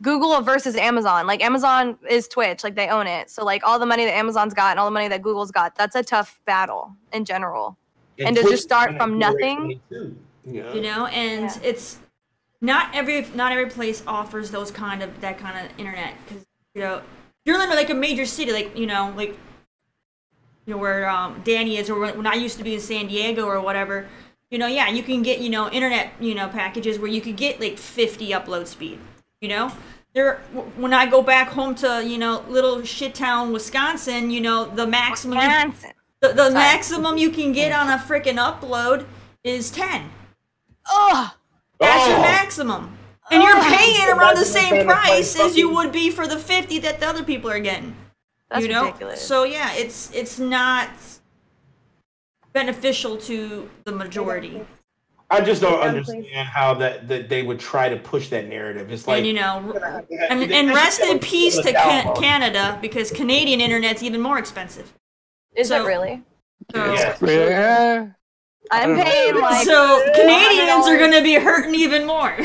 Google versus Amazon. Like Amazon is Twitch, like they own it, so like all the money that Amazon's got and all the money that Google's got, that's a tough battle in general. And to just start from nothing, and it's not every place offers that kind of internet, because you're in like a major city, like where Danny is, or when I used to be in San Diego or whatever. You can get, internet, packages where you could get like 50 upload speed. When I go back home to, little shit town Wisconsin, the maximum the maximum you can get on a freaking upload is 10. That's your maximum. And you're paying around the same price as you would be for the 50 that the other people are getting. That's ridiculous. So yeah, it's not beneficial to the majority. I just don't understand how that they would try to push that narrative. It's like, and rest in peace to Canada, because Canadian internet's even more expensive. Is it really? I'm paying so Canadians are going to be hurting even more.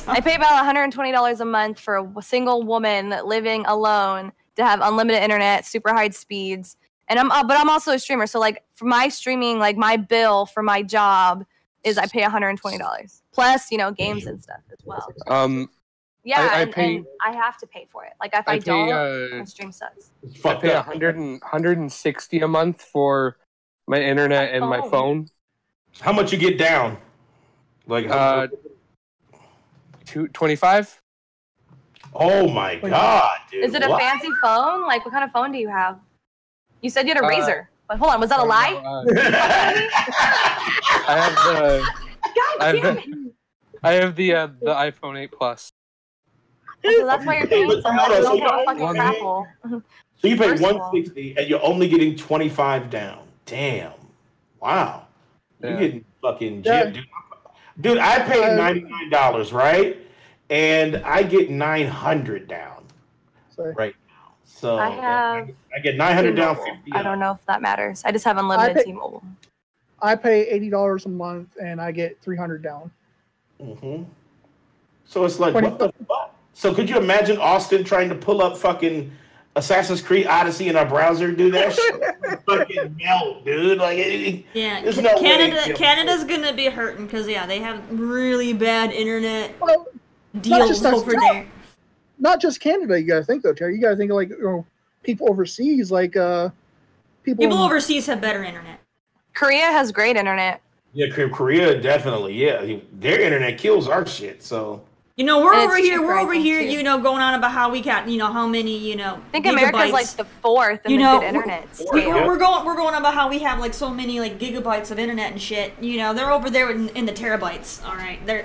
I pay about $120 a month for a single woman living alone to have unlimited internet, super high speeds. And but I'm also a streamer, so like for my streaming, like my bill for my job is I pay $120 plus games and stuff as well. And I have to pay for it. Like if I don't, my stream sucks. I pay $160 a month for my internet and my phone. How much you get down? Like $225. Oh my god, dude. Is it a fancy phone? Like, what kind of phone do you have? You said you had a Razr. But hold on, was that a lie? I have the iPhone 8 Plus. So that's why you're paying so much. Don't get a fucking Apple. So you pay $160 and you're only getting $25 down. Damn. Wow. Yeah. You're getting fucking gypped, dude. I paid $99, right? And I get $900 down right now. So I get $900 down. $50. I don't know if that matters. I just have unlimited T-Mobile. I pay $80 a month and I get $300 down. So it's like, what the fuck? So could you imagine Austin trying to pull up fucking Assassin's Creed Odyssey in our browser? Do that shit? Fucking melt, dude. Like, Canada's gonna be hurting because they have really bad internet deals over there. Not just Canada, you gotta think though, Terry. You gotta think of like people overseas, like people overseas have better internet. Korea has great internet. Yeah, Korea definitely. Yeah, their internet kills our shit. So we're over here. Going on about how we got how many I think America's like the fourth in the good internet. We're going about how we have like so many like gigabytes of internet and shit. They're over there in the terabytes. All right, they're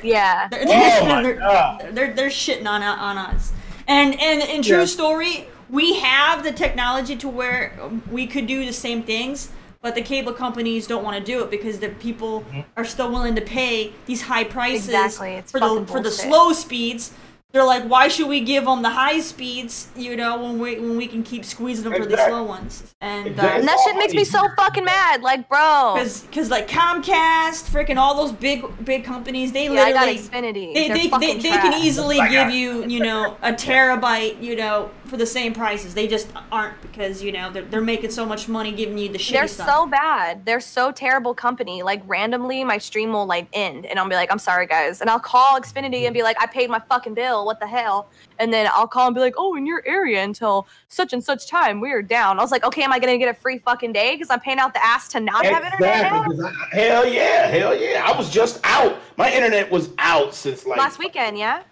shitting on us. And in true story, we have the technology to where we could do the same things. But the cable companies don't want to do it because the people are still willing to pay these high prices for the slow speeds. They're like, why should we give them the high speeds, when we can keep squeezing them for the slow ones? And that shit makes me so fucking mad, like, bro. Because like Comcast, freaking all those big companies, they literally I got Xfinity. They can easily give you a terabyte, for the same prices. They just aren't because they're making so much money giving you the shitty They're stuff. so bad. They're so terrible company. Like randomly, my stream will like end, and I'll be like, I'm sorry guys, and I'll call Xfinity and be like, I paid my fucking bill. What the hell? And then I'll call and be like, oh, in your area until such and such time we are down. I was like, okay, am I gonna get a free fucking day because I'm paying out the ass to not have internet now? Hell yeah. I was just out. My internet was out since like last weekend. Yeah,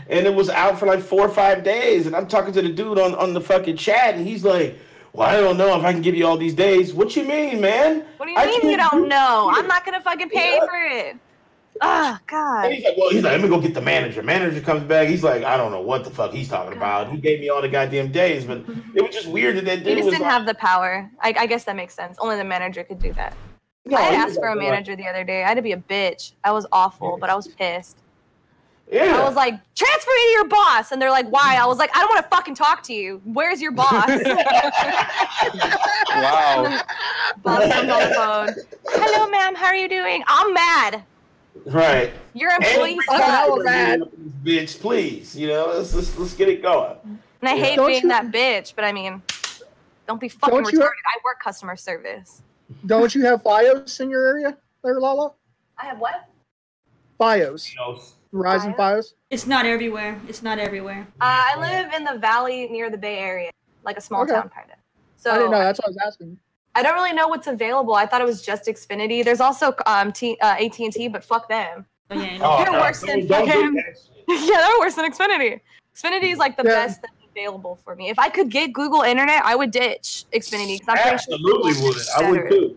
and it was out for like 4 or 5 days, and I'm talking to the dude on the fucking chat, and he's like, well, I don't know if I can give you all these days. What you mean, man? What do you mean you don't know? I'm not gonna fucking pay for it. Oh, God. And he's like, let me go get the manager. Manager comes back. He's like, I don't know what the fuck he's talking about. He gave me all the goddamn days, but it was just weird that dude he just didn't have the power. I guess that makes sense. Only the manager could do that. I had asked for a manager the other day. I had to be a bitch. I was awful, but I was pissed. Yeah. I was like, transfer me to your boss. And they're like, why? I was like, I don't want to fucking talk to you. Where's your boss? Wow. Boss comes on the phone. Hello, ma'am. How are you doing? I'm mad. Right. Your employees suck. Mad. Bitch, please. Let's get it going. And I hate being that bitch, but I mean, don't be fucking retarded. I work customer service. Don't you have FiOS in your area there, LaLa? I have what? FiOS. Verizon FiOS? It's not everywhere. I live in the valley near the Bay Area, like a small town kind of. So I didn't know. That's what I was asking. I don't really know what's available. I thought it was just Xfinity. There's also AT&T, but fuck them. They're worse than fucking. Yeah, they're worse than Xfinity. Xfinity is like the best that's available for me. If I could get Google Internet, I would ditch Xfinity because I'm pretty sure. Absolutely would. I would too.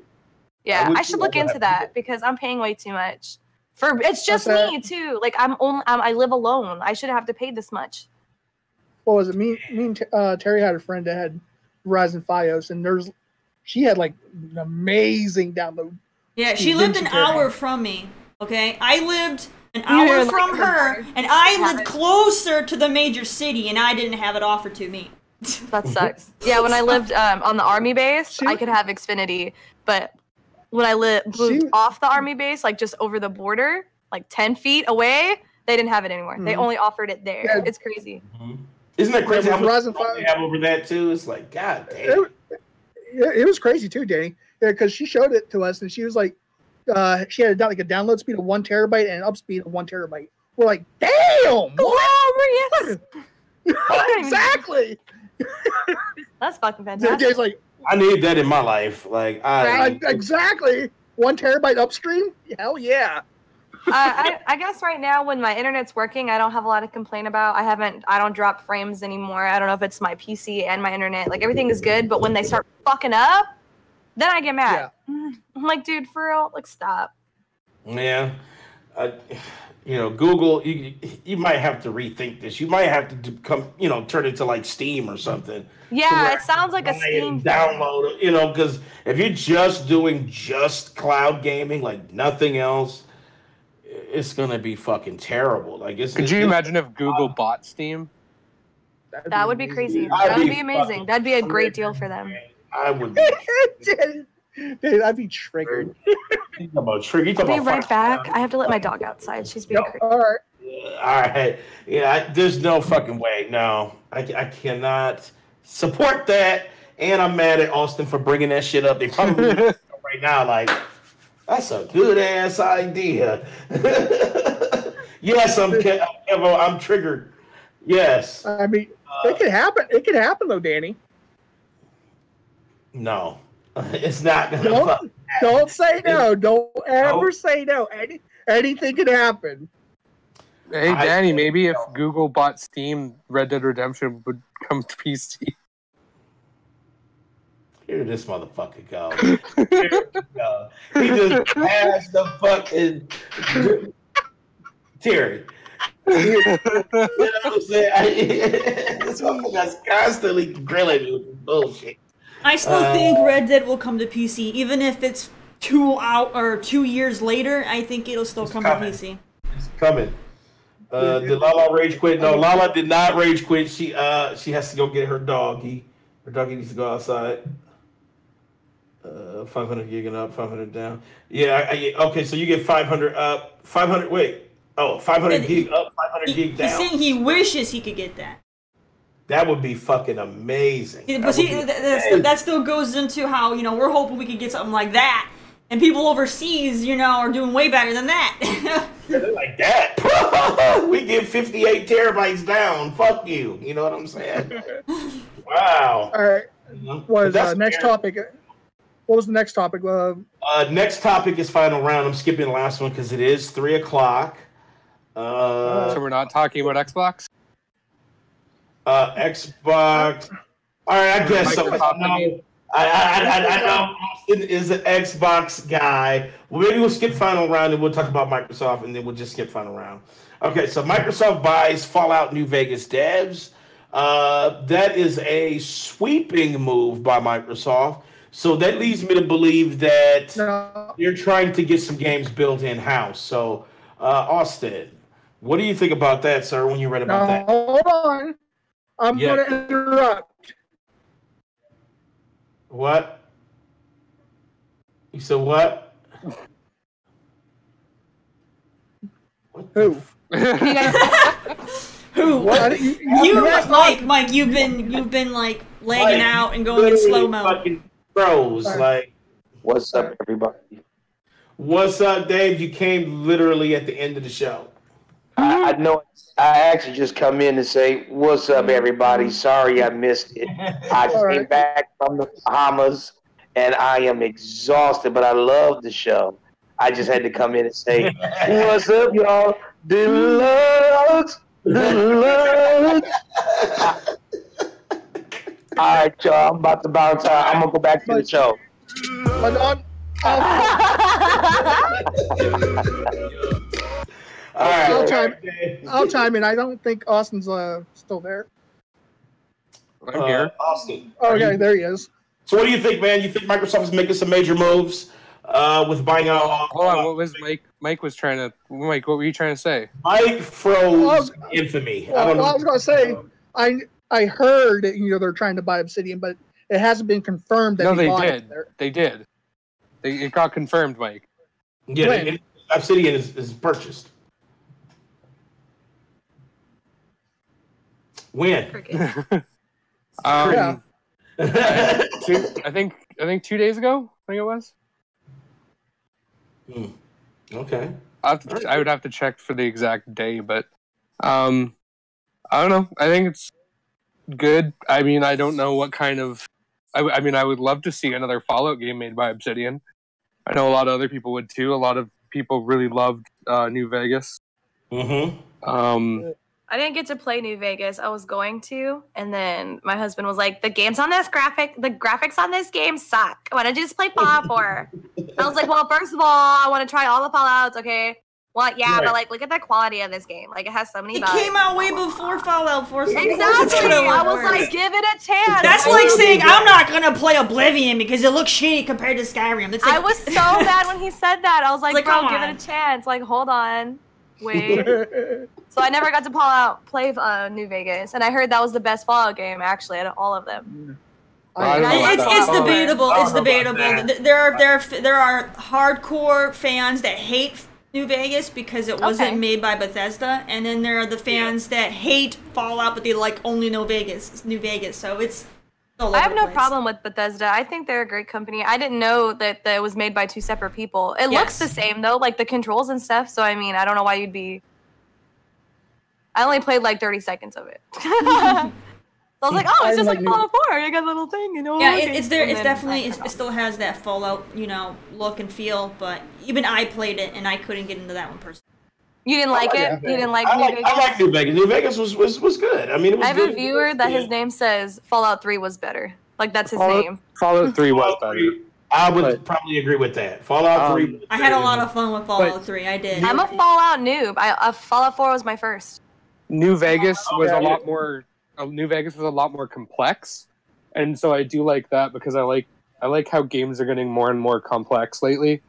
Yeah, I should look into that because I'm paying way too much. It's just me too. Like I live alone. I shouldn't have to pay this much. What was it? Me and Terry had a friend that had Verizon FiOS, and she had like an amazing download. Yeah, she lived an hour from me. Okay, I lived an hour from her, and I lived closer to the major city, and I didn't have it offered to me. That sucks. Yeah, when I lived on the army base, I could have Xfinity, but when I moved off the army base, like just over the border, like 10 feet away, they didn't have it anymore. They only offered it there. Yeah. It's crazy. Isn't that crazy how much they have over that too? It's like, God damn. It was crazy too, Danny. Yeah, because she showed it to us, and she was like, she had like a download speed of 1 terabyte and an up speed of 1 terabyte. We're like, damn! Glorious! Exactly! That's fucking fantastic. Danny's like, I need that in my life. Like, exactly. 1 terabyte upstream? Hell yeah. I guess right now when my internet's working, I don't have a lot to complain about. I don't drop frames anymore. I don't know if it's my PC and my internet. Like everything is good, but when they start fucking up, then I get mad. Yeah. I'm like, dude, for real, like stop. Yeah. Google, you might have to rethink this. You might have to turn it to like Steam or something. Yeah, it sounds like a Steam download, because if you're just doing cloud gaming, like nothing else, it's gonna be fucking terrible. Like, could you imagine if Google bought Steam? That would be crazy. That would be amazing. That'd be a great deal for them. I would be. Dude, I'd be triggered. I'll be right back. I have to let my dog outside. She's being crazy. All right. All right. Yeah, there's no fucking way. No, I cannot support that. And I'm mad at Austin for bringing that shit up. They probably right now like, that's a good ass idea. Yes, I'm triggered. Yes. I mean, it could happen. It could happen though, Danny. No. It's not gonna. Don't say no. Don't ever say no. Anything could happen. Hey, Danny, maybe if Google bought Steam, Red Dead Redemption would come to PC. Here this motherfucker go. He just passed the fucking Terry. You know what I'm saying? This motherfucker's constantly grilling me with this bullshit. I still think Red Dead will come to PC, even if it's 2 years later. I think it'll still come to PC. It's coming. Did LaLa rage quit? No, LaLa did not rage quit. She has to go get her doggy. Her doggy needs to go outside. 500 gig and up, 500 down. Yeah. Okay, so you get 500 up, 500. Wait. Oh, 500 gig up, 500 gig down. He's saying he wishes he could get that. That would be fucking amazing. Yeah, but see, that still goes into how, we're hoping we could get something like that. And people overseas, are doing way better than that. They're like that. We get 58 terabytes down. Fuck you. You know what I'm saying? Wow. All right. What is the next topic? What was the next topic? Next topic is final round. I'm skipping the last one because it is 3:00. So we're not talking about Xbox? Xbox. All right, I guess so. I know Austin is an Xbox guy. Well, maybe we'll skip final round and we'll talk about Microsoft and then we'll just skip final round. Okay, so Microsoft buys Fallout New Vegas devs. That is a sweeping move by Microsoft. So that leads me to believe that you're trying to get some games built in-house. So, Austin, what do you think about that, sir, when you read about that? Hold on. I'm going to interrupt. What? You said what? Who? Who? What? Mike, you've been like lagging out and going in slow mo. Fucking bros, like. What's up, everybody? What's up, Dave? You came literally at the end of the show. I know. I actually just come in to say, what's up, everybody? Sorry I missed it. I came back from the Bahamas, and I am exhausted, but I love the show. I just had to come in and say, what's up, y'all? Deluxe. All right, y'all. I'm about to bounce out. I'm going to go back to the show. All right. I'll chime in. I don't think Austin's still there. I'm here. Austin. Okay, there he is. So what do you think, man? You think Microsoft is making some major moves with buying out? Hold on. What was Mike? Mike, what were you trying to say? Mike froze infamy. Well, I was going to say, I heard that, they're trying to buy Obsidian, but it hasn't been confirmed that they bought did. It there. They did. It got confirmed, Mike. Yeah, Obsidian is purchased. When? I think 2 days ago. I think it was. Okay. I would have to check for the exact day, but I don't know. I think it's good. I mean, I don't know what kind of. I mean, I would love to see another Fallout game made by Obsidian. I know a lot of other people would too. A lot of people really loved New Vegas. I didn't get to play New Vegas. I was going to, and then my husband was like, the graphics on this game suck. Why don't you just play Fallout 4? I was like, well, first of all, I want to try all the Fallouts, okay? Well, yeah, right. But like, look at the quality of this game. Like, it has so many bugs. It came out way before Fallout 4. So exactly. I was like, give it a chance. That's like saying, I'm not going to play Oblivion because it looks shitty compared to Skyrim. Like, I was so mad when he said that. I was like, bro, give it a chance. Like, hold on. Wait. So I never got to play New Vegas, and I heard that was the best Fallout game, actually, out of all of them. It's debatable. It's debatable. There are hardcore fans that hate New Vegas because it wasn't made by Bethesda, and then there are the fans that hate Fallout, but they like only New Vegas. So it's all over I have no the place. problem with Bethesda. I think they're a great company. I didn't know that it was made by two separate people. It looks the same though, like the controls and stuff. So I mean, I don't know why you'd be. I only played like 30 seconds of it. So I was like, oh, it's just like Fallout 4. You got a little thing, you know. Yeah, it's there. It's definitely. It still has that Fallout, look and feel. But even I played it, and I couldn't get into that one personally. You didn't like it? You didn't like New Vegas? I like New Vegas. New Vegas was good. I mean, it was I have a viewer that his name says Fallout 3 was better. Like, that's his name. Fallout 3 was better. I would probably agree with that. Fallout 3. I had a lot of fun with Fallout 3. I did. I'm a Fallout noob. Fallout 4 was my first. New Vegas was a lot more. New Vegas was a lot more complex, and so I do like that because I like how games are getting more and more complex lately.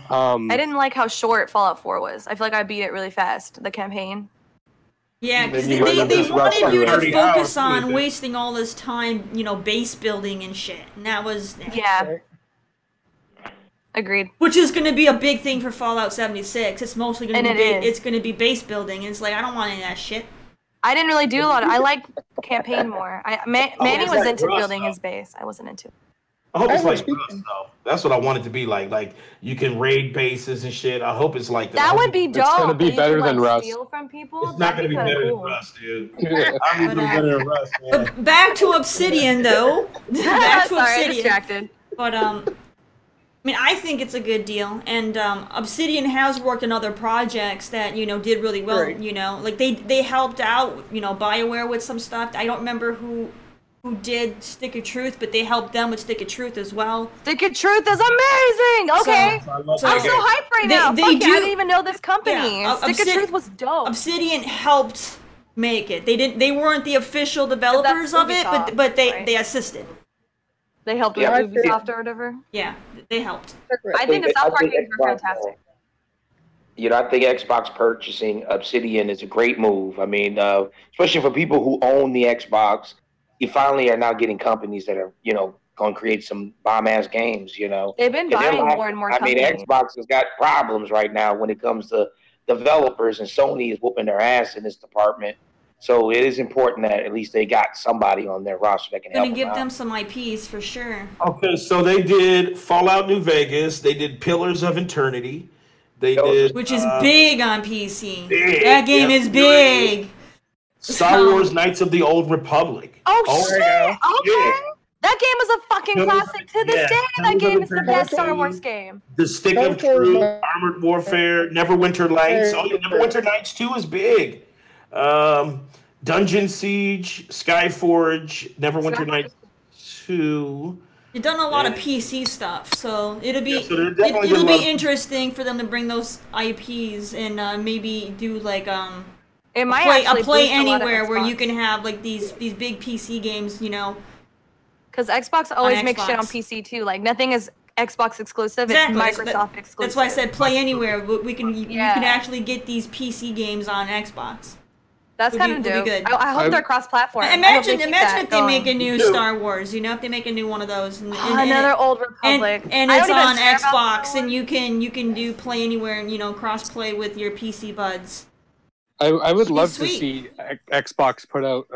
I didn't like how short Fallout 4 was. I feel like I beat it really fast. The campaign. Yeah, because they wanted you to focus on wasting all this time, base building and shit, and that was Agreed. Which is going to be a big thing for Fallout 76. It's mostly going to be it's going to be base building, and it's like I don't want any of that shit. I didn't really do a lot. I like campaign more. Manny was into building his base. I wasn't into it. I hope it's like Rust, though. That's what I want it to be like. Like, you can raid bases and shit. I hope it's like that. That would be dope. It's going to be better than Rust. Steal from people? It's not going to be better than Rust, dude. I'm going to be better than Rust, man. But back to Obsidian, though. Back to Obsidian. I'm distracted. But, I mean, I think it's a good deal, and Obsidian has worked on other projects that, did really well, Like, they helped out, BioWare with some stuff. I don't remember who did Stick of Truth, but they helped them with Stick of Truth as well. Stick of Truth is amazing! Okay. I'm so hyped right now. I didn't even know this company. Yeah, Stick of Truth was dope. Obsidian helped make it. They weren't the official developers of it, but they assisted. They helped with Ubisoft or whatever? Yeah, they helped. I think the South Park games were fantastic. I think Xbox purchasing Obsidian is a great move. I mean, especially for people who own the Xbox, you finally are now getting companies that are, going to create some bomb-ass games, They've been buying more and more companies. I mean, Xbox has got problems right now when it comes to developers, and Sony is whooping their ass in this department. So it is important that at least they got somebody on their roster that can help them out. Gonna give them some IPs for sure. Okay, so they did Fallout New Vegas. They did Pillars of Eternity. They did, which is big on PC. That game is big. Star Wars: Knights of the Old Republic. Oh shit! Okay. That game is a fucking classic to this day. That game is the best Star Wars game. The Stick of Truth, Armored Warfare, Neverwinter Nights. Oh, yeah, Neverwinter Nights 2 is big. Dungeon Siege, Skyforge, Neverwinter Nights 2. You've done a lot of PC stuff, so it'll be it'll be interesting for them to bring those IPs and maybe do like it might play anywhere where you can have like these big PC games, Because Xbox always makes shit on PC too. Like nothing is Xbox exclusive. Exactly. It's Microsoft exclusive. That's why I said play anywhere. You can actually get these PC games on Xbox. That's kind of dope. I hope they're cross-platform. Imagine if they make a new Star Wars. If they make a new one of those. Another Old Republic. And it's on Xbox, and you can do play anywhere and cross-play with your PC buds. I would love to see Xbox put out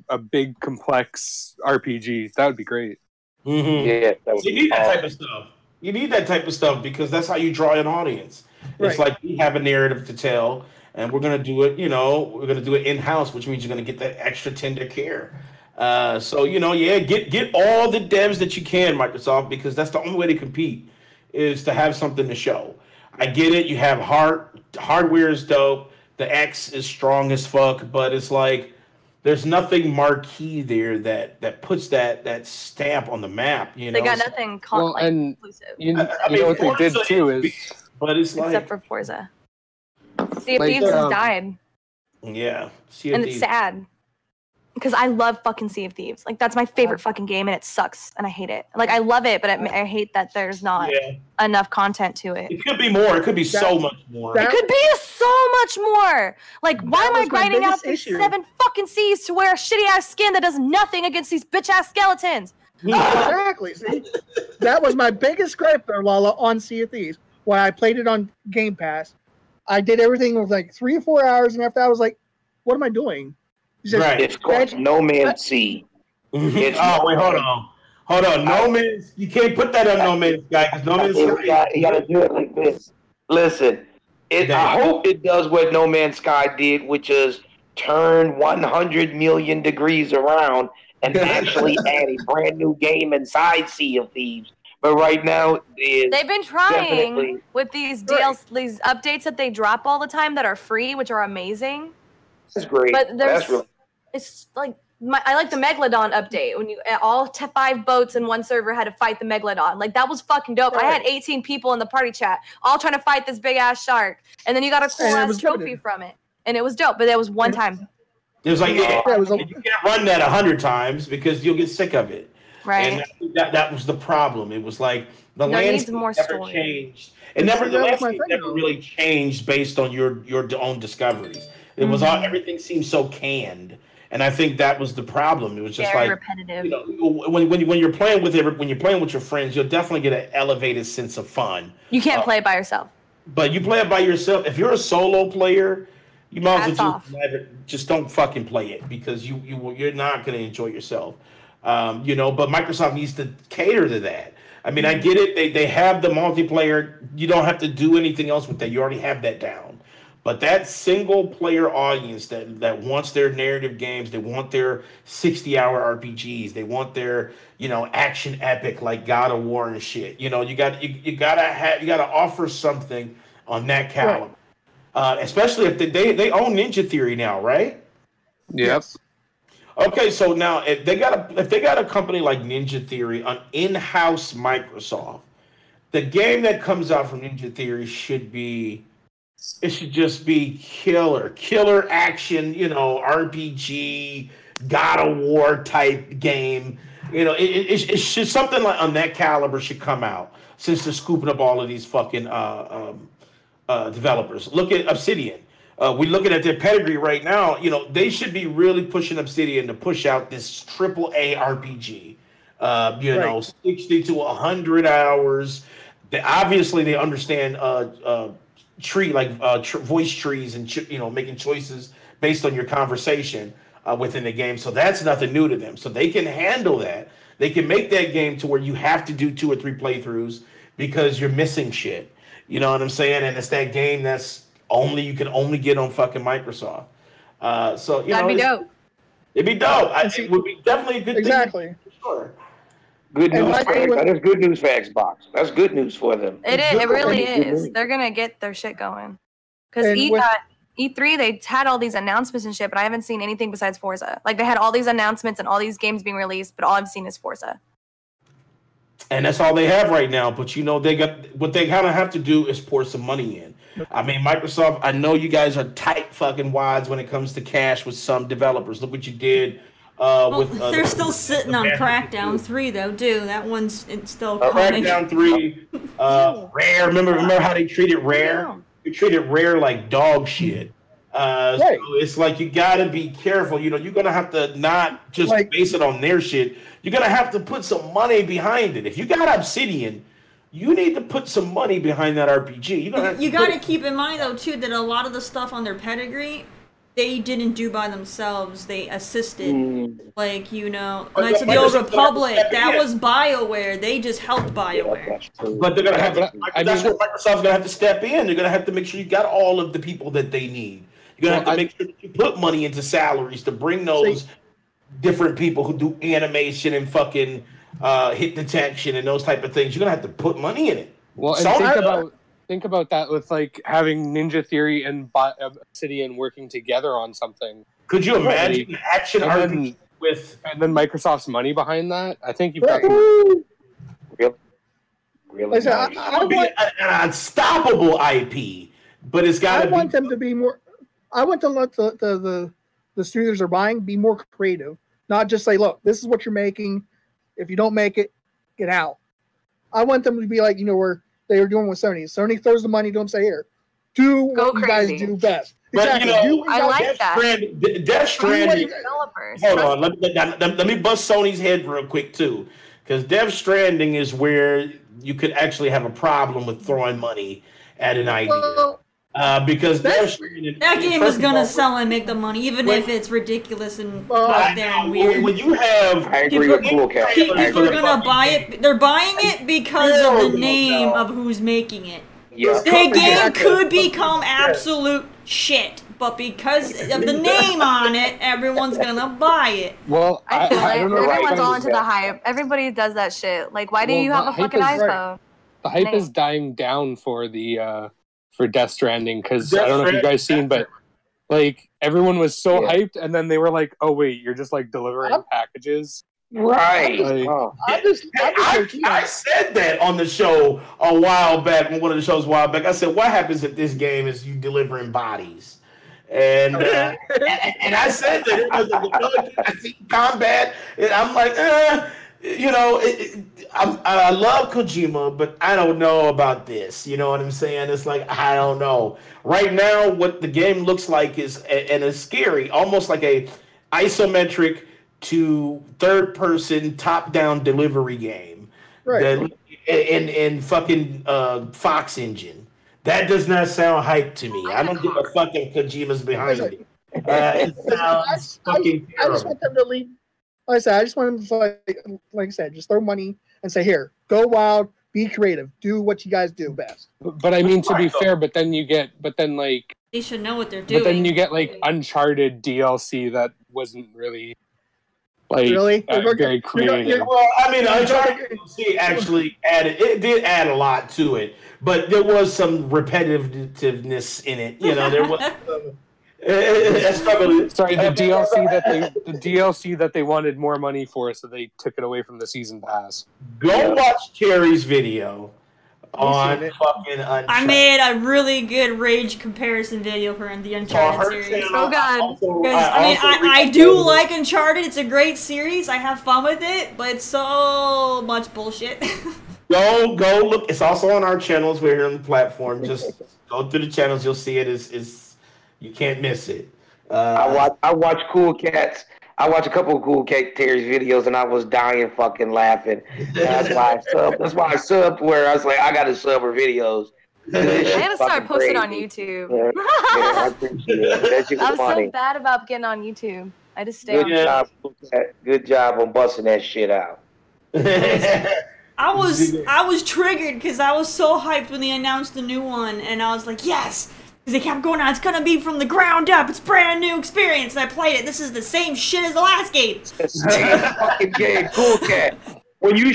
a big complex RPG. That would be great. Mm-hmm. Yeah, you need that type of stuff. You need that type of stuff because that's how you draw an audience. Right. It's like we have a narrative to tell. And we're gonna do it, we're gonna do it in house, which means you're gonna get that extra tender care. So get all the devs that you can, Microsoft, because that's the only way to compete is to have something to show. I get it. You have hardware is dope. The X is strong as fuck, but it's like there's nothing marquee there that puts that stamp on the map. You know, they got nothing exclusive. You know what they did too is, but it's like except for Forza. Sea of Thieves has died. Yeah, and it's sad. Because I love fucking Sea of Thieves. Like, that's my favorite fucking game, and it sucks, and I hate it. Like, I love it, but I hate that there's not enough content to it. It could be more. It could be so much more. It could be so much more. Like, why am I grinding out these 7 fucking Cs to wear a shitty-ass skin that does nothing against these bitch-ass skeletons? Exactly. See? That was my biggest gripe there, LaLa, on Sea of Thieves. When I played it on Game Pass, I did everything with like 3 or 4 hours, and after I was like, what am I doing? Right. It's called No Man's Sea. Wait, hold on. No Man's. You can't put that on No Man's Sky because No Man's Sky. You gotta do it like this. Listen, I hope it does what No Man's Sky did, which is turn 100 million degrees around and actually add a brand new game inside Sea of Thieves. But right now, they've been trying with these these updates that they drop all the time that are free, which are amazing. That's great. But it's like I like the Megalodon update when you all 5 boats in one server had to fight the Megalodon. Like that was fucking dope. Right. I had 18 people in the party chat all trying to fight this big ass shark, and then you got a cool ass trophy from it, and it was dope. But that was one time. It was like you can't run that 100 times because you'll get sick of it. Right. And that was the problem. It was like the landscape never changed. The landscape never really changed based on your own discoveries. It was everything seemed so canned, and I think that was the problem. It was just very like repetitive. You know, when you're playing with your friends, you'll definitely get an elevated sense of fun. You can't play it by yourself. But you play it by yourself. If you're a solo player, you might as well just don't fucking play it because you're not going to enjoy yourself. But Microsoft needs to cater to that. I mean, I get it. They have the multiplayer. You don't have to do anything else with that. You already have that down. But that single player audience that wants their narrative games, they want their 60-hour RPGs, they want their action epic like God of War and shit. You gotta offer something on that caliber. Right. Especially if they own Ninja Theory now, right? Yes. Okay, so now if they got a company like Ninja Theory on in-house Microsoft, the game that comes out from Ninja Theory should just be killer action, RPG, God of War type game. It should something like on that caliber should come out since they're scooping up all of these fucking developers. Look at Obsidian. We're looking at their pedigree right now. They should be really pushing Obsidian to push out this AAA RPG. 60 to 100 hours. Obviously they understand voice trees and making choices based on your conversation within the game. So that's nothing new to them. So they can handle that. They can make that game to where you have to do 2 or 3 playthroughs because you're missing shit. You know what I'm saying? And it's that game you can only get on fucking Microsoft. That'd be dope. It'd be dope. It would be definitely a good thing. For sure. Good news. That is good news for Xbox. That's good news for them. It really is. They're gonna get their shit going. Because E3, they had all these announcements and shit, but I haven't seen anything besides Forza. Like they had all these announcements and all these games being released, but all I've seen is Forza. And that's all they have right now. But they kind of have to do is pour some money in. I mean, Microsoft, I know you guys are tight fucking wads when it comes to cash with some developers. Look what you did. They're still sitting on Crackdown 3 though, dude. That one's still coming. Crackdown 3, Rare. Remember how they treated Rare? Yeah. They treated Rare like dog shit. So it's like you gotta be careful. You're gonna have to not just base it on their shit. You're gonna have to put some money behind it. If you got Obsidian, you need to put some money behind that RPG. You got to keep in mind though too that a lot of the stuff on their pedigree they didn't do by themselves. They assisted. Knights of the Old Republic, that was BioWare. They just helped BioWare. But they're gonna have to. That's where Microsoft's gonna have to step in. They're gonna have to make sure you got all of the people that they need. You're gonna have to make sure that you put money into salaries to bring those different people who do animation and fucking hit detection and those type of things. You're gonna have to put money in it. Well, and think about that with like having Ninja Theory and Obsidian working together on something. Could you imagine an action RPG with and then Microsoft's money behind that? I think you've got really nice. I want an unstoppable IP, but it's got to be. I want them to be more. I want to let the studios are buying be more creative, not just say, "Look, this is what you're making. If you don't make it, get out." I want them to be like, where they were doing with Sony. Sony throws the money to them, say, "Here, do what you guys do best." But exactly. I like that. Death Stranding. Hold on, let me bust Sony's head real quick too, because Death Stranding is where you could actually have a problem with throwing money at an idea. Well, because that game is gonna sell and make the money, even if it's ridiculous and out there and weird. When you have, I agree with Cool Cat. People are gonna buy it. They're buying it because of the name of who's making it. Yeah. The game could become absolute shit, but because of the name on it, everyone's gonna buy it. Well, I feel like don't know everyone's all into the hype. Everybody does that shit. Like, why do you have a fucking iPhone? The hype is dying down for the for Death Stranding, because I don't know if you guys seen, but like everyone was so hyped, and then they were like, "Oh wait, you're just like delivering packages." Right. I said that on the show a while back, on one of the shows a while back. I said, "What happens if this game is you delivering bodies?" And and I said that it was I see combat, and I'm like, I love Kojima, but I don't know about this. You know what I'm saying? It's like, I don't know. Right now, what the game looks like is, and it's scary, almost like a isometric to third-person top-down delivery game. Right. In fucking Fox Engine. That does not sound hype to me. I don't give a fuck if Kojima's behind it. It sounds fucking terrible. I just want them to leave. Like I said, I just want them to, like I said, just throw money and say, "Here, go wild, be creative, do what you guys do best." But I mean, to be fair, They should know what they're doing. But then you get like Uncharted DLC that wasn't really very creative. Well, I mean, Uncharted DLC actually did add a lot to it, but there was some repetitiveness in it. There was. Sorry, the DLC that they wanted more money for, so they took it away from the season pass. Go watch Terry's video on fucking Uncharted. I made a really good rage comparison video for the Uncharted series. Oh god! I do like Uncharted. It's a great series. I have fun with it, but it's so much bullshit. Go look. It's also on our channels. We're here on the platform. Just go through the channels. You'll see it. Is you can't miss it. I watch Cool Cats. I watch a couple of Cool Cat Terry's videos, and I was dying fucking laughing. That's why I subbed. Where I was like, I got to sub her videos. I gotta start posting on YouTube. Yeah, I appreciate it. I'm so bad about getting on YouTube. I just stay on job, good job on busting that shit out. I was triggered because I was so hyped when they announced the new one, and I was like, yes. They kept going on, it's gonna be from the ground up, it's a brand new experience, and I played it. This is the same shit as the last game. It's the same fucking game, Cool Cat. When you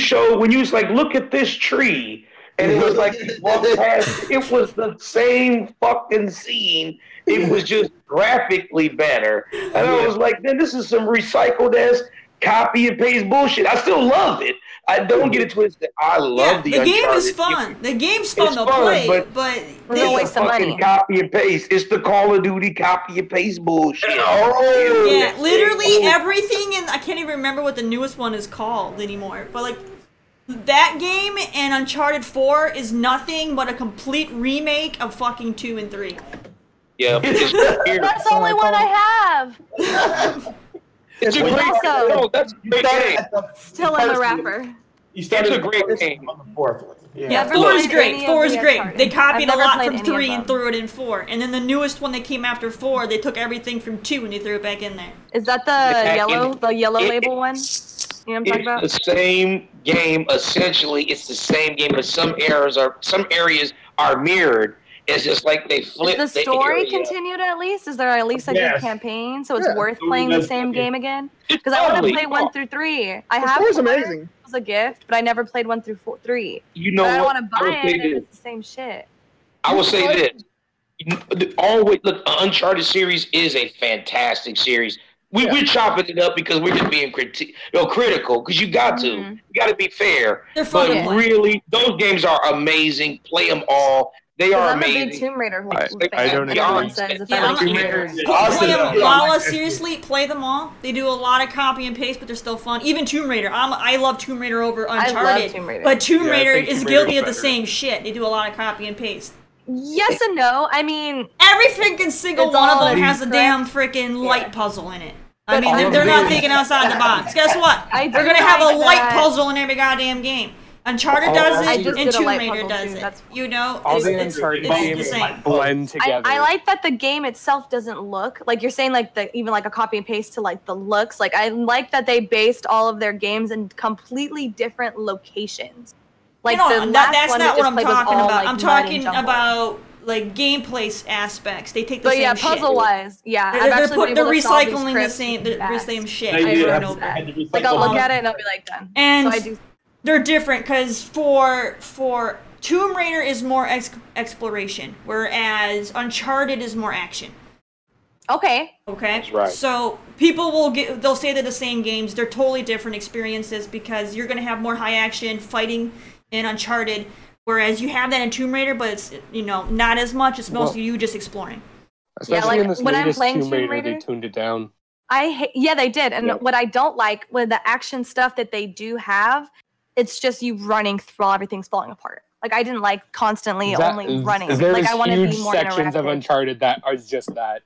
was like, look at this tree, and it was like, it was the same fucking scene. It was just graphically better. And I was like, man, this is some recycled ass copy and paste bullshit. I still love it. I don't get it twisted. I love the game is fun. The game's fun to play, but they waste some money. Copy and paste. It's the Call of Duty copy and paste bullshit. Yeah, literally everything, and I can't even remember what the newest one is called anymore. But like that game and Uncharted 4 is nothing but a complete remake of fucking 2 and 3. Yeah, that's the only one I have. It's a great game. Still in the wrapper. You started a great game on the fourth one. Yeah, 4 is great. 4 is great. They copied a lot from 3 and threw it in 4. And then the newest one that came after 4, they took everything from 2 and they threw it back in there. Is that the yellow label one? You know what I'm talking about? It's the same game. Essentially, it's the same game, but some areas are mirrored. It's just like they flip the story continued at least? Is there at least a good campaign? So it's worth playing the same game again? Because I want to play 1 through 3. I have the story's amazing. It was a gift, but I never played 1 through 3. You know but I don't what? want to buy it if it's the same shit. I will say this. Always look, Uncharted series is a fantastic series. We're chopping it up because we're just being critical because you got to. You got to be fair. They're fun but really, those games are amazing. Play them all. They are amazing. I'm a big Tomb Raider I don't agree. LaLa, seriously, play them all. They do a lot of copy and paste, but they're still fun. Even Tomb Raider. I love Tomb Raider over Uncharted. I love Tomb Raider. But Tomb Raider is guilty of the same shit. They do a lot of copy and paste. Yes and no. I mean, every freaking single one of them has a damn freaking light puzzle in it. I mean, they're not thinking outside the box. Guess what? They're gonna have a light puzzle in every goddamn game. Uncharted does it, and Tomb Raider does it. You know, it's the same. Blend together. I like that the game itself doesn't look like you're saying, like even like a copy and paste to like the looks. Like I like that they based all of their games in completely different locations. Like that's not what I'm talking about. I'm talking about like gameplay aspects. They take the same shit. But puzzle wise, yeah, they're recycling the same shit. Like I'll look at it and I'll be like done. And they're different because for Tomb Raider is more exploration, whereas Uncharted is more action. Okay. That's right. So people they'll say they're the same games. They're totally different experiences because you're gonna have more high action fighting in Uncharted, whereas you have that in Tomb Raider, but it's not as much. It's mostly you just exploring. Especially in this when I'm playing Tomb Raider, they tuned it down. They did. And what I don't like with the action stuff that they do have, it's just you running while everything's falling apart. Like I didn't like constantly only running. Like I want to be more sections of Uncharted that are just that.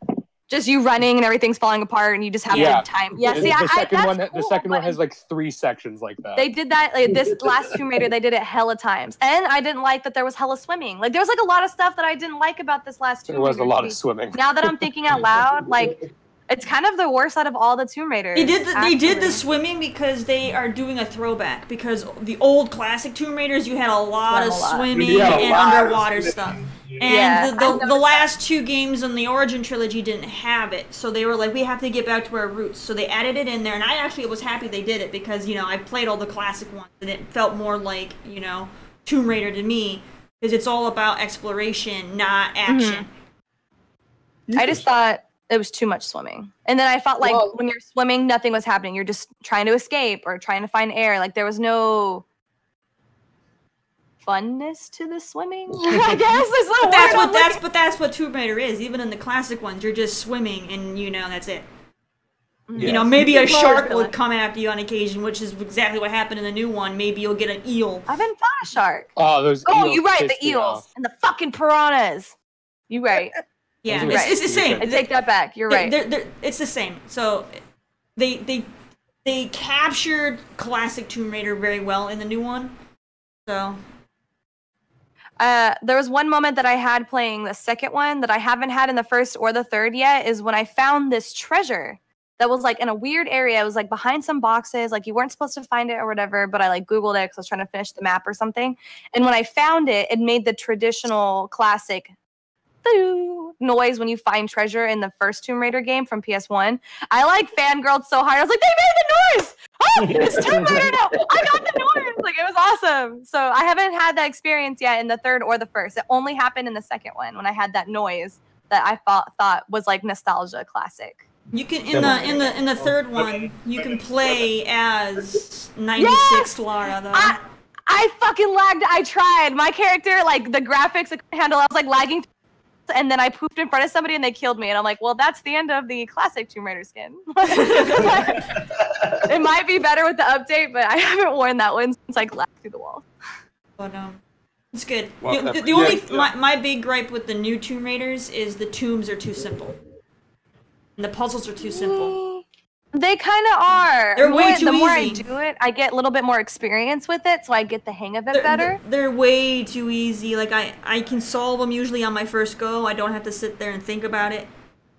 Just you running and everything's falling apart and you just have the time. Yeah, see, the second one has like 3 sections like that. They did that this last Tomb Raider. They did it hella times, and I didn't like that there was hella swimming. Like there was like a lot of stuff that I didn't like about this last Tomb Raider. There was a lot of swimming. Now that I'm thinking out loud, like it's kind of the worst out of all the Tomb Raiders. They did the swimming because they are doing a throwback. Because the old classic Tomb Raiders, you had a lot of swimming and underwater stuff. And the last 2 games in the Origin trilogy didn't have it, so they were like, we have to get back to our roots. So they added it in there, and I actually was happy they did it because I played all the classic ones, and it felt more like Tomb Raider to me because it's all about exploration, not action. I just thought it was too much swimming, and then I felt like when you're swimming, nothing was happening. You're just trying to escape or trying to find air. Like there was no funness to the swimming, I guess. But that's what Tomb Raider is. Even in the classic ones, you're just swimming, and that's it. Yes. Maybe a shark would come after you on occasion, which is exactly what happened in the new one. Maybe you'll get an eel. I haven't fought a shark. Oh, those. Oh, you're right. The eels and the fucking piranhas. You're right. Yeah, it's the same. I take that back. You're right. It's the same. So they captured classic Tomb Raider very well in the new one. So. There was one moment that I had playing the second one that I haven't had in the first or the third yet, is when I found this treasure that was like in a weird area. It was like behind some boxes, like you weren't supposed to find it or whatever, but I like Googled it because I was trying to finish the map or something. And when I found it, it made the traditional classic noise when you find treasure in the first Tomb Raider game from PS1. I like fangirled so hard. I was like, they made the noise! Oh, it's Tomb Raider now! I got the noise! Like, it was awesome. So I haven't had that experience yet in the third or the first. It only happened in the second one when I had that noise that I thought was like nostalgia classic. You can in the third one you can play as 96 LaLa though. I fucking lagged. I tried. My character, like the graphics I couldn't handle. I was like lagging. And then I pooped in front of somebody and they killed me. And I'm like, well, that's the end of the classic Tomb Raider skin. It might be better with the update, but I haven't worn that one since I lagged through the wall. But it's good. The only my big gripe with the new Tomb Raiders is the tombs are too simple. And the puzzles are too simple. They kind of are. They're way too easy. The more I do it, I get a little bit more experience with it, so I get the hang of it better. They're way too easy. Like, I can solve them usually on my first go. I don't have to sit there and think about it.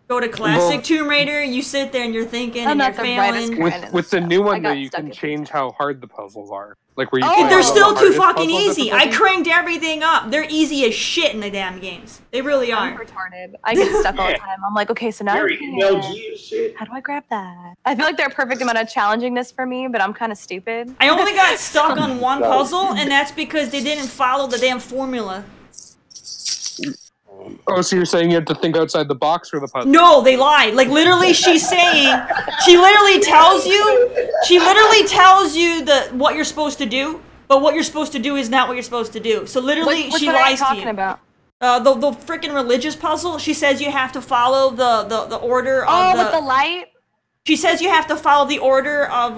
Go to classic Tomb Raider, you sit there and you're thinking and you're failing. With the new one, though, you can change how hard the puzzles are. Like where they're still too fucking easy. I cranked everything up. They're easy as shit in the damn games. They really are. I'm retarded. I get stuck all the time. I'm like, okay, so now how do I grab that? I feel like they're a perfect amount of challengingness for me, but I'm kind of stupid. I only got stuck on one puzzle, and that's because they didn't follow the damn formula. Oh, so you're saying you have to think outside the box for the puzzle? No, they lie. Like literally, she literally tells you what you're supposed to do, but what you're supposed to do is not what you're supposed to do. So literally, she lies to you. About? The freaking religious puzzle. She says you have to follow the order of Oh, with the light. She says you have to follow the order of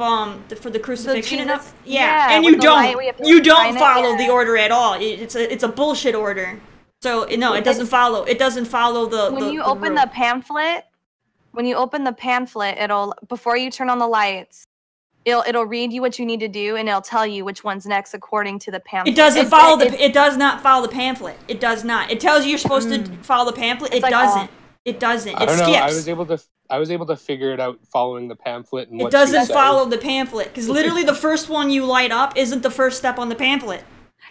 for the crucifixion. Yeah, and you don't follow the order at all. It's a bullshit order. So no, it doesn't follow. It doesn't follow the. When you open the pamphlet, it'll before you turn on the lights, it'll read you what you need to do, and it'll tell you which one's next according to the pamphlet. It doesn't follow the. It does not follow the pamphlet. It does not. It tells you you're supposed to follow the pamphlet. It doesn't. It doesn't. It skips. I was able to figure it out following the pamphlet. And it doesn't follow the pamphlet because literally the first one you light up isn't the first step on the pamphlet.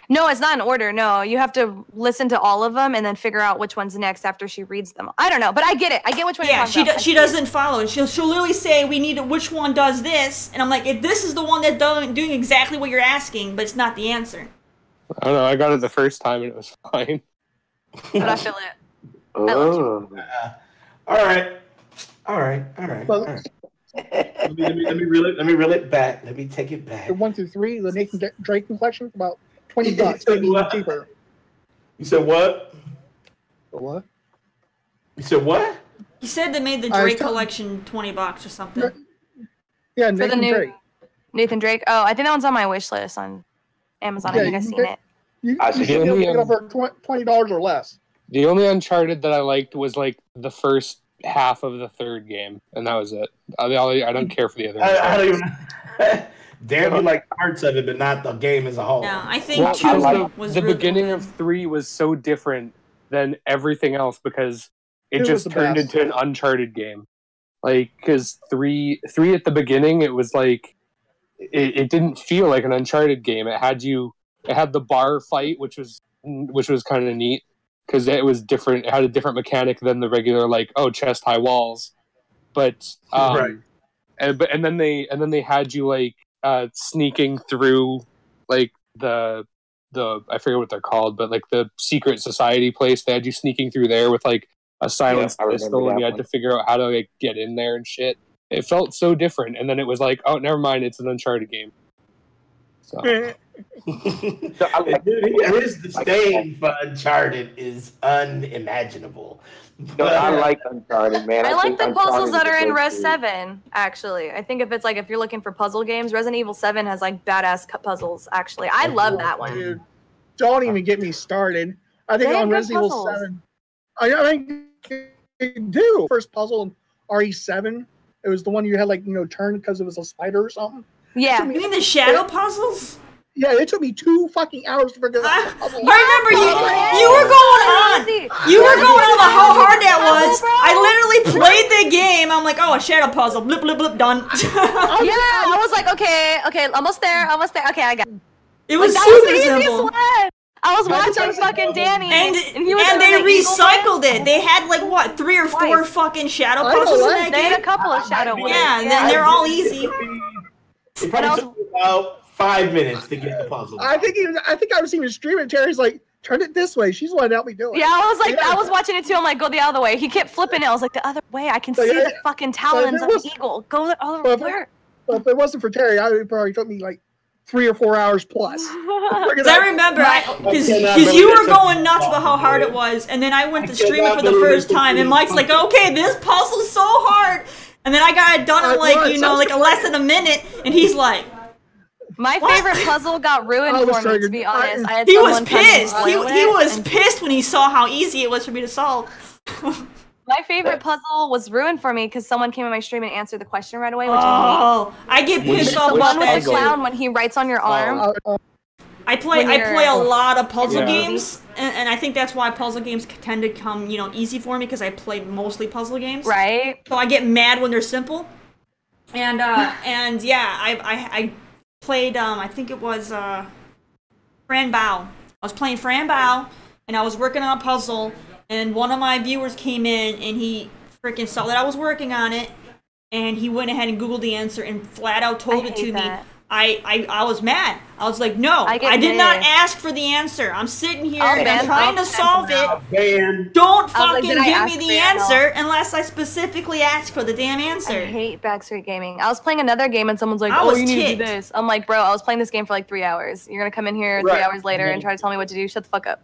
No, it's not in order. No, you have to listen to all of them and then figure out which one's next after she reads them. I don't know, but I get it. I get which one. Yeah, she doesn't follow it. She'll literally say we need which one does this, and I'm like, if this is the one that's doing exactly what you're asking, but it's not the answer. I don't know. I got it the first time and it was fine. But I feel it. Oh. All right. Let me reel it back. Let me take it back. The 1 through 3, the Nathan Drake collection, about $20, maybe cheaper. You said what? What? You said what? He said they made the Drake collection $20 or something. Yeah, Nathan Drake. Nathan Drake. Oh, I think that one's on my wish list on Amazon. I think I've seen it. You should be able to get it for $20 or less. The only Uncharted that I liked was like the first half of the third game, and that was it. I don't care for the other. I don't even. Damn, you like parts of it, but not the game as a whole. No, I think 2 was the really beginning good. of 3 was so different than everything else because it just turned into an Uncharted game. Like, because 3 at the beginning, it was like it didn't feel like an Uncharted game. It had the bar fight, which was kind of neat. Because it was different, it had a different mechanic than the regular chest high walls, but right. and then they had you sneaking through the I forget what they're called, but the secret society place. They had you sneaking through there with a silenced pistol, and you had to figure out how to get in there and shit. It felt so different, and then it was oh, never mind, it's an Uncharted game. So. His disdain for Uncharted is unimaginable. No, I like Uncharted, man. I like the Uncharted puzzles that are in great Res game. 7, actually. I think if you're looking for puzzle games, Resident Evil 7 has badass puzzles, actually. I love that one. Dude, don't even get me started. I think on Resident Evil 7, I think they do. First puzzle in RE7, it was the one you had turn because it was a spider or something. Yeah. You mean the shadow puzzles? Yeah, it took me 2 fucking hours to figure that out. I remember you were going on. You were going on about how hard that was. I literally played the game. I'm like, oh, a shadow puzzle. Blip, blip, blip, done. Yeah, I was like, okay, almost there. Okay, I got it. It was that super was the easiest simple. one. I was watching fucking Danny, and he was they recycled it. They had 3 or 4 fucking shadow puzzles in that game. They had a couple of shadow ones. Yeah, they're all easy. It probably took about 5 minutes to get the puzzle. I think I was even streaming. Terry's like, turn it this way. She's the one to help me do it. Yeah, I was watching it too. I'm like, go the other way. He kept flipping it. I was like, the other way. I can see the fucking talons of the eagle. Go the other way. But if it wasn't for Terry, it probably took me 3 or 4 hours plus. I remember, because you were going nuts about how hard it was, and then I went to stream it for the first time, and Mike's like, okay, this puzzle's so hard. And then I got it done in less than a minute, and he's like, my favorite puzzle got ruined for me, to be honest. He was pissed. He was pissed when he saw how easy it was for me to solve. My favorite puzzle was ruined for me because someone came in my stream and answered the question right away. Which I get pissed off about that. With the clown when he writes on your arm. I play a lot of puzzle games, and I think that's why puzzle games tend to come easy for me because I play mostly puzzle games. Right. So I get mad when they're simple. And yeah, I played I think it was Fran Bao. I was playing Fran Bao, and I was working on a puzzle. And one of my viewers came in, and he freaking saw that I was working on it, and he went ahead and Googled the answer and flat out told it to me I was mad. I was like, no, I did not ask for the answer. I'm sitting here trying to solve it. Don't fucking give me the answer unless I specifically ask for the damn answer. I hate Backstreet Gaming. I was playing another game and someone's like, oh, you need to do this. I'm like, bro, I was playing this game for like 3 hours. You're gonna come in here 3 hours later and try to tell me what to do? Shut the fuck up.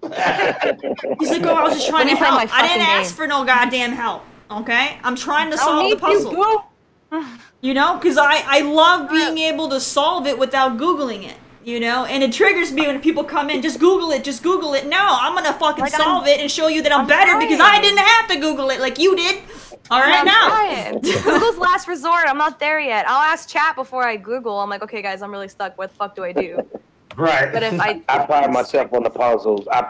He's like, oh, I was just trying to help. I didn't ask for no goddamn help. Okay? I'm trying to solve the puzzle. You know, because I love being able to solve it without Googling it, you know? And it triggers me when people come in, just Google it. No, I'm going to fucking solve it and show you that I'm better because I didn't have to Google it like you did. All right, now. Google's last resort. I'm not there yet. I'll ask chat before I Google. I'm like, okay, guys, I'm really stuck. What the fuck do I do? Right. But if I pride myself on the puzzles. I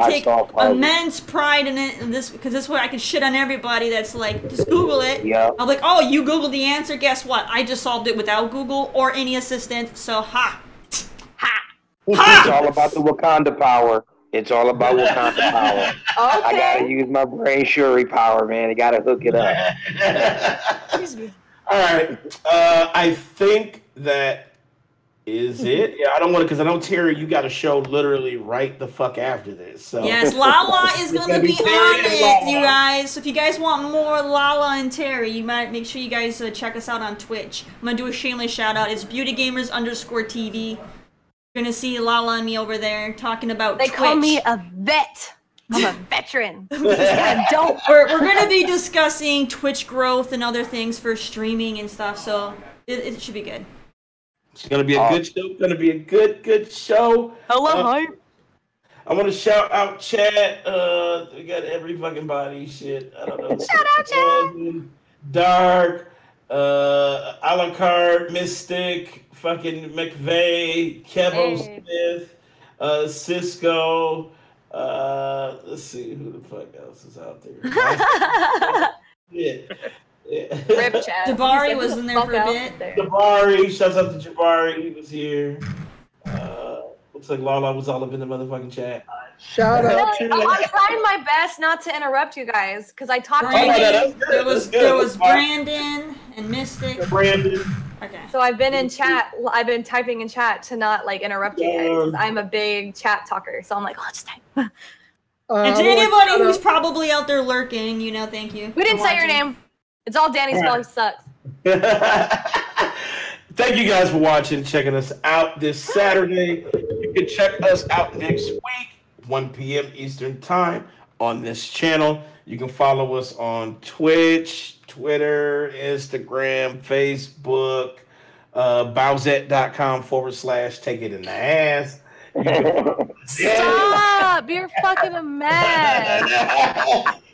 take immense pride in it, and because this way I can shit on everybody that's like, just Google it. Yeah. I'm like, oh, you Googled the answer. Guess what? I just solved it without Google or any assistant. So ha. It's all about the Wakanda power. It's all about Wakanda power. Okay. I gotta use my brain Shuri power, man. I gotta hook it up. All right. I think that is it. Yeah, I don't want to, because I know, Terry, you got a show literally right the fuck after this. So. Yes, LaLa is going to be on it, you guys. So if you guys want more LaLa and Terry, you might make sure you guys check us out on Twitch. I'm going to do a shameless shout out. It's beautygamers_TV. You're going to see LaLa and me over there talking about Twitch. They call me a vet. I'm a veteran. We're going to be discussing Twitch growth and other things for streaming and stuff, so it should be good. It's gonna be a good show. Gonna be a good show. Hello, hype. I want to shout out chat. We got every fucking body. Shit. I don't know. Shout out chat. Dark. A la carte. Mystic. Fucking McVeigh. Kevo Smith. Cisco. Let's see who the fuck else is out there. Yeah. Rip chat. Jabari was in there for a bit. Jabari, shouts out to Jabari. He was here. Looks like LaLa was all up in the motherfucking chat. Shout out to. I'm trying my best not to interrupt you guys because I talked to you. There was Brandon and Mystic. Brandon. Okay. So I've been in chat. I've been typing in chat to not like interrupt you guys. I'm a big chat talker, so I'm like, oh, just type. And to anybody who's probably out there lurking, you know, thank you. We didn't say your name. It's all Danny's fault. He sucks. Thank you guys for watching, checking us out this Saturday. You can check us out next week, 1 p.m. Eastern Time on this channel. You can follow us on Twitch, Twitter, Instagram, Facebook, Bowsette.com/take it in the ass. Stop! You're fucking a mess.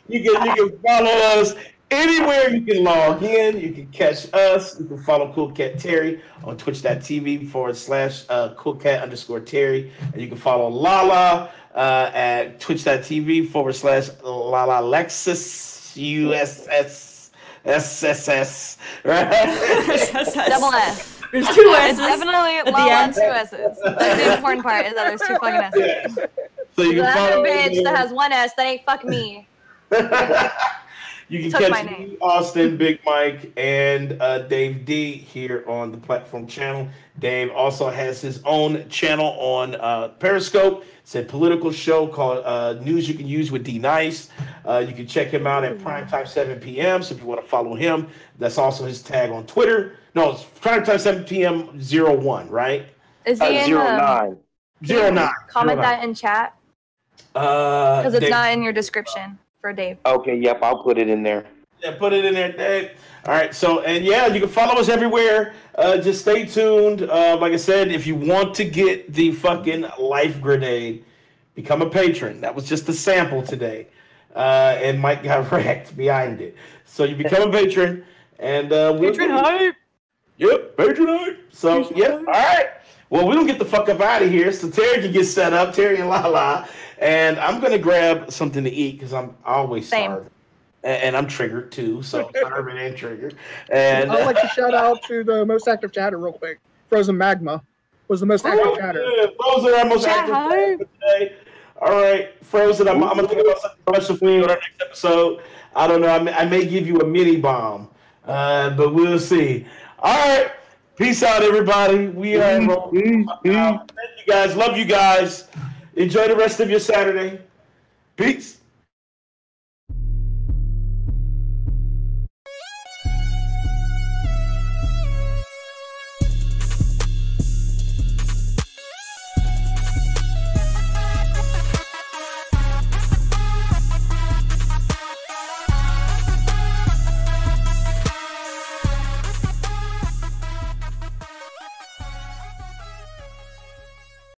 You can follow us anywhere you can log in. You can catch us. You can follow Cool Cat Terry on twitch.tv/coolcat_Terry. And you can follow LaLa at twitch.tv/LaLa Lexus USSSS. Right? Double S. There's 2 S's. It's definitely LaLa 2 S's. That's the important part, is that there's 2 fucking S's. Yeah. So you can follow bitch that has 1 S, that ain't fuck me. You can catch me, Austin, Big Mike, and Dave D here on the Platform channel. Dave also has his own channel on Periscope. It's a political show called News You Can Use with D Nice. You can check him out at primetime 7 p.m. So if you want to follow him, that's also his tag on Twitter. No, it's primetime 7 p.m. 01, right? Is he in 09? 09. Comment that in chat. Because it's not in your description for Dave. Okay, yep, I'll put it in there. Yeah, put it in there, Dave. All right, so, and yeah, you can follow us everywhere. Just stay tuned. Like I said, if you want to get the fucking life grenade, become a patron. That was just a sample today. And Mike got wrecked behind it. So you become a patron. And patron hype. Yep, patron hype. So, yeah, all right. Well, we're going to get the fuck up out of here so Terry can get set up, Terry and LaLa. And I'm going to grab something to eat because I'm always starving. And I'm triggered too, so starving and triggered. And I'd like to shout out to the most active chatter real quick. Frozen Magma was the most active chatter. Yeah, Frozen, our most active chatter today. All right, Frozen, I'm going to think about something special for you on our next episode. I don't know. I may give you a mini bomb, but we'll see. All right. Peace out, everybody. We are rolling. Thank you guys. Love you guys. Enjoy the rest of your Saturday. Peace.